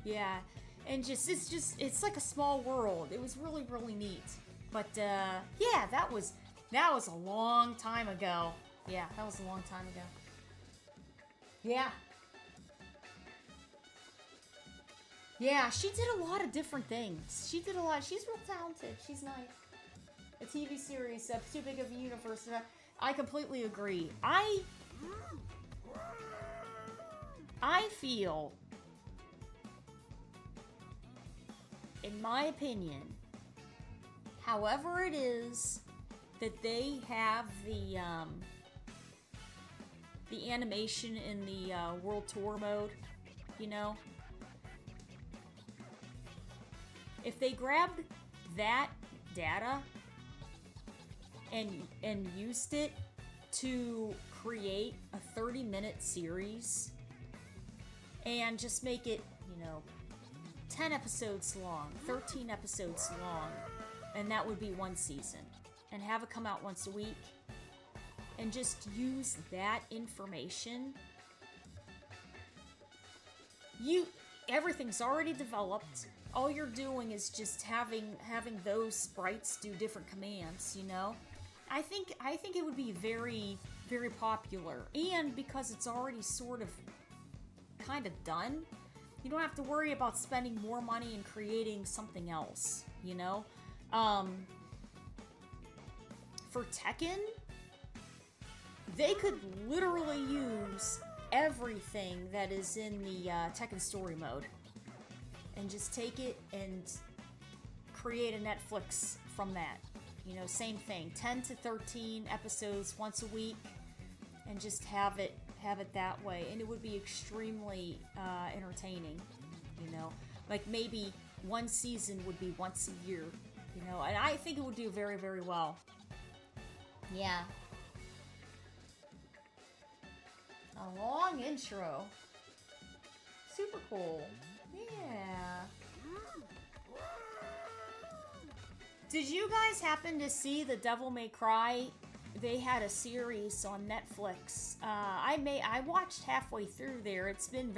Yeah, and it's like a small world. It was really, really neat. But yeah, that was a long time ago. Yeah, that was a long time ago. Yeah. Yeah, she did a lot of different things. She's real talented. She's nice. A TV series, too big of a universe. I completely agree. I feel, in my opinion, however it is that they have the animation in the World Tour mode, you know, if they grabbed that data and used it to create a 30-minute series and just make it, 10 episodes long, 13 episodes long, and that would be one season, and have it come out once a week, and just use that information. Everything's already developed. All you're doing is just having those sprites do different commands, I think it would be very, very popular. And because it's already sort of kind of done, you don't have to worry about spending more money and creating something else, For Tekken, they could literally use everything that is in the Tekken story mode and just take it and create a Netflix from that. Same thing, 10 to 13 episodes once a week, and just have it that way, and it would be extremely entertaining. Like maybe one season would be once a year, and I think it would do very, very well. Yeah. A long intro. Super cool. Yeah. Did you guys happen to see the Devil May Cry they had a series on Netflix. I watched halfway through there. It's been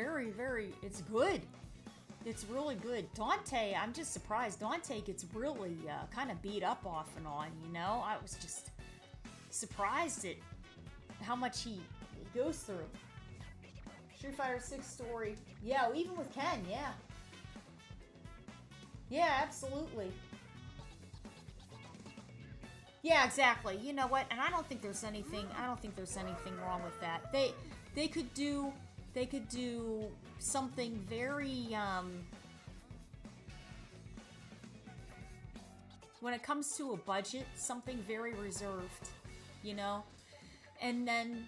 it's good. It's really good. Dante, I'm just surprised. Dante gets really kind of beat up off and on, you know? I was just surprised at how much he goes through. Street Fighter 6 story. Yeah, even with Ken, yeah. Yeah, absolutely. Yeah, exactly. You know what? And I don't think there's anything wrong with that. They could do something very when it comes to a budget, something very reserved, you know? And then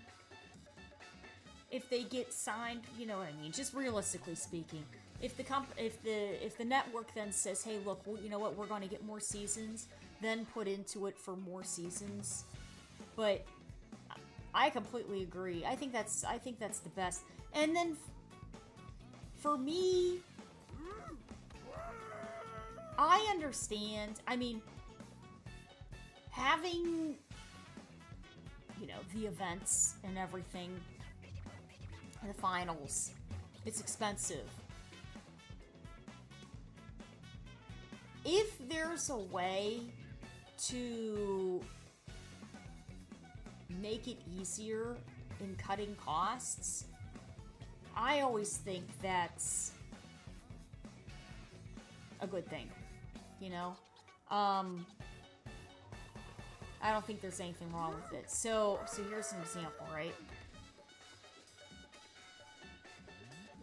if they get signed, you know what I mean, just realistically speaking, if the network then says, "Hey, look, you know what? We're going to get more seasons," then put into it for more seasons. But I completely agree. I think that's the best. And then for me, I understand. I mean, having, you know, the events and everything, the finals, it's expensive. If there's a way to make it easier in cutting costs, I always think that's a good thing, you know? I don't think there's anything wrong with it. So here's an example, right?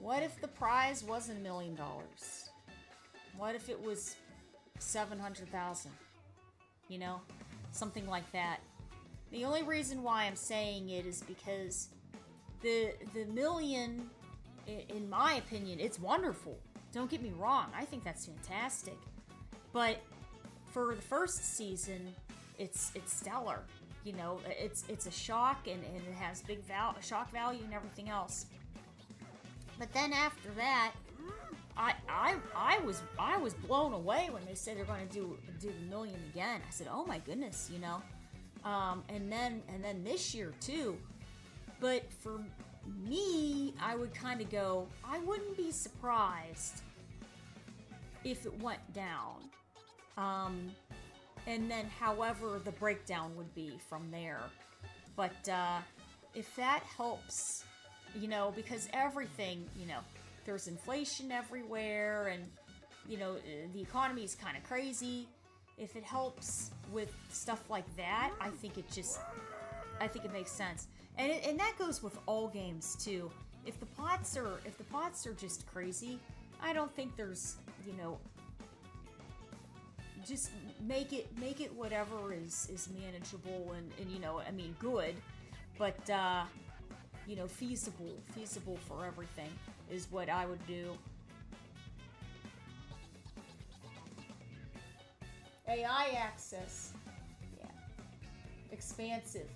What if the prize wasn't $1 million? What if it was 700,000? You know, something like that. The only reason why I'm saying it is because the million, in my opinion, it's wonderful. Don't get me wrong. I think that's fantastic. But for the first season, it's stellar. You know, it's a shock and it has big shock value and everything else. But then after that, I was blown away when they said they're going to do the million again. I said, "Oh my goodness," you know. And then this year too. But for me, I would kind of go, I wouldn't be surprised if it went down. And then however the breakdown would be from there. But if that helps, you know, because everything, you know, there's inflation everywhere and, you know, the economy is kind of crazy. If it helps with stuff like that, I think it makes sense. And that goes with all games too. If the pots are just crazy, I don't think there's, you know, just make it whatever is manageable and you know, I mean, good, but you know, feasible for everything is what I would do. AI access. Yeah. Expansive.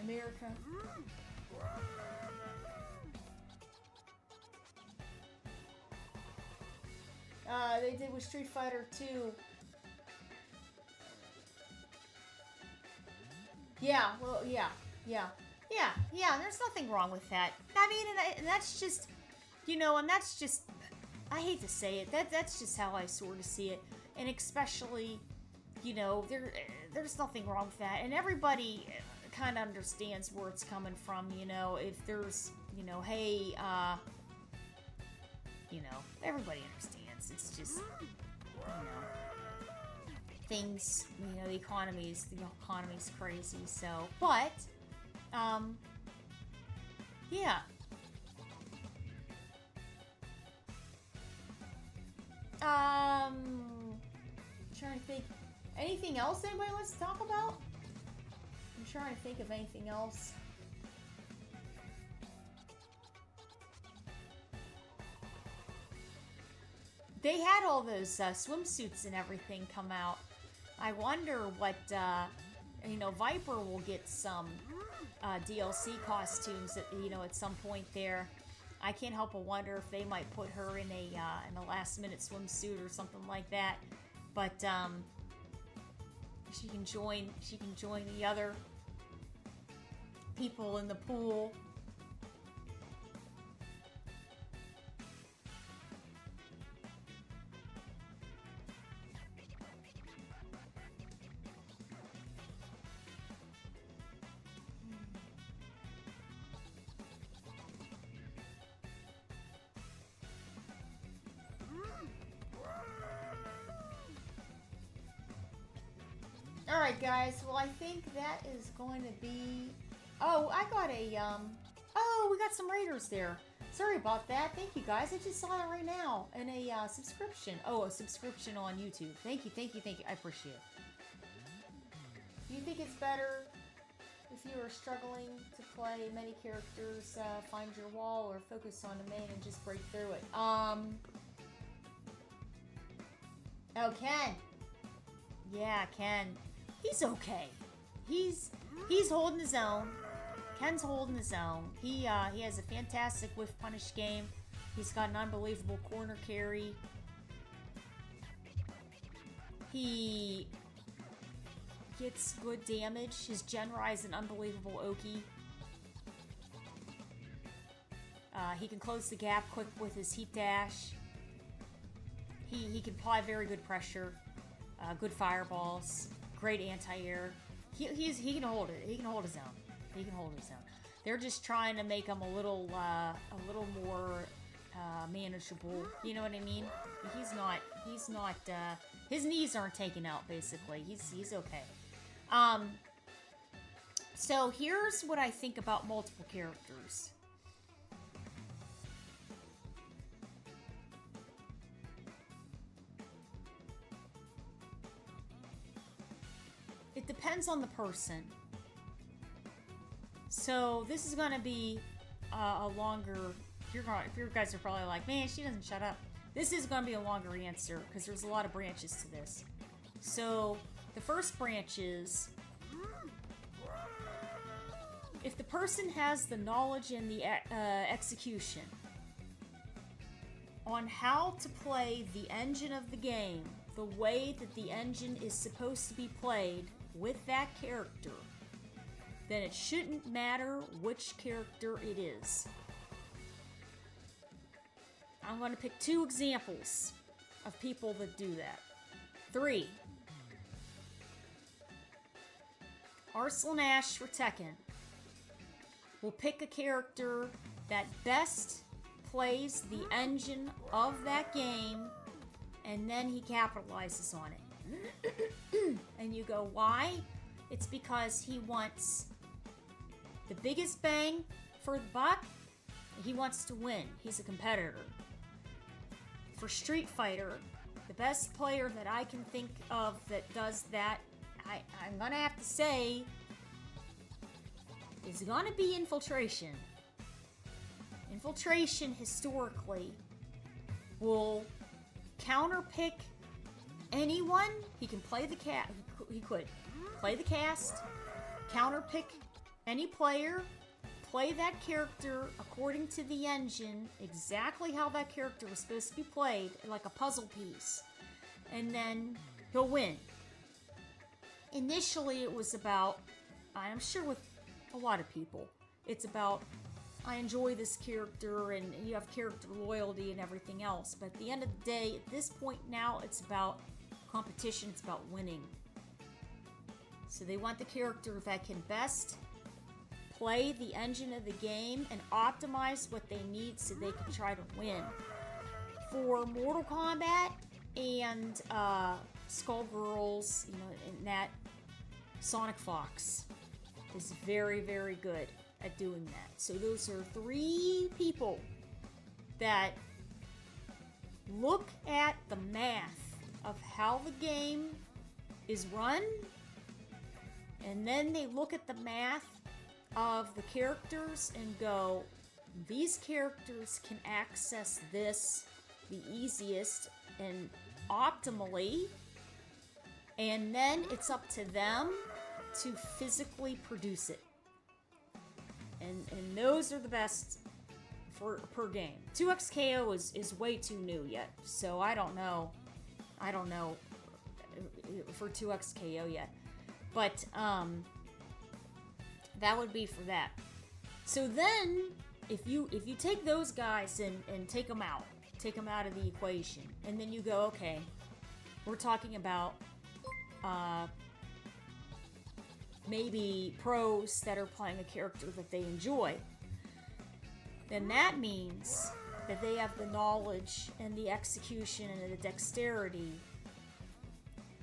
America. They did with Street Fighter 2. Yeah, well, yeah. There's nothing wrong with that. I mean, and that's just, you know, and that's just, I hate to say it, that's just how I sort of see it. And especially, you know, there's nothing wrong with that. And everybody kind of understands where it's coming from, you know. If there's, you know, hey, you know, everybody understands. It's just, you know, things, you know, the economy's crazy. So, but, yeah. Trying to think. Anything else anybody wants to talk about? I'm trying to think of anything else. They had all those swimsuits and everything come out. I wonder what, you know, Viper will get some DLC costumes at, you know, at some point there. I can't help but wonder if they might put her in a last minute swimsuit or something like that. But she can join the other people in the pool. Alright guys, well I think that is going to be... Oh, I got a, Oh, we got some raiders there. Sorry about that. Thank you guys. I just saw that right now. And a subscription. Oh, a subscription on YouTube. Thank you, thank you, thank you. I appreciate it. Do you think it's better if you are struggling to play many characters, find your wall, or focus on the main and just break through it? Oh, Ken. Yeah, Ken. He's okay. He's holding his own. Ken's holding his own. He has a fantastic whiff punish game. He's got an unbelievable corner carry. He gets good damage. His Genrai is an unbelievable Oki. He can close the gap quick with his heat dash. He can apply very good pressure. Good fireballs. Great anti-air. He can hold it. He can hold his own. He can hold his own. They're just trying to make him a little more manageable. You know what I mean? He's not. His knees aren't taken out. Basically, he's okay. So here's what I think about multiple characters. It depends on the person. So this is gonna be a longer. If you guys are probably like, man, she doesn't shut up. This is gonna be a longer answer because there's a lot of branches to this. So the first branch is if the person has the knowledge and the execution on how to play the engine of the game the way that the engine is supposed to be played with that character, then it shouldn't matter which character it is. I'm going to pick 2 examples of people that do that. 3. Arslan Ash for Tekken will pick a character that best plays the engine of that game, and then he capitalizes on it. And you go, why? It's because he wants the biggest bang for the buck. He wants to win. He's a competitor. For Street Fighter, the best player that I can think of that does that, I'm gonna have to say, is gonna be Infiltration. Infiltration, historically, will counterpick anyone. He can play the he could play the cast, counterpick any player, play that character according to the engine, exactly how that character was supposed to be played, like a puzzle piece, and then he'll win. Initially, it was about, I'm sure with a lot of people, it's about, I enjoy this character, and you have character loyalty and everything else. But at the end of the day, at this point now, it's about competition, it's about winning. So they want the character that can best play the engine of the game and optimize what they need so they can try to win. For Mortal Kombat and Skullgirls, and that, Sonic Fox is very, very good at doing that. So those are 3 people that look at the math of how the game is run, and then they look at the math of the characters and go, these characters can access this the easiest and optimally, and then it's up to them to physically produce it. And those are the best per game. 2XKO is way too new yet, so I don't know for 2x KO yet. But that would be for that. So then, if you take those guys and take them out of the equation, and then you go, okay, we're talking about maybe pros that are playing a character that they enjoy, then that means that they have the knowledge and the execution and the dexterity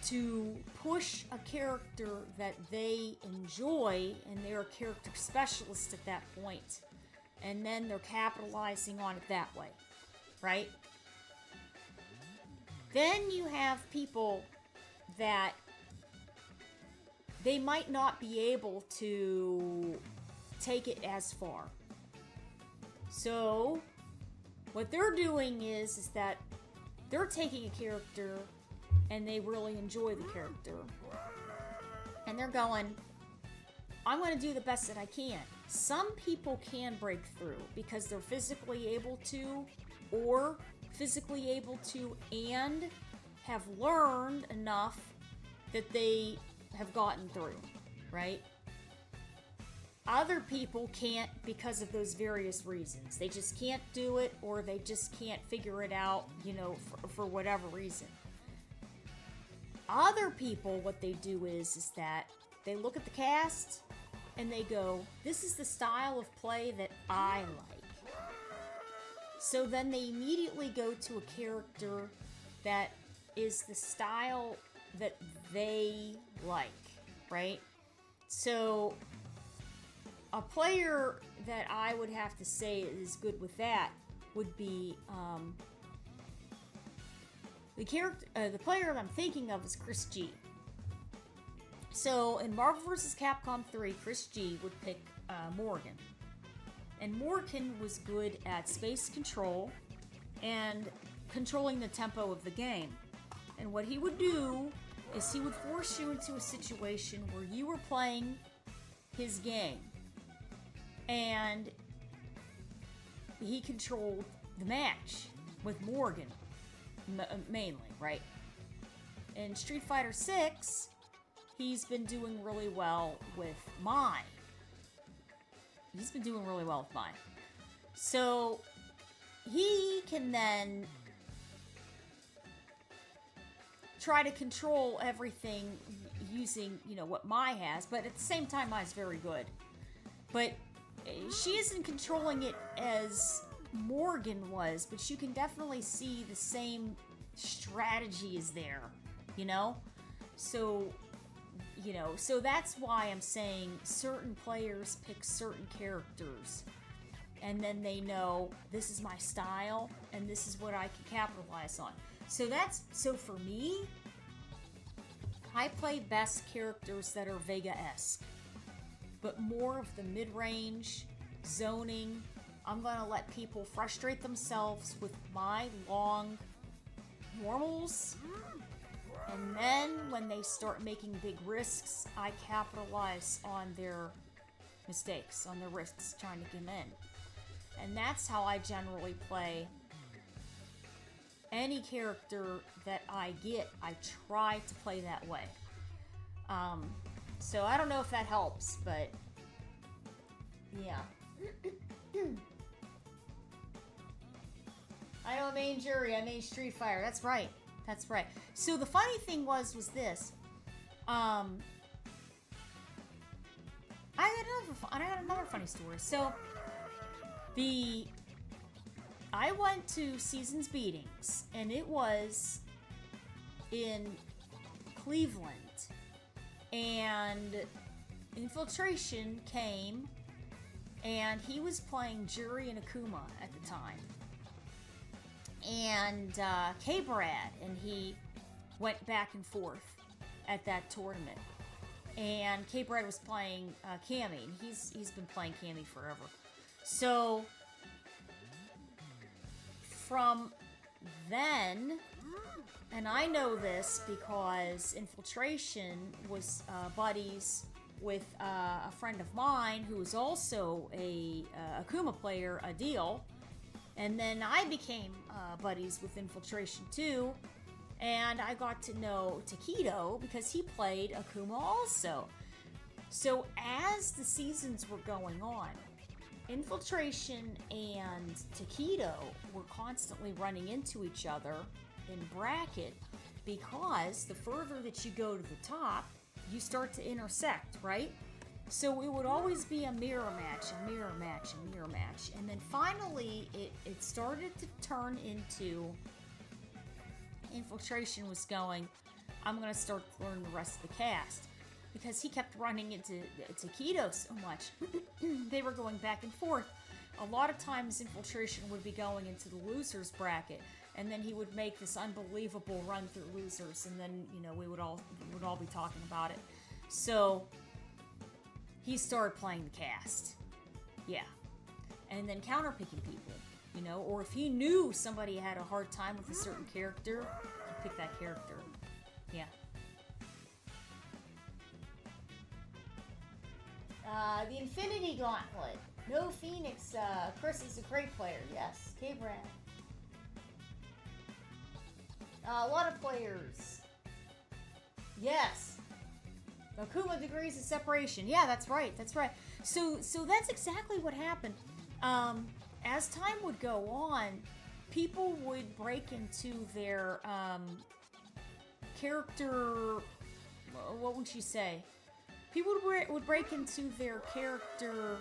to push a character that they enjoy, and they're a character specialist at that point, and then they're capitalizing on it that way, right? Then you have people that they might not be able to take it as far. So what they're doing is that they're taking a character and they really enjoy the character, and they're going, I'm going to do the best that I can. Some people can break through because they're physically able to, or physically able to and have learned enough that they have gotten through, right? Other people can't because of those various reasons. They just can't do it, or they just can't figure it out, for whatever reason. Other people, what they do is that they look at the cast and they go, this is the style of play that I like. So then they immediately go to a character that is the style that they like, right? So a player that I would have to say is good with that would be the player I'm thinking of is Chris G. So in Marvel vs. Capcom 3, Chris G would pick Morgan. And Morgan was good at space control and controlling the tempo of the game. And what he would do is he would force you into a situation where you were playing his game. And he controlled the match with Morgan, mainly, right? In Street Fighter 6, he's been doing really well with Mai. So he can then try to control everything using, what Mai has, but at the same time, Mai's very good. But she isn't controlling it as Morgan was, but you can definitely see the same strategy is there, So, so that's why I'm saying certain players pick certain characters, and then they know this is my style and this is what I can capitalize on. So for me, I play best characters that are Vega-esque, but more of the mid-range, zoning. I'm going to let people frustrate themselves with my long normals, and then when they start making big risks, I capitalize on their mistakes, on their risks trying to get in. And that's how I generally play any character that I get. I try to play that way. So I don't know if that helps, but yeah. I know main jury, I made Street Fighter. That's right. So the funny thing was this. I had another funny story. So I went to Seasons Beatings, and it was in Cleveland, and Infiltration came, and he was playing Juri and Akuma at the time, and K-Brad, and he went back and forth at that tournament, and K-Brad was playing Cammy, and he's been playing Cammy forever. So from then, and I know this because Infiltration was buddies with a friend of mine who was also a Akuma player, Adil, and then I became buddies with Infiltration too, And I got to know Takedo because he played Akuma also. So as the seasons were going on, Infiltration and Takedo were constantly running into each other in bracket because the further that you go to the top, you start to intersect, right? So it would always be a mirror match, a mirror match, a mirror match. And then finally, it started to turn into Infiltration was going, I'm going to start to learn the rest of the cast. Because he kept running into Takedo so much. They were going back and forth. A lot of times Infiltration would be going into the losers bracket, and then he would make this unbelievable run through losers, and then, you know, we would all be talking about it. So he started playing the cast. Yeah. And then counterpicking people, you know, or if he knew somebody had a hard time with a certain character, he'd pick that character. Yeah. The Infinity Gauntlet. No Phoenix. Chris is a great player. Yes. K-Brand. A lot of players. Yes. Akuma Degrees of Separation. Yeah, that's right. That's right. So that's exactly what happened. As time would go on, people would break into their character. What would you say? People would break into their character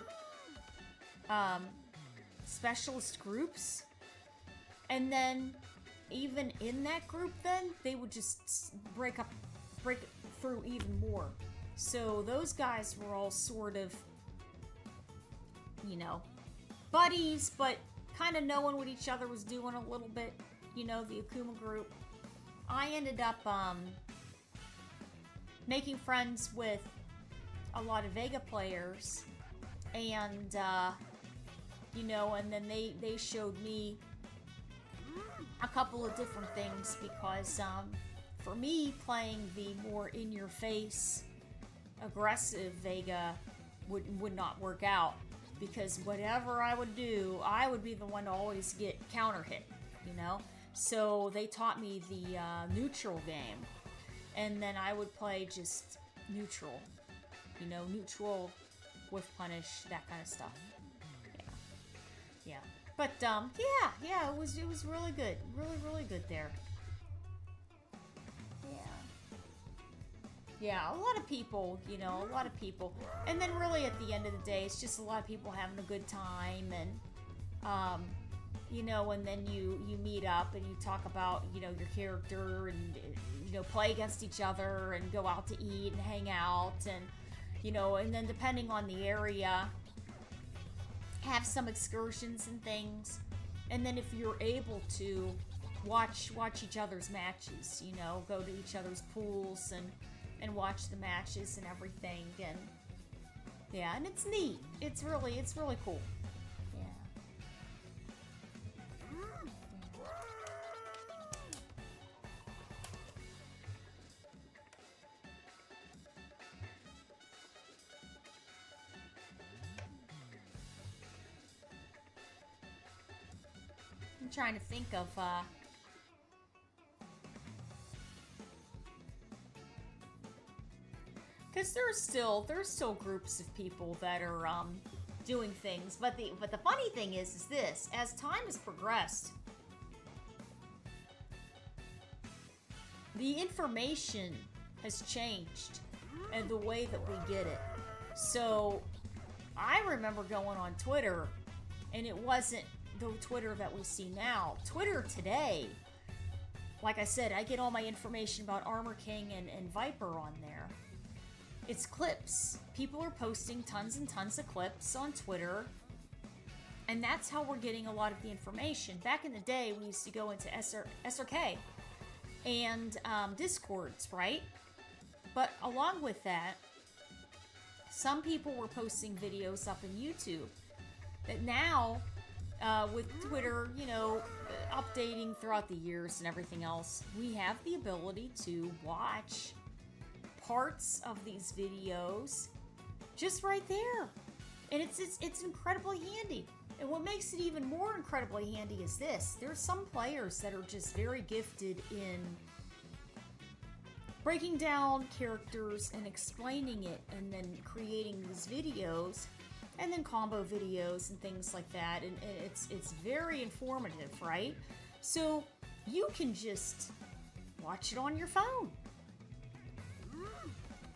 specialist groups, and then even in that group, then they would just break through even more. So those guys were all sort of, you know, buddies, but kind of knowing what each other was doing a little bit. You know, the Akuma group. I ended up making friends with a lot of Vega players, and you know, and then they showed me a couple of different things because for me, playing the more in-your-face aggressive Vega would not work out, because whatever I would do, I would be the one to always get counter hit, you know. So they taught me the neutral game, and then I would play just neutral. You know, neutral, with punish, that kind of stuff. Yeah. But yeah, it was really good, really good there. Yeah, a lot of people, you know, and then really at the end of the day, it's just a lot of people having a good time, and you know, and then you meet up and you talk about, you know, your character, and you know, play against each other and go out to eat and hang out, and you know, and then depending on the area, have some excursions and things. And then if you're able to watch each other's matches, you know, go to each other's pools and watch the matches and everything. And yeah, and it's neat. It's really cool. Yeah. I'm trying to think of because there's still groups of people that are doing things, but the funny thing is this: as time has progressed, the information has changed and the way that we get it. So I remember going on Twitter, and it wasn't the Twitter that we see now. Twitter today, like I said, I get all my information about Armor King and Viper on there. It's clips. People are posting tons and tons of clips on Twitter, and that's how we're getting a lot of the information. Back in the day, we used to go into SRK and Discords, right? But along with that, some people were posting videos up in YouTube that now, with Twitter, you know, updating throughout the years and everything else, we have the ability to watch parts of these videos just right there. And it's incredibly handy. And what makes it even more incredibly handy is this: there's some players that are just very gifted in breaking down characters and explaining it, and then creating these videos, and then combo videos and things like that. And it's very informative, right? So you can just watch it on your phone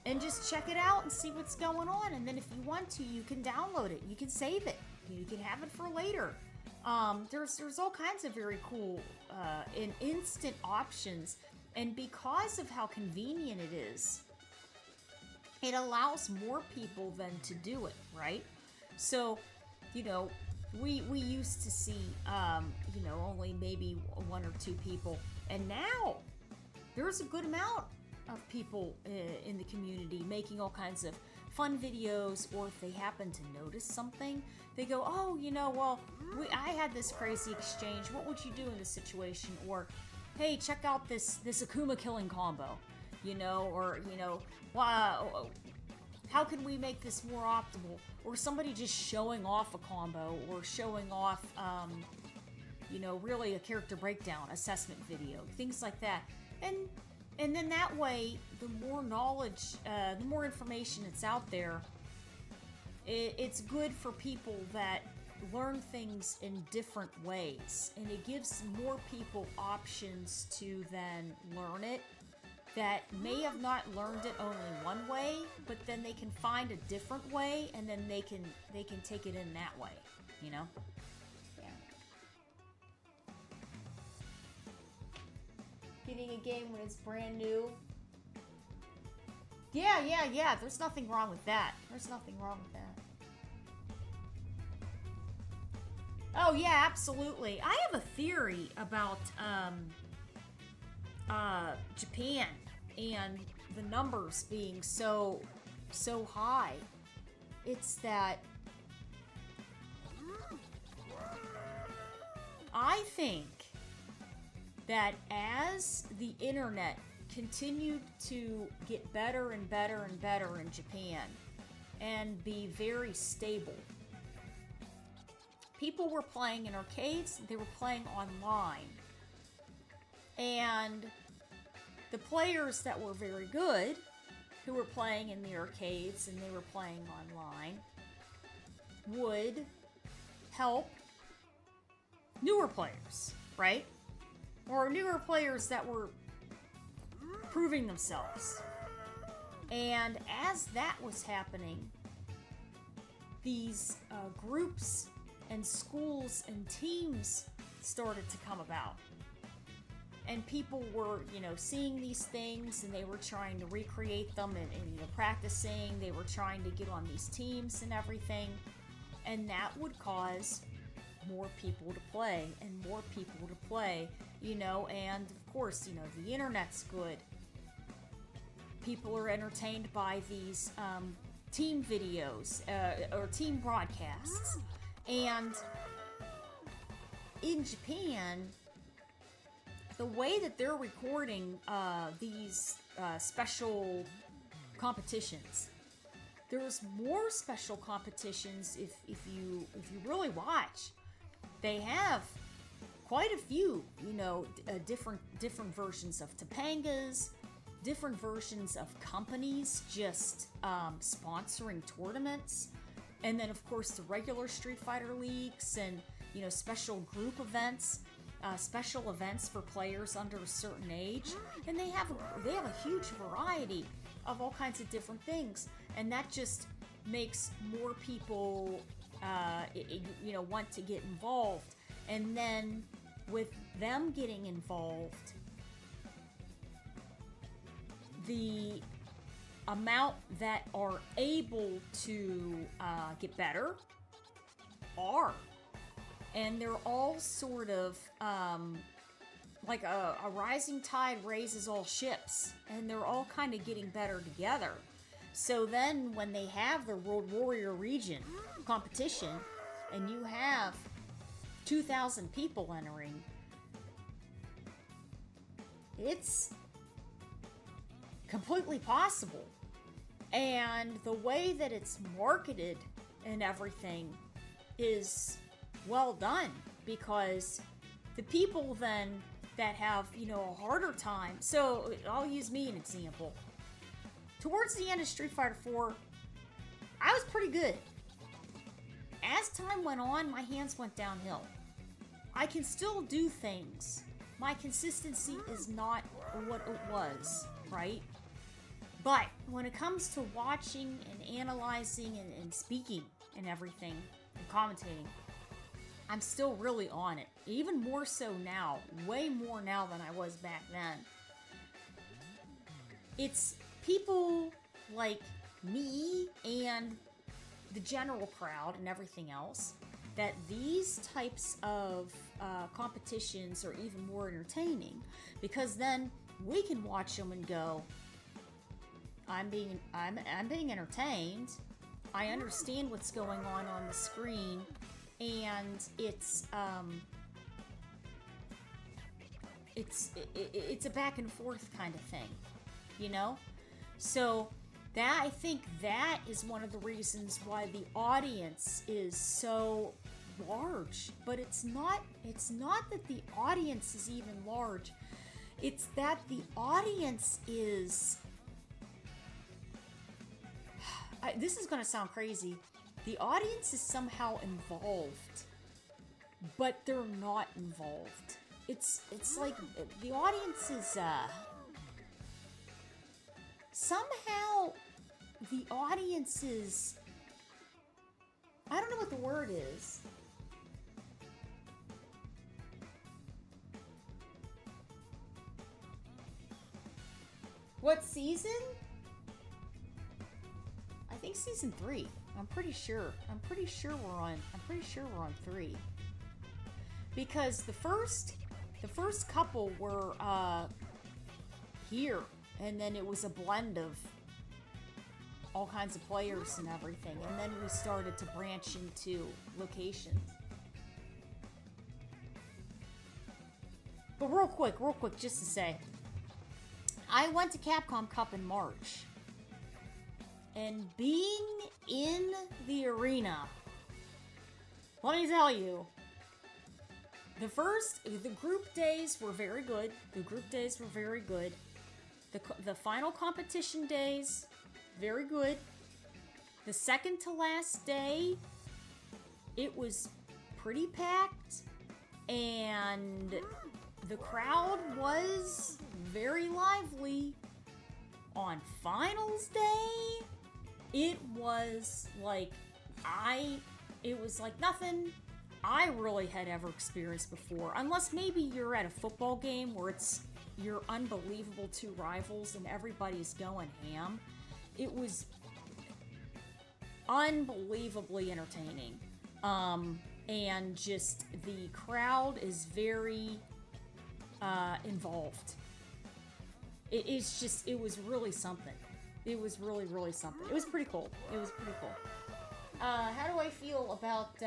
and just check it out and see what's going on. And then if you want to, you can download it, you can save it, you can have it for later. There's all kinds of very cool and instant options. And because of how convenient it is, it allows more people then to do it, right? So, you know, we used to see, you know, only maybe 1 or 2 people. And now there's a good amount of people in the community making all kinds of fun videos, or if they happen to notice something, they go, oh, you know, well, I had this crazy exchange. What would you do in this situation? Or, hey, check out this Akuma killing combo, you know, or, you know, wow, how can we make this more optimal? Or somebody just showing off a combo, or showing off, you know, really a character breakdown assessment video, things like that. And then that way, the more knowledge, the more information that's out there, it's good for people that learn things in different ways. And it gives more people options to then learn it that may have not learned it only one way, but then they can find a different way, and then they can take it in that way, you know? Getting a game when it's brand new. Yeah. There's nothing wrong with that. There's nothing wrong with that. Oh, yeah, absolutely. I have a theory about Japan and the numbers being so high. It's that I think that as the internet continued to get better and better and better in Japan and be very stable, people were playing in arcades, they were playing online. And the players that were very good, who were playing in the arcades and they were playing online, would help newer players, right? Or newer players that were proving themselves. And as that was happening, these groups and schools and teams started to come about. And people were, you know, seeing these things, and they were trying to recreate them and you know, practicing. They were trying to get on these teams and everything. And that would cause more people to play and more people to play, you know, and of course, you know, the internet's good. People are entertained by these team videos or team broadcasts. And in Japan, the way that they're recording these special competitions, there's more special competitions if you really watch. They have quite a few, you know, different versions of Topangas, different versions of companies just sponsoring tournaments, and then of course the regular Street Fighter leagues, and you know, special group events, special events for players under a certain age, and they have a huge variety of all kinds of different things, and that just makes more people you know, want to get involved. And then with them getting involved, the amount that are able to get better are. And they're all sort of like a rising tide raises all ships, and they're all kind of getting better together. So then when they have the World Warrior region competition, and you have 2,000 people entering, it's completely possible. And the way that it's marketed and everything is well done, because the people then that have, a harder time. So I'll use me an example. Towards the end of Street Fighter 4, I was pretty good. As time went on, my hands went downhill. I can still do things. My consistency is not what it was, right? But when it comes to watching and analyzing and speaking and everything, and commentating, I'm still really on it. Even more so now. Way more now than I was back then. It's people like me and the general crowd and everything else that these types of competitions are even more entertaining, because then we can watch them and go, I'm being entertained. I understand what's going on the screen, and it's a back and forth kind of thing, So I think that is one of the reasons why the audience is so large. But it's not that the audience is even large. It's that the audience is... this is going to sound crazy. The audience is somehow involved, but they're not involved. It's like the audience is... somehow the audience is... I don't know what the word is. What season? I think season 3. I'm pretty sure we're on 3. Because the first couple were here, and then it was a blend of all kinds of players and everything, and then we started to branch into locations. But real quick, just to say, I went to Capcom Cup in March, and being in the arena, let me tell you, the group days were very good. The final competition days, very good. The second to last day, it was pretty packed, and the crowd was very lively. On finals day, it was like nothing I really had ever experienced before. Unless maybe you're at a football game where it's your unbelievable two rivals and everybody's going ham. It was unbelievably entertaining. And just the crowd is very involved. It was really something. It was really, really something. It was pretty cool. How do I feel about,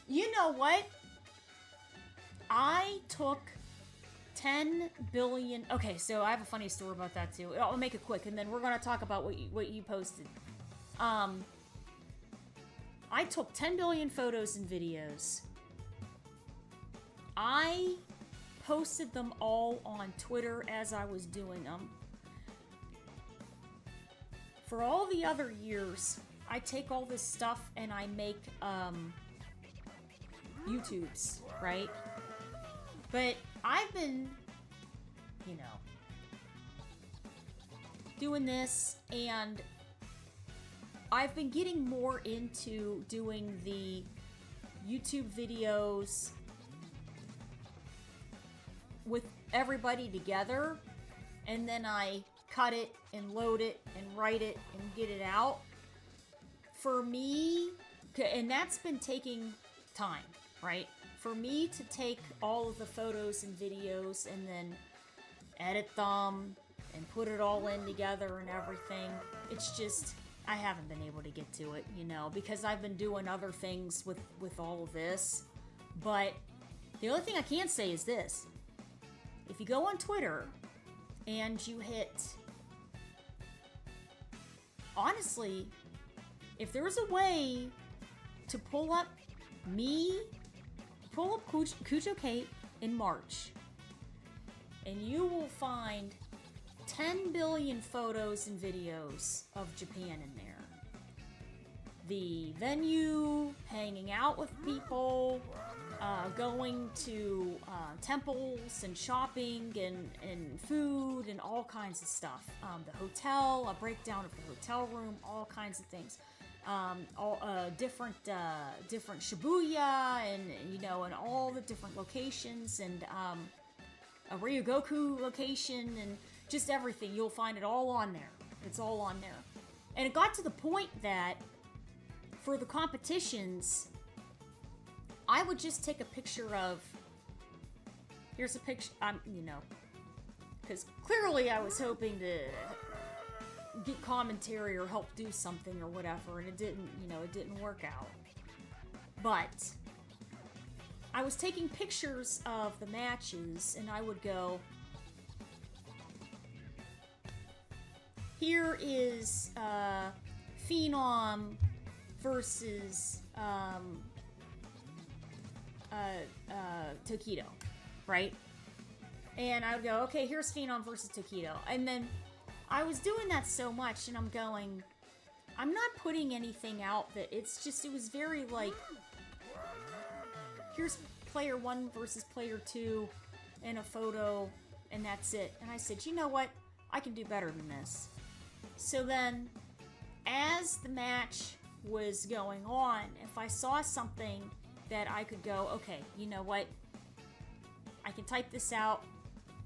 you know what? I took 10 billion... Okay, so I have a funny story about that too. I'll make it quick, and then we're going to talk about what you posted. I took 10 billion photos and videos. I posted them all on Twitter as I was doing them. For all the other years, I take all this stuff and I make YouTubes, right? But I've been, doing this, and I've been getting more into doing the YouTube videos with everybody together, and then I cut it and load it and write it and get it out. For me, and that's been taking time, right? For me to take all of the photos and videos and then edit them and put it all in together and everything, it's just, I haven't been able to get to it, because I've been doing other things with all of this. But the only thing I can say is this. If you go on Twitter and you hit... Honestly, if there's a way to pull up me pull up Kujo Kate in March, and you will find 10 billion photos and videos of Japan in there. The venue, hanging out with people, going to temples and shopping and food and all kinds of stuff. The hotel, a breakdown of the hotel room, all kinds of things. All different Shibuya and and all the different locations and a Ryugoku location and just everything. You'll find it all on there. It's all on there. And it got to the point that for the competitions, I would just take a picture of, here's a picture, because clearly I was hoping to get commentary or help do something or whatever, and it didn't work out. But I was taking pictures of the matches, and I would go, here is Phenom versus Tokido, right? And I would go, okay, here's Phenom versus Tokido. And then I was doing that so much, and I'm going, I'm not putting anything out that it was very like, here's player 1 versus player 2 in a photo, and that's it. And I said, you know what? I can do better than this. So then, as the match was going on, if I saw something that I could go, okay, you know what? I can type this out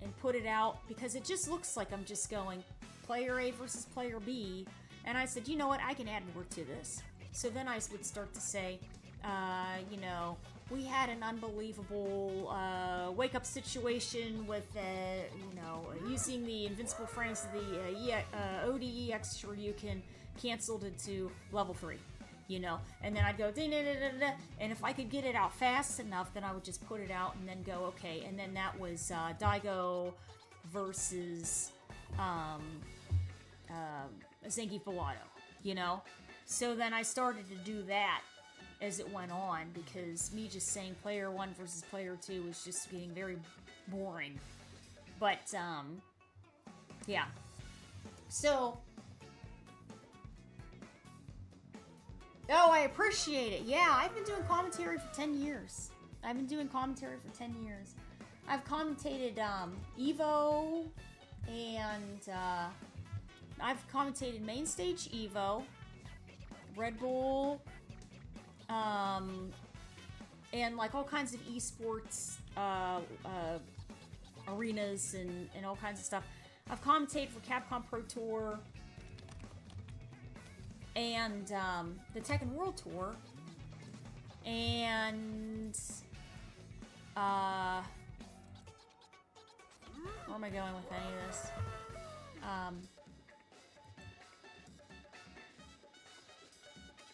and put it out, because it just looks like I'm just going player A versus player B. And I said, you know what? I can add more to this. So then I would start to say, we had an unbelievable wake-up situation with, using the invincible frames of the ODEX Shoryuken canceled it to level 3, And then I'd go, da-da-da-da-da, and if I could get it out fast enough, then I would just put it out and then go, okay. And then that was Daigo versus Zenki Filato, So then I started to do that as it went on, because me just saying player 1 versus player 2 was just getting very boring. But, yeah. So, oh, I appreciate it. Yeah, I've been doing commentary for 10 years. I've commentated Evo, and I've commentated Main Stage Evo, Red Bull, and like all kinds of esports arenas and all kinds of stuff. I've commentated for Capcom Pro Tour and the Tekken World Tour, and where am I going with any of this?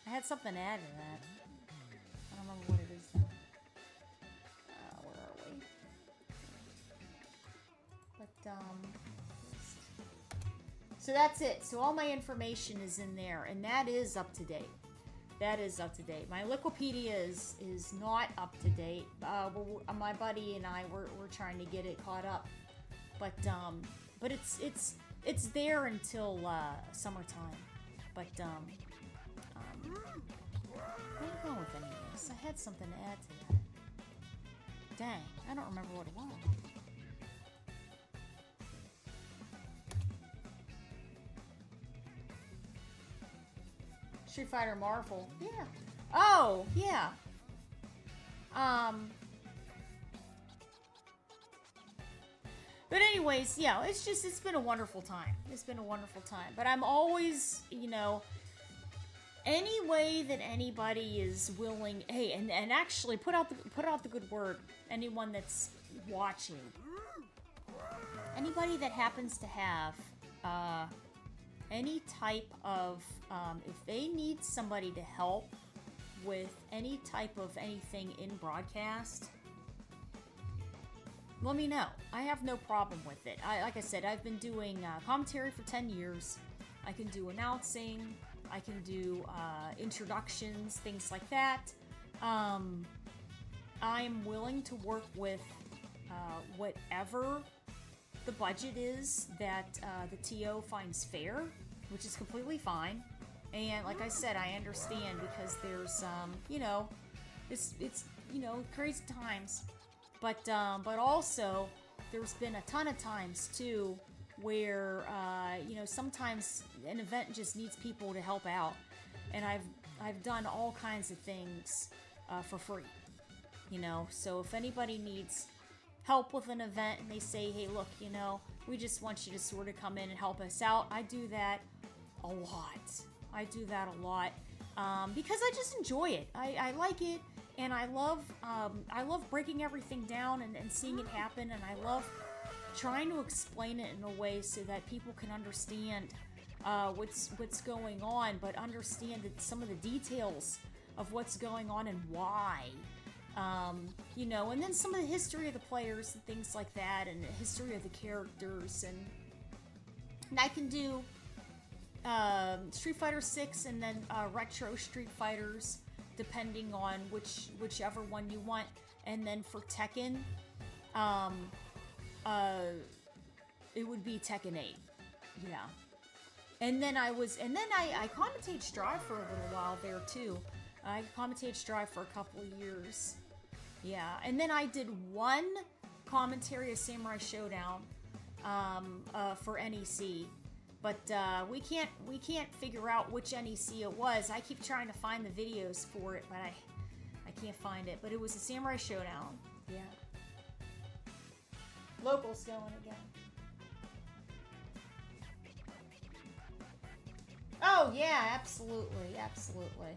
I had something to add to that. I don't remember what it is now. Where are we? But, so that's it. So all my information is in there, and that is up to date. My Liquipedia is not up to date. My buddy and I, we're trying to get it caught up. But it's there until summertime. But where am I going with any of this? I had something to add to that. Dang, I don't remember what it was. Street Fighter Marvel. Yeah. Oh, yeah. But anyways, yeah, it's been a wonderful time. But I'm always, any way that anybody is willing, hey, and actually put out the good word. Anyone that's watching, anybody that happens to have any type of, if they need somebody to help with any type of anything in broadcast, let me know. I have no problem with it. Like I said, I've been doing commentary for 10 years. I can do announcing. I can do introductions, things like that. I'm willing to work with whatever the budget is that the TO finds fair, which is completely fine. And like I said, I understand because there's you know, it's you know, crazy times, but also there's been a ton of times too where you know, sometimes an event just needs people to help out, and I've done all kinds of things for free, you know. So if anybody needs help with an event and they say, hey, look, you know, we just want you to sort of come in and help us out, I do that a lot. I do that a lot because I just enjoy it. I like it, and I love breaking everything down and seeing it happen, and I love trying to explain it in a way so that people can understand what's going on, but understand that some of the details of what's going on and why. You know, and then some of the history of the players and things like that, and the history of the characters, and I can do Street Fighter 6 and then retro Street Fighters, depending on whichever one you want. And then for Tekken, it would be Tekken 8. Yeah. And then I commentate Strive for a little while there too. I commentated Strive for a couple of years. Yeah, and then I did one commentary of Samurai Showdown for NEC, but we can't figure out which NEC it was. I keep trying to find the videos for it, but I can't find it. But it was a Samurai Showdown. Yeah. Locals going again. Oh yeah, absolutely, absolutely.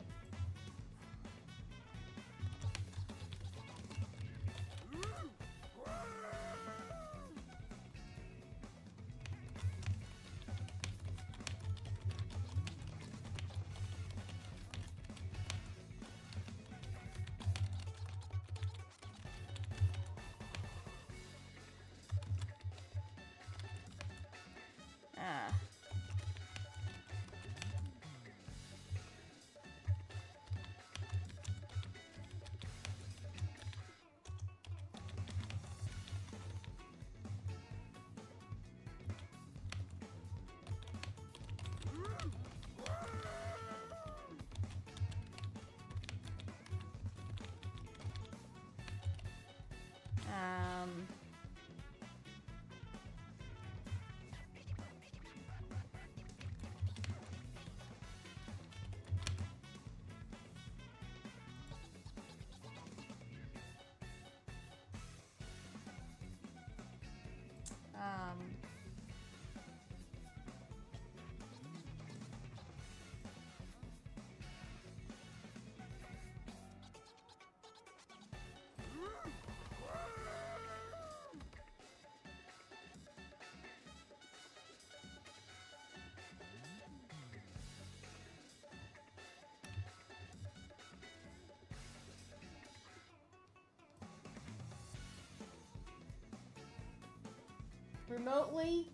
Remotely?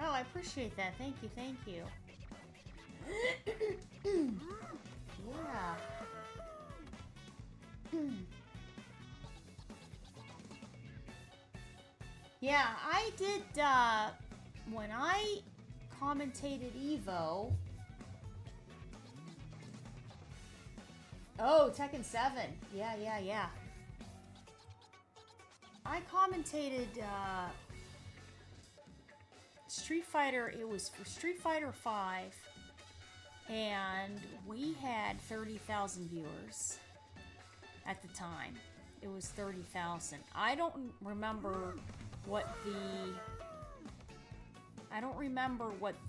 Oh, I appreciate that. Thank you, thank you. Yeah. Yeah, I did, when I commentated Evo. Oh, Tekken 7. Yeah. I commentated, Street Fighter. It was for Street Fighter 5, and we had 30,000 viewers at the time. It was 30,000. I don't remember what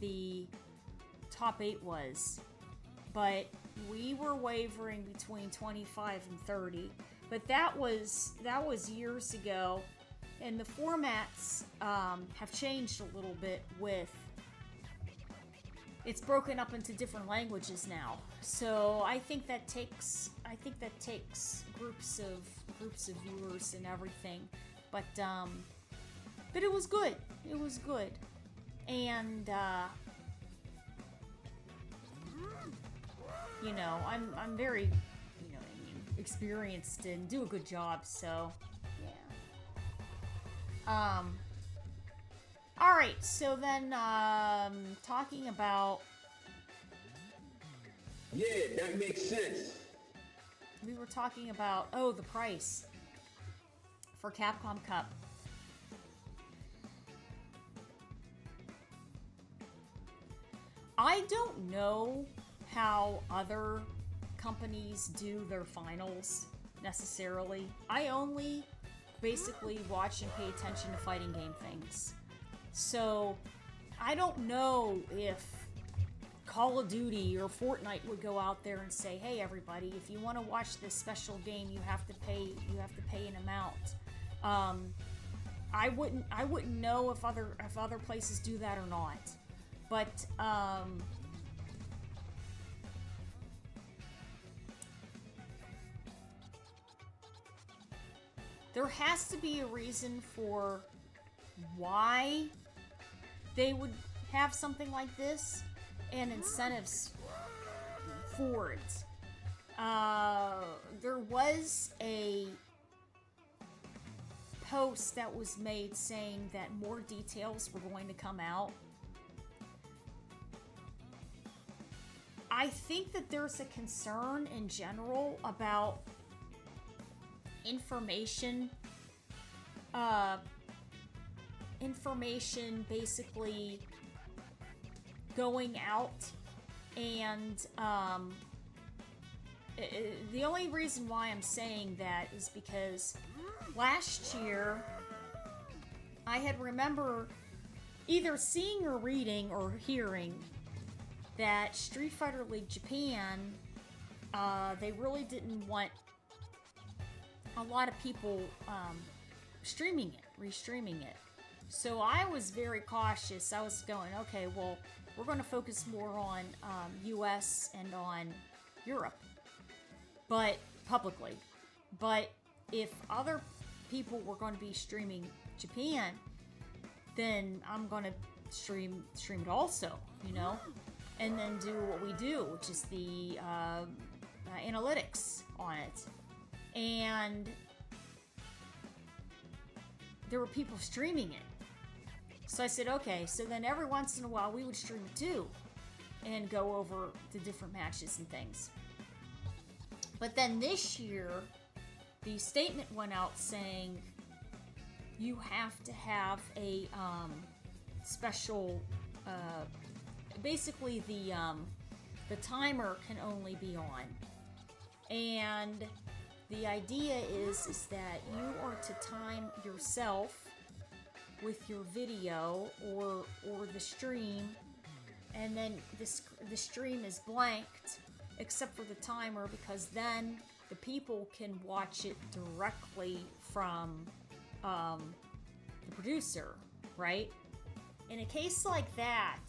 the top 8 was, but we were wavering between 25 and 30. But that was years ago, and the formats have changed a little bit. With it's broken up into different languages now, so I think that takes groups of viewers and everything. But But it was good. It was good. And, you know, I'm very, you know, experienced and do a good job, so, yeah. Alright, so then, talking about... Yeah, that makes sense. We were talking about, oh, the price for Capcom Cup. I don't know how other companies do their finals necessarily. I only basically watch and pay attention to fighting game things. So I don't know if Call of Duty or Fortnite would go out there and say, "Hey everybody, if you want to watch this special game, you have to pay an amount." I wouldn't know if other places do that or not. But there has to be a reason for why they would have something like this and incentives for it. There was a post that was made saying that more details were going to come out. I think that there's a concern in general about information basically going out, and the only reason why I'm saying that is because last year I had remember either seeing or reading or hearing that Street Fighter League Japan, they really didn't want a lot of people restreaming it. So I was very cautious. I was going, okay, well, we're going to focus more on US and on Europe, but publicly. But if other people were going to be streaming Japan, then I'm going to stream it also, you know? And then do what we do, which is the analytics on it. And there were people streaming it. So I said, okay, so then every once in a while we would stream it too and go over the different matches and things. But then this year, the statement went out saying you have to have a special... basically the timer can only be on, and the idea is that you are to time yourself with your video or the stream, and then the stream is blanked except for the timer, because then the people can watch it directly from the producer, right? In a case like that,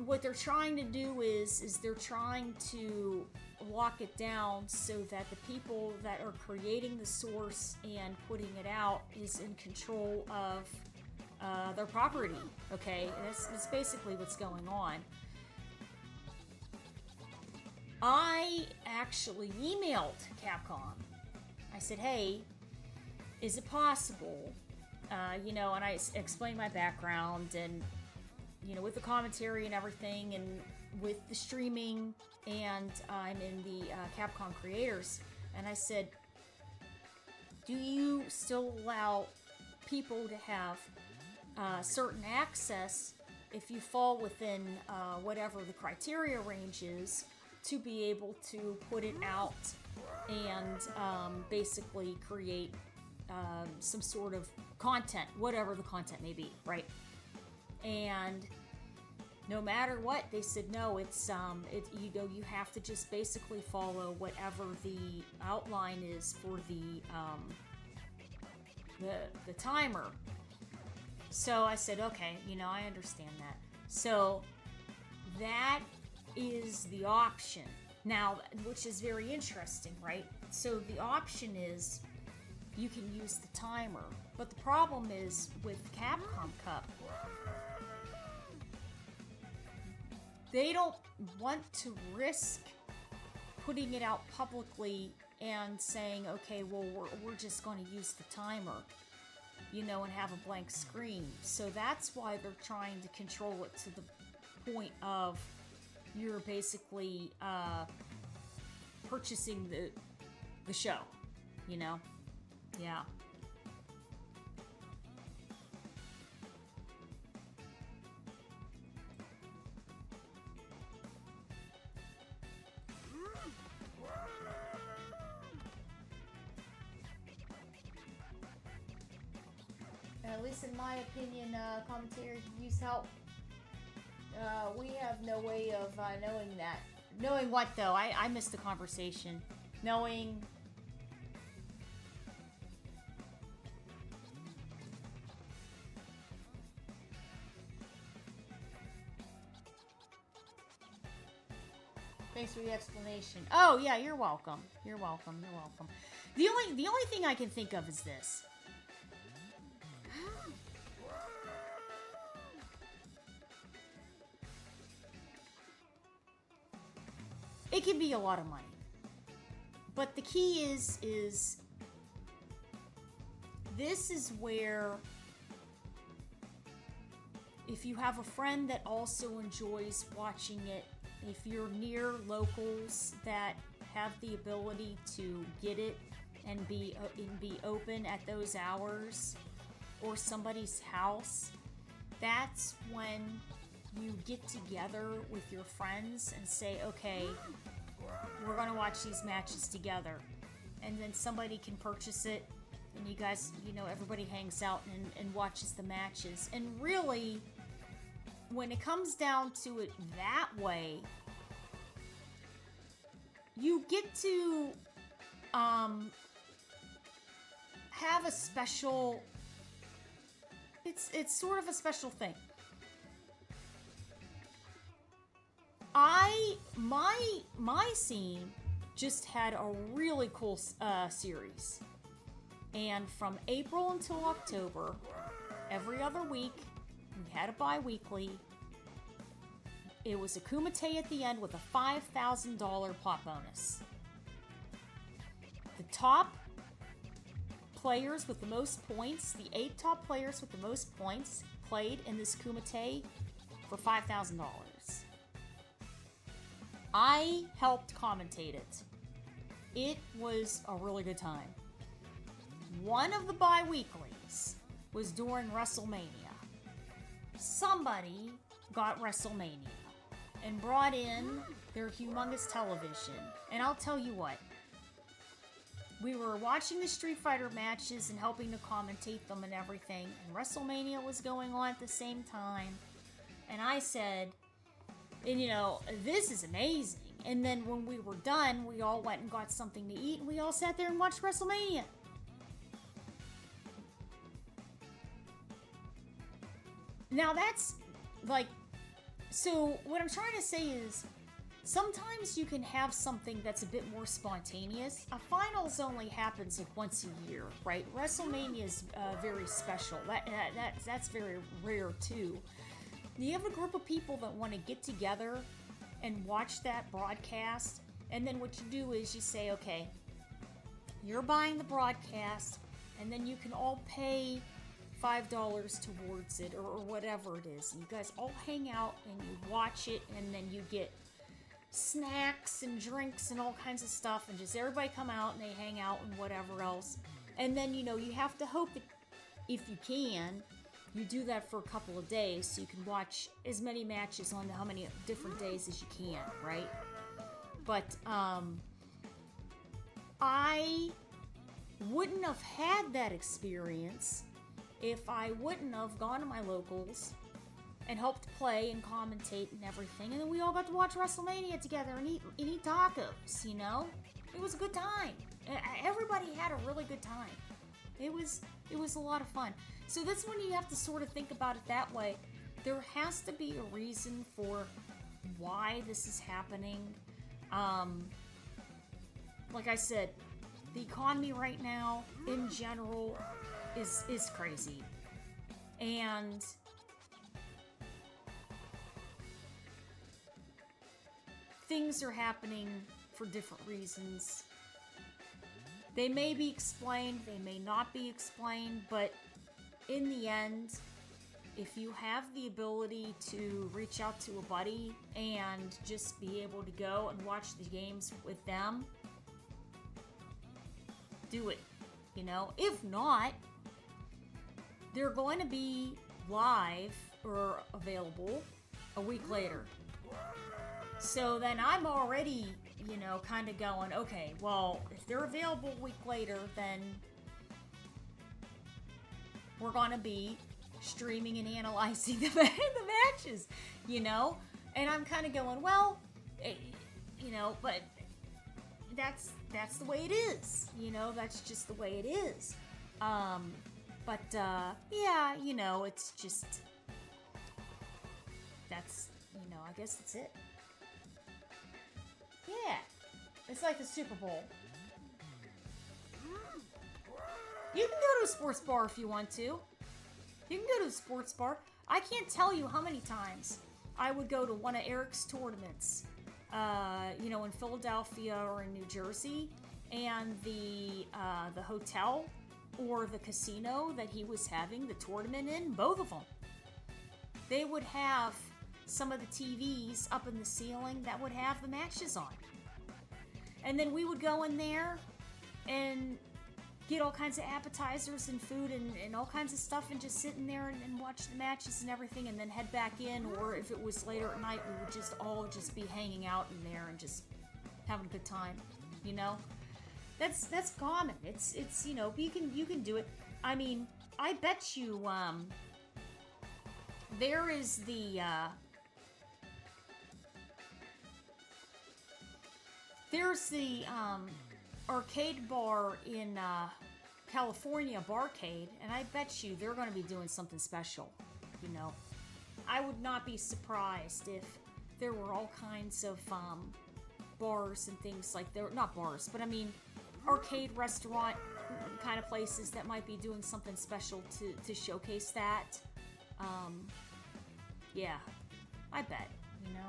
what they're trying to do is they're trying to lock it down so that the people that are creating the source and putting it out is in control of their property, okay? And that's basically what's going on. I actually emailed Capcom. I said, hey, is it possible? You know, and I explained my background and, you know, with the commentary and everything, and with the streaming, and I'm in the Capcom Creators, and I said, do you still allow people to have certain access if you fall within whatever the criteria range is, to be able to put it out and basically create some sort of content, whatever the content may be, right? And no matter what, they said no. It's you know, you have to just basically follow whatever the outline is for the timer. So I said, okay, you know, I understand that. So that is the option now, which is very interesting, right? So the option is you can use the timer. But the problem is with Capcom Cup, they don't want to risk putting it out publicly and saying, okay, well, we're just going to use the timer, you know, and have a blank screen. So that's why they're trying to control it to the point of you're basically purchasing the show, you know? Yeah. At least in my opinion, commentary can use help. We have no way of knowing that. Knowing what, though? I missed the conversation. Knowing... Thanks for the explanation. Oh, yeah, you're welcome. You're welcome. You're welcome. The only thing I can think of is this. It can be a lot of money. But the key is this is where if you have a friend that also enjoys watching it, if you're near locals that have the ability to get it and be open at those hours, or somebody's house, that's when you get together with your friends and say, okay, we're going to watch these matches together. And then somebody can purchase it, and you guys, you know, everybody hangs out and watches the matches. And really, when it comes down to it that way, you get to have a special... It's sort of a special thing. My scene just had a really cool series, and from April until October, every other week, we had a bi-weekly. It was a Kumite at the end with a $5,000 pot bonus. The top players with the most points, the 8 top players with the most points, played in this Kumite for $5,000. I helped commentate it. It was a really good time. One of the bi-weeklies was during WrestleMania. Somebody got WrestleMania and brought in their humongous television. And I'll tell you what, we were watching the Street Fighter matches and helping to commentate them and everything, and WrestleMania was going on at the same time. And I said, and you know, this is amazing. And then when we were done, we all went and got something to eat, and we all sat there and watched WrestleMania. Now that's, like, so what I'm trying to say is, sometimes you can have something that's a bit more spontaneous. A finals only happens like once a year, right? WrestleMania is very special. That's very rare too. You have a group of people that want to get together and watch that broadcast, and then what you do is you say, okay, you're buying the broadcast, and then you can all pay $5 towards it, or whatever it is. And you guys all hang out and you watch it, and then you get snacks and drinks and all kinds of stuff, and just everybody come out and they hang out and whatever else. And then, you know, you have to hope that if you can, you do that for a couple of days so you can watch as many matches on how many different days as you can, right? But I wouldn't have had that experience if I wouldn't have gone to my locals and helped play and commentate and everything, and then we all got to watch WrestleMania together and eat tacos, you know? It was a good time. Everybody had a really good time. It was a lot of fun. So that's when you have to sort of think about it that way. There has to be a reason for why this is happening. Like I said, the economy right now, in general, is crazy. And things are happening for different reasons. They may be explained, they may not be explained, but in the end, if you have the ability to reach out to a buddy and just be able to go and watch the games with them, do it. You know, if not, they're going to be live or available a week later. So then I'm already, you know, kind of going, okay, well, if they're available a week later, then we're going to be streaming and analyzing the matches, you know? And I'm kind of going, well, you know, but that's the way it is, you know? That's just the way it is. Yeah, you know, it's just, that's, you know, I guess that's it. Yeah, it's like the Super Bowl. You can go to a sports bar if you want to. You can go to a sports bar. I can't tell you how many times I would go to one of Eric's tournaments, you know, in Philadelphia or in New Jersey, and the hotel or the casino that he was having the tournament in, both of them, they would have some of the TVs up in the ceiling that would have the matches on. And then we would go in there and get all kinds of appetizers and food and all kinds of stuff and just sit in there and watch the matches and everything, and then head back in, or if it was later at night, we would just all just be hanging out in there and just having a good time, you know? That's common. It's you know, you can do it. I mean, I bet you there is the there's the arcade bar in California, Barcade, and I bet you they're going to be doing something special, you know. I would not be surprised if there were all kinds of bars and things like, they're not bars, but I mean arcade restaurant kind of places that might be doing something special to showcase that. Yeah, I bet, you know.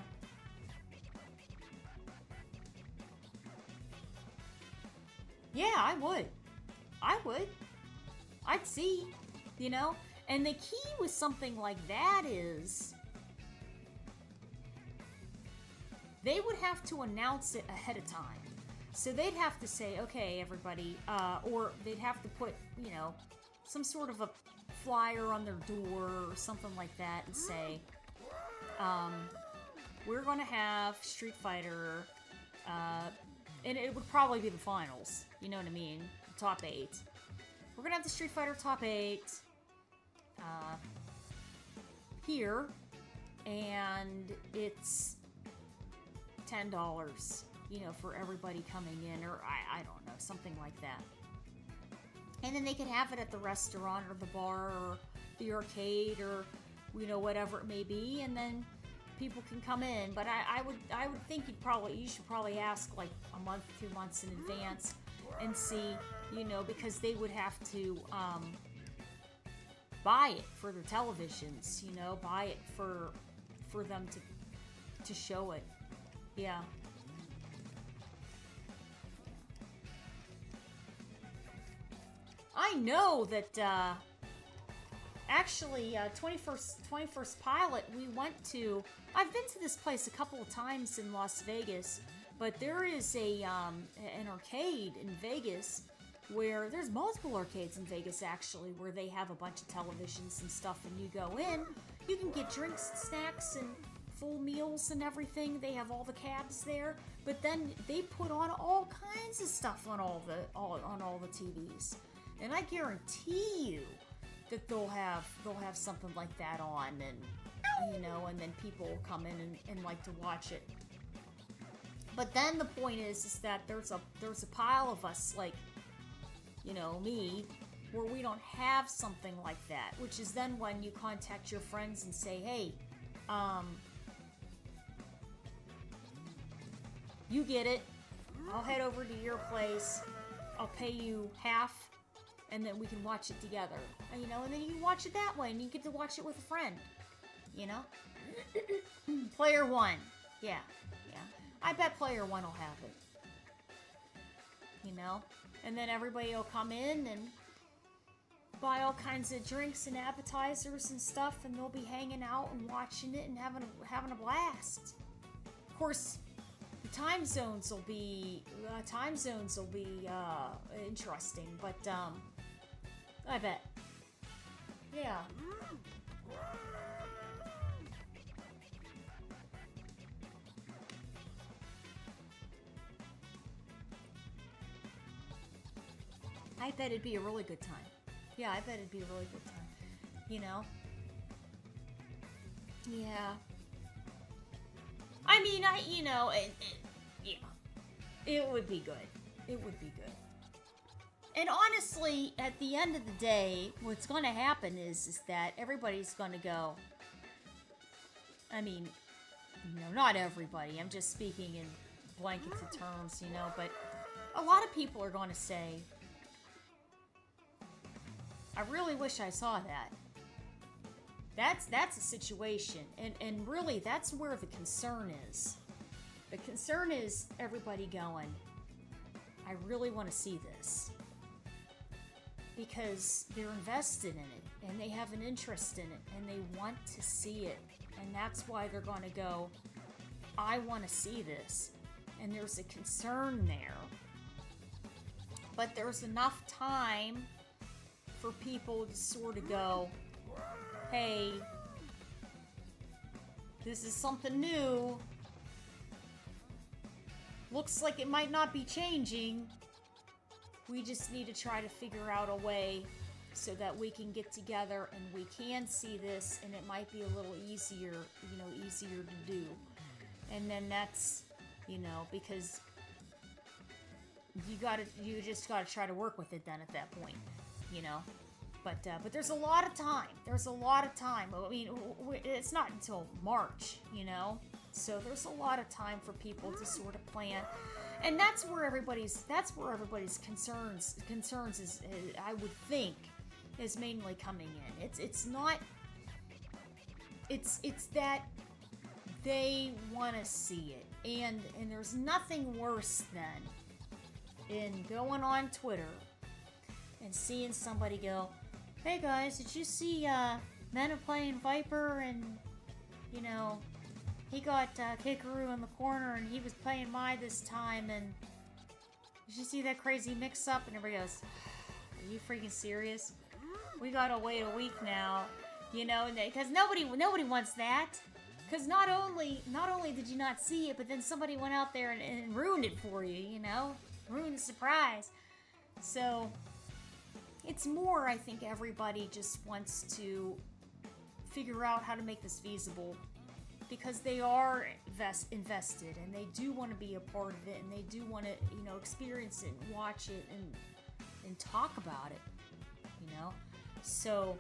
Yeah, I would. I'd see, you know? And the key with something like that is they would have to announce it ahead of time. So they'd have to say, okay, everybody, or they'd have to put, you know, some sort of a flyer on their door or something like that and say, we're going to have Street Fighter, and it would probably be the finals, you know what I mean? The top 8. We're going to have the Street Fighter top 8 here, and it's $10, you know, for everybody coming in, or I don't know, something like that. And then they could have it at the restaurant or the bar or the arcade or, you know, whatever it may be, and then people can come in. But I would think you should probably ask like a month, 2 months in advance and see, you know, because they would have to buy it for their televisions, you know, buy it for them to show it. Yeah. I know that actually 21st Pilot, we went to, I've been to this place a couple of times in Las Vegas, but there is an arcade in Vegas where there's multiple arcades in Vegas actually, where they have a bunch of televisions and stuff, and you go in, you can get drinks and snacks and full meals and everything. They have all the cabs there, but then they put on all kinds of stuff on all the TVs, and I guarantee you that they'll have something like that on, and you know, and then people will come in and like to watch it. But then the point is that there's a pile of us, like, you know, me, where we don't have something like that, which is then when you contact your friends and say, hey, you get it, I'll head over to your place, I'll pay you half, and then we can watch it together. You know, and then you can watch it that way, and you get to watch it with a friend. You know? Player one. Yeah. I bet player one will have it. You know? And then everybody will come in and buy all kinds of drinks and appetizers and stuff, and they'll be hanging out and watching it and having a blast. Of course, the time zones will be interesting, but I bet. Yeah. I bet it'd be a really good time. Yeah, I bet it'd be a really good time. You know? Yeah. I mean, yeah. It would be good. It would be good. And honestly, at the end of the day, what's going to happen is that everybody's going to go. I mean, not everybody. I'm just speaking in blanketed terms, but a lot of people are going to say, I really wish I saw that. That's a situation, and really that's where the concern is. The concern is everybody going, I really want to see this. Because they're invested in it, and they have an interest in it, and they want to see it. And that's why they're going to go, I want to see this. And there's a concern there. But there's enough time for people to sort of go, hey, this is something new. Looks like it might not be changing. We just need to try to figure out a way so that we can get together and we can see this, and it might be a little easier, easier to do. And then that's, because you just gotta try to work with it then at that point, But there's a lot of time. There's a lot of time. I mean, it's not until March, So there's a lot of time for people to sort of plan. And that's where everybody's concerns is, I would think, is mainly coming in. It's not. It's that they want to see it, and there's nothing worse than in going on Twitter and seeing somebody go, "Hey guys, did you see Men Are Playing Viper and he got Kikaru in the corner, and he was playing Mai this time, and did you see that crazy mix-up?" And everybody goes, "Are you freaking serious? We gotta wait a week now, because nobody wants that. Because not only did you not see it, but then somebody went out there and ruined it for you, ruined the surprise. So it's more, I think everybody just wants to figure out how to make this feasible. Because they are invested, and they do want to be a part of it, and they do want to, experience it and watch it and talk about it, So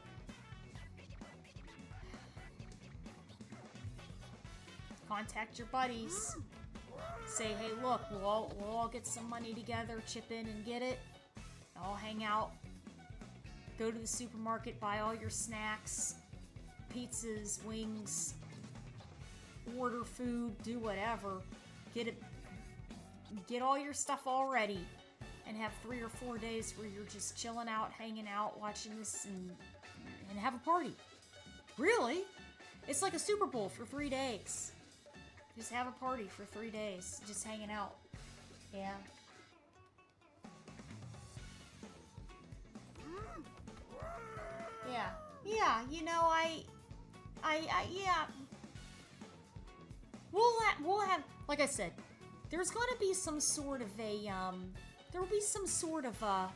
contact your buddies. Say, hey, look, we'll all get some money together, chip in and get it. All hang out. Go to the supermarket, buy all your snacks, pizzas, wings. Order food, do whatever, get all your stuff all ready, and have 3 or 4 days where you're just chilling out, hanging out, watching this, and have a party. Really? It's like a Super Bowl for 3 days. Just have a party for 3 days, just hanging out. Yeah. Yeah, yeah. We'll have, like I said, there's going to be some sort of there will be some sort of a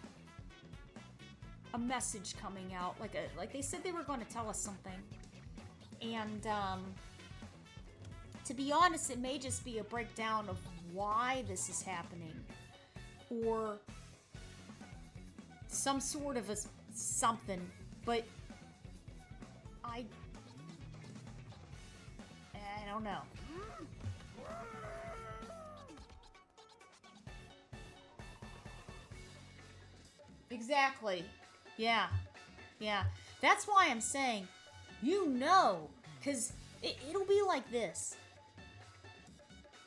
message coming out, like they said they were going to tell us something, and to be honest, it may just be a breakdown of why this is happening, or some sort of something, but I don't know. Exactly. Yeah. Yeah. That's why I'm saying, you know, because it'll be like this.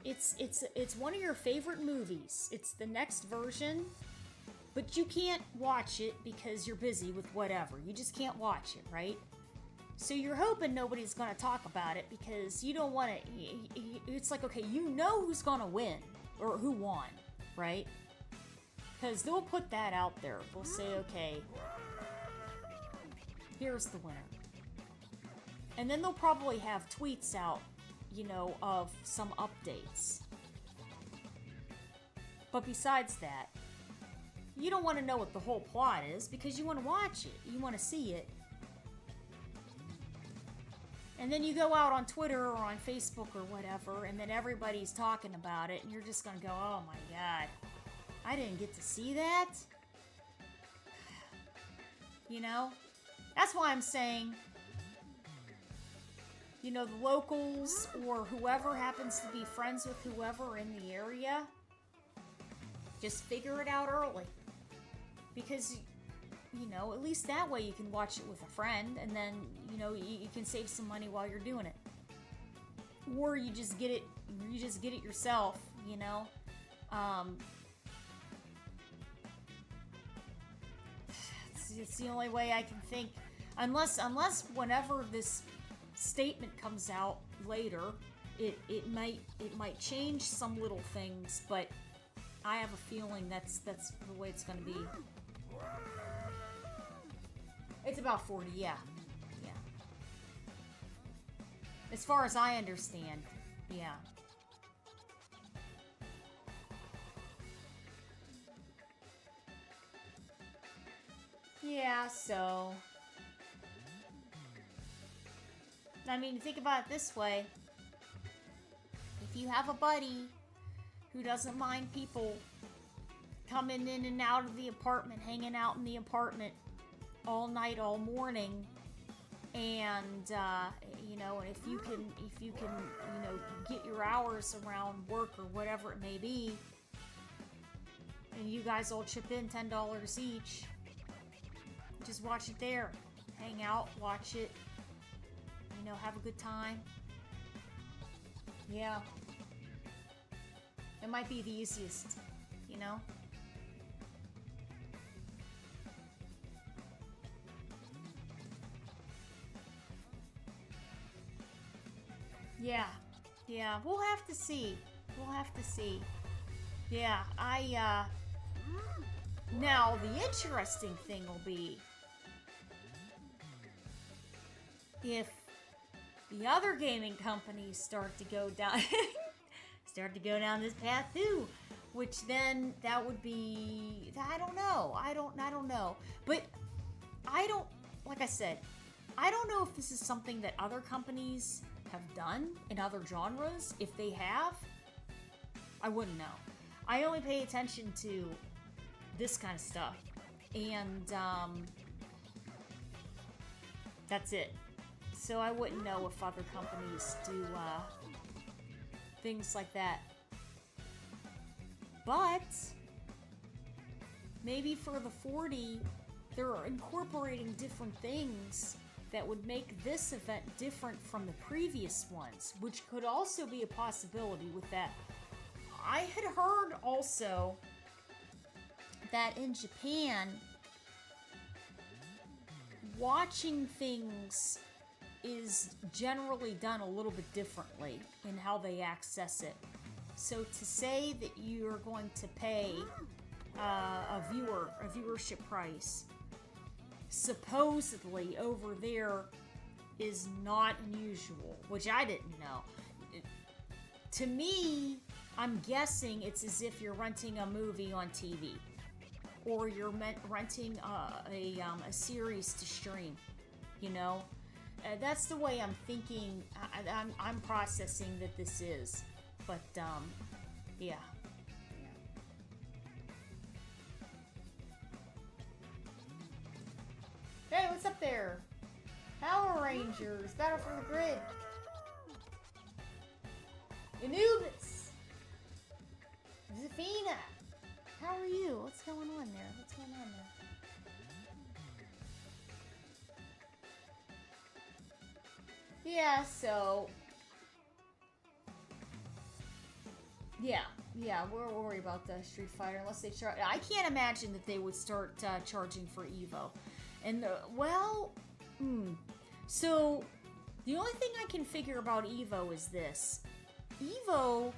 It's one of your favorite movies. It's the next version, but you can't watch it because you're busy with whatever. You just can't watch it, right? So you're hoping nobody's going to talk about it because you don't want to... It's like, okay, you know who's going to win or who won, right? Because they'll put that out there. They'll say, okay, here's the winner. And then they'll probably have tweets out, you know, of some updates. But besides that, you don't want to know what the whole plot is because you want to watch it. You want to see it. And then you go out on Twitter or on Facebook or whatever, and then everybody's talking about it, and you're just going to go, oh my god, I didn't get to see that? You know? That's why I'm saying, you know, the locals or whoever happens to be friends with whoever in the area, just figure it out early. Because, you know, at least that way you can watch it with a friend, and then, you know, you can save some money while you're doing it. Or you just get it yourself, you know? It's the only way I can think. Unless whenever this statement comes out later, it might change some little things, but I have a feeling that's the way it's going to be. It's about 40, yeah. Yeah. As far as I understand, yeah. Yeah, so... I mean, think about it this way. If you have a buddy who doesn't mind people coming in and out of the apartment, hanging out in the apartment all night, all morning, and you know, if you can, you know, get your hours around work or whatever it may be, and you guys all chip in $10 each, just watch it there, hang out, watch it, you know, have a good time. Yeah, it might be the easiest, you know. Yeah, we'll have to see. Yeah, now the interesting thing will be if the other gaming companies start to go down this path too, which then that would be, I don't know. But like I said, I don't know if this is something that other companies have done in other genres. If they have, I wouldn't know. I only pay attention to this kind of stuff, and that's it. So I wouldn't know if other companies do things like that. But maybe for the 40, they're incorporating different things that would make this event different from the previous ones, which could also be a possibility with that. I had heard also that in Japan, watching things is generally done a little bit differently in how they access it. So to say that you're going to pay a viewership price supposedly over there is not unusual, which I didn't know. To me, I'm guessing it's as if you're renting a movie on TV, or you're renting a series to stream. You know, that's the way I'm thinking. I'm processing that this is, but yeah. Hey, what's up there? Power Rangers, Battle for the Grid. Anubis. Zafina. How are you? What's going on there? Yeah, so... Yeah, we're worried about the Street Fighter unless they charge. I can't imagine that they would start charging for Evo. And, so the only thing I can figure about Evo is this. Evo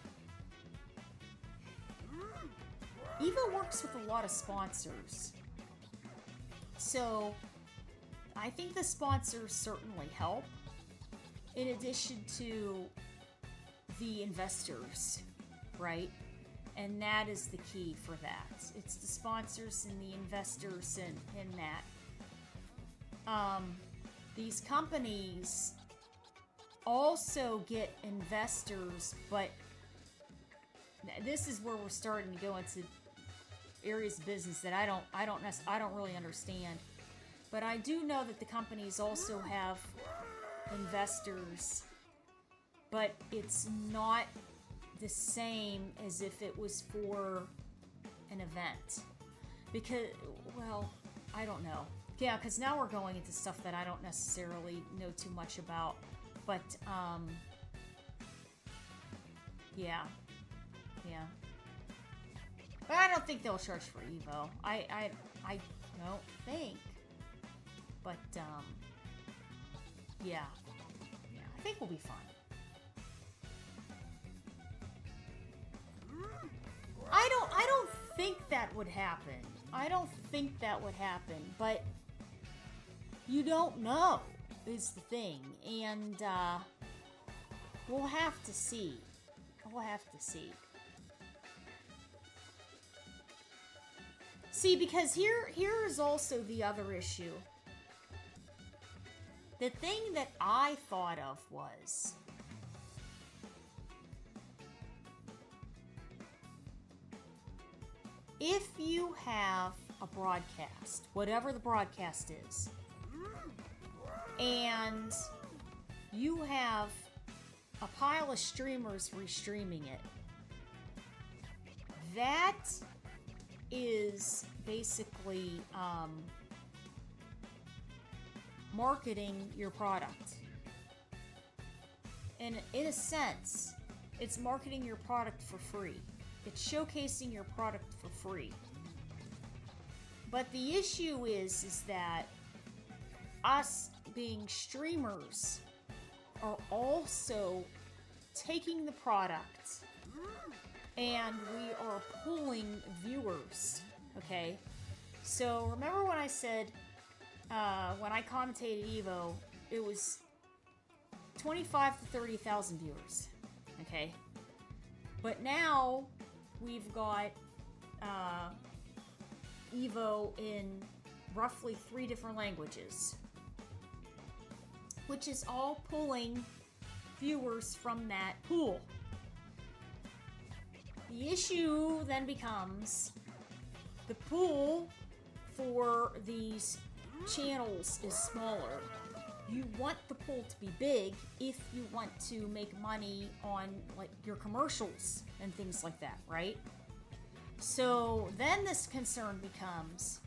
works with a lot of sponsors. So I think the sponsors certainly help, in addition to the investors, right? And that is the key for that. It's the sponsors and the investors in that. These companies also get investors, but this is where we're starting to go into areas of business that I don't really understand. But I do know that the companies also have investors, but it's not the same as if it was for an event. Because, well, I don't know. Yeah, because now we're going into stuff that I don't necessarily know too much about. But, yeah. But I don't think they'll charge for Evo. I don't think. But, yeah. I think we'll be fine. I don't think that would happen. I don't think that would happen, but you don't know is the thing, and we'll have to see. See, because here is also the other issue. The thing that I thought of was, if you have a broadcast, whatever the broadcast is, and you have a pile of streamers restreaming it, that is basically marketing your product. And in a sense, it's marketing your product for free. It's showcasing your product for free. But the issue is that us being streamers are also taking the product and we are pulling viewers, okay? So remember when I said, when I commentated Evo, it was 25 to 30,000 viewers, okay? But now we've got Evo in roughly 3 different languages, which is all pulling viewers from that pool. The issue then becomes the pool for these channels is smaller. You want the pool to be big if you want to make money on like your commercials and things like that, right? So then this concern becomes,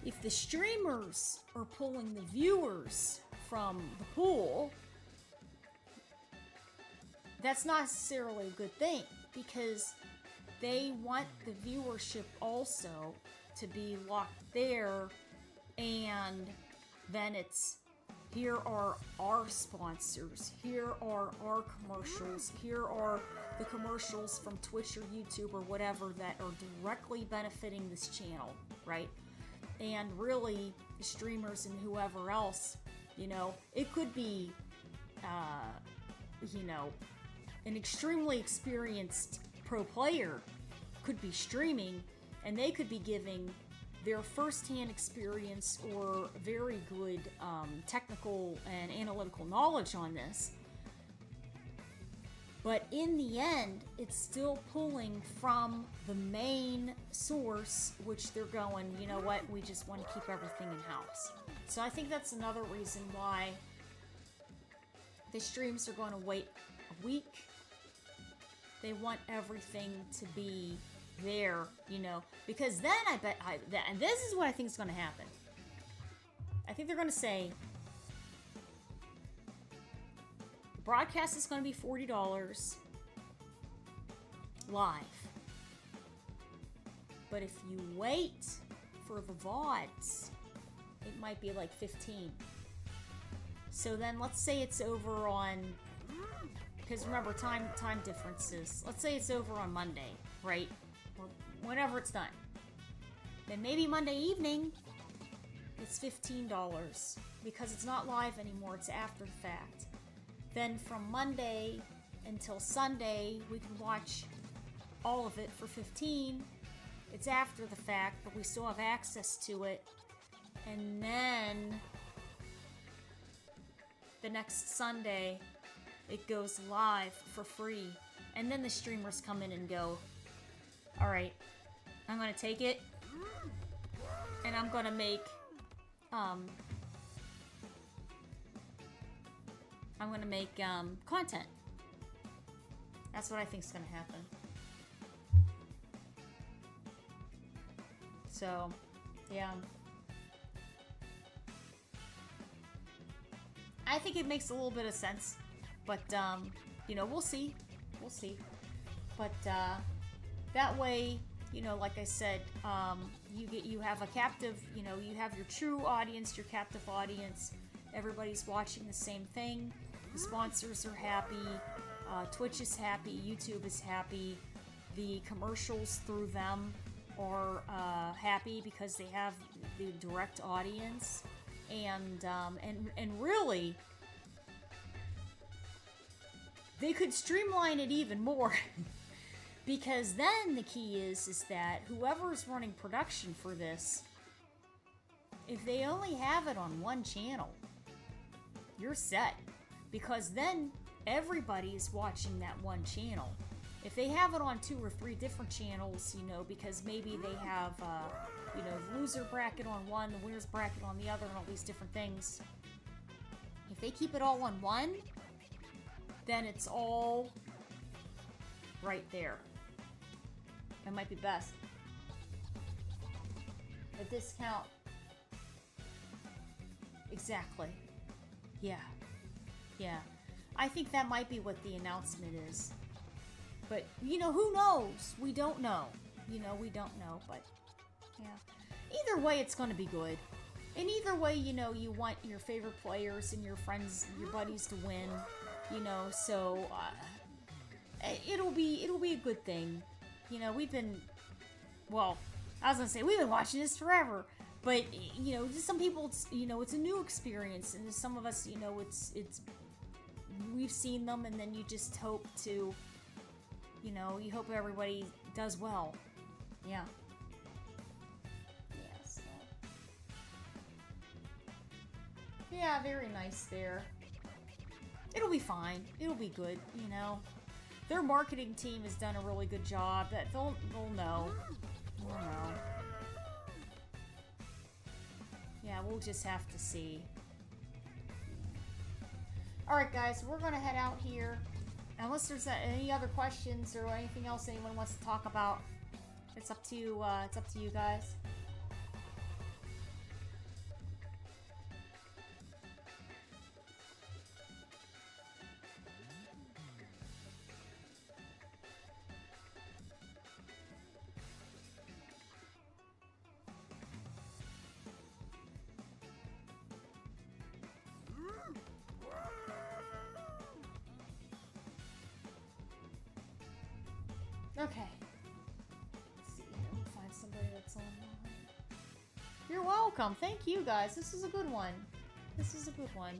if the streamers are pulling the viewers from the pool, that's not necessarily a good thing, because they want the viewership also to be locked there, and then it's, here are our sponsors, here are our commercials, here are the commercials from Twitch or YouTube or whatever that are directly benefiting this channel, right? And really, the streamers and whoever else, you know, it could be, you know, an extremely experienced pro player could be streaming, and they could be giving their first-hand experience or very good technical and analytical knowledge on this. But in the end, it's still pulling from the main source, which they're going, you know what, we just want to keep everything in-house. So I think that's another reason why the streams are going to wait a week. They want everything to be there, you know, because then and this is what I think is going to happen. I think they're going to say, broadcast is going to be $40 live. But if you wait for the VODs, it might be like 15. So then let's say it's over on, because remember time differences. Let's say it's over on Monday, right? Or whenever it's done. Then maybe Monday evening, it's $15 because it's not live anymore, it's after the fact. Then from Monday until Sunday, we can watch all of it for $15. It's after the fact, but we still have access to it. And then the next Sunday, it goes live for free. And then the streamers come in and go, alright, I'm gonna take it, and I'm gonna make, content. That's what I think is gonna happen. So, yeah. I think it makes a little bit of sense, but, you know, we'll see. We'll see. But, that way, you know, like I said, you have a captive, you know, you have your true audience, your captive audience. Everybody's watching the same thing. The sponsors are happy. Twitch is happy. YouTube is happy. The commercials through them are happy because they have the direct audience. And really, they could streamline it even more. Because then the key is that whoever's running production for this, if they only have it on one channel, you're set. Because then everybody's watching that one channel. If they have it on 2 or 3 different channels, you know, because maybe they have, you know, the loser bracket on one, the winners bracket on the other, and all these different things. If they keep it all on one, then it's all right there. It might be best. A discount. Exactly. Yeah. Yeah. I think that might be what the announcement is. But, you know, who knows? We don't know. You know, we don't know, but, yeah. Either way, it's going to be good. And either way, you know, you want your favorite players and your friends, your buddies to win, you know, so, it'll be a good thing. You know, we've been watching this forever. But, you know, just some people, it's, you know, it's a new experience. And some of us, you know, we've seen them, and then you just hope to, you know, you hope everybody does well. Yeah. Yeah, so. Yeah, very nice there. It'll be fine. It'll be good, you know. Their marketing team has done a really good job. That they'll know. They'll know. Yeah, we'll just have to see. Alright guys, we're gonna head out here. Unless there's any other questions or anything else anyone wants to talk about, it's up to you guys. Okay. Let's see here. We'll find somebody that's online. You're welcome. Thank you, guys. This is a good one. This is a good one.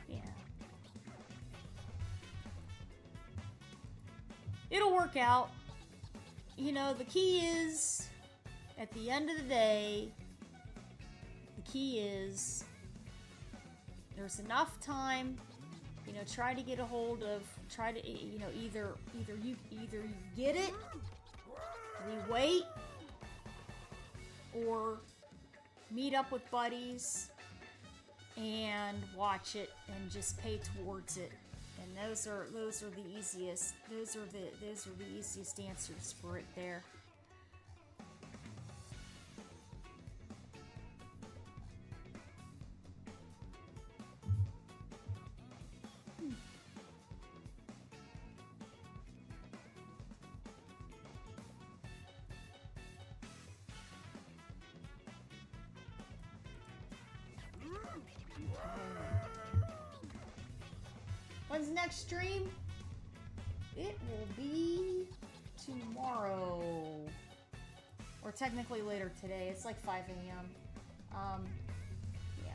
Yeah. It'll work out. You know, the key is, at the end of the day, the key is there's enough time. You know, try to get a hold of, you know, either you get it, we wait, or meet up with buddies and watch it and just pay towards it. And those are the easiest answers for it there. When's the next stream? It will be tomorrow. Or technically later today. It's like 5 a.m. Yeah.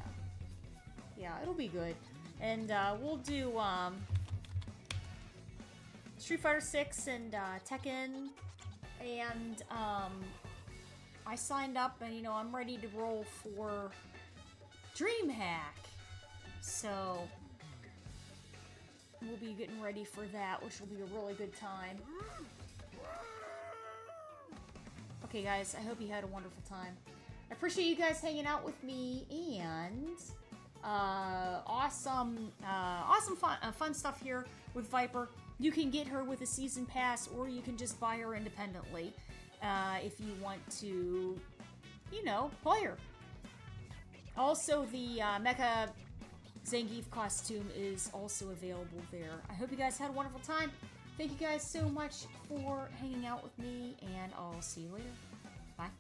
Yeah, it'll be good. And we'll do Street Fighter 6 and Tekken. And I signed up and, you know, I'm ready to roll for DreamHack. So we'll be getting ready for that, which will be a really good time. Okay, guys, I hope you had a wonderful time. I appreciate you guys hanging out with me, and awesome fun stuff here with Viper. You can get her with a season pass, or you can just buy her independently if you want to, you know, play her. Also, the Mecha Zangief costume is also available there. I hope you guys had a wonderful time. Thank you guys so much for hanging out with me, and I'll see you later. Bye.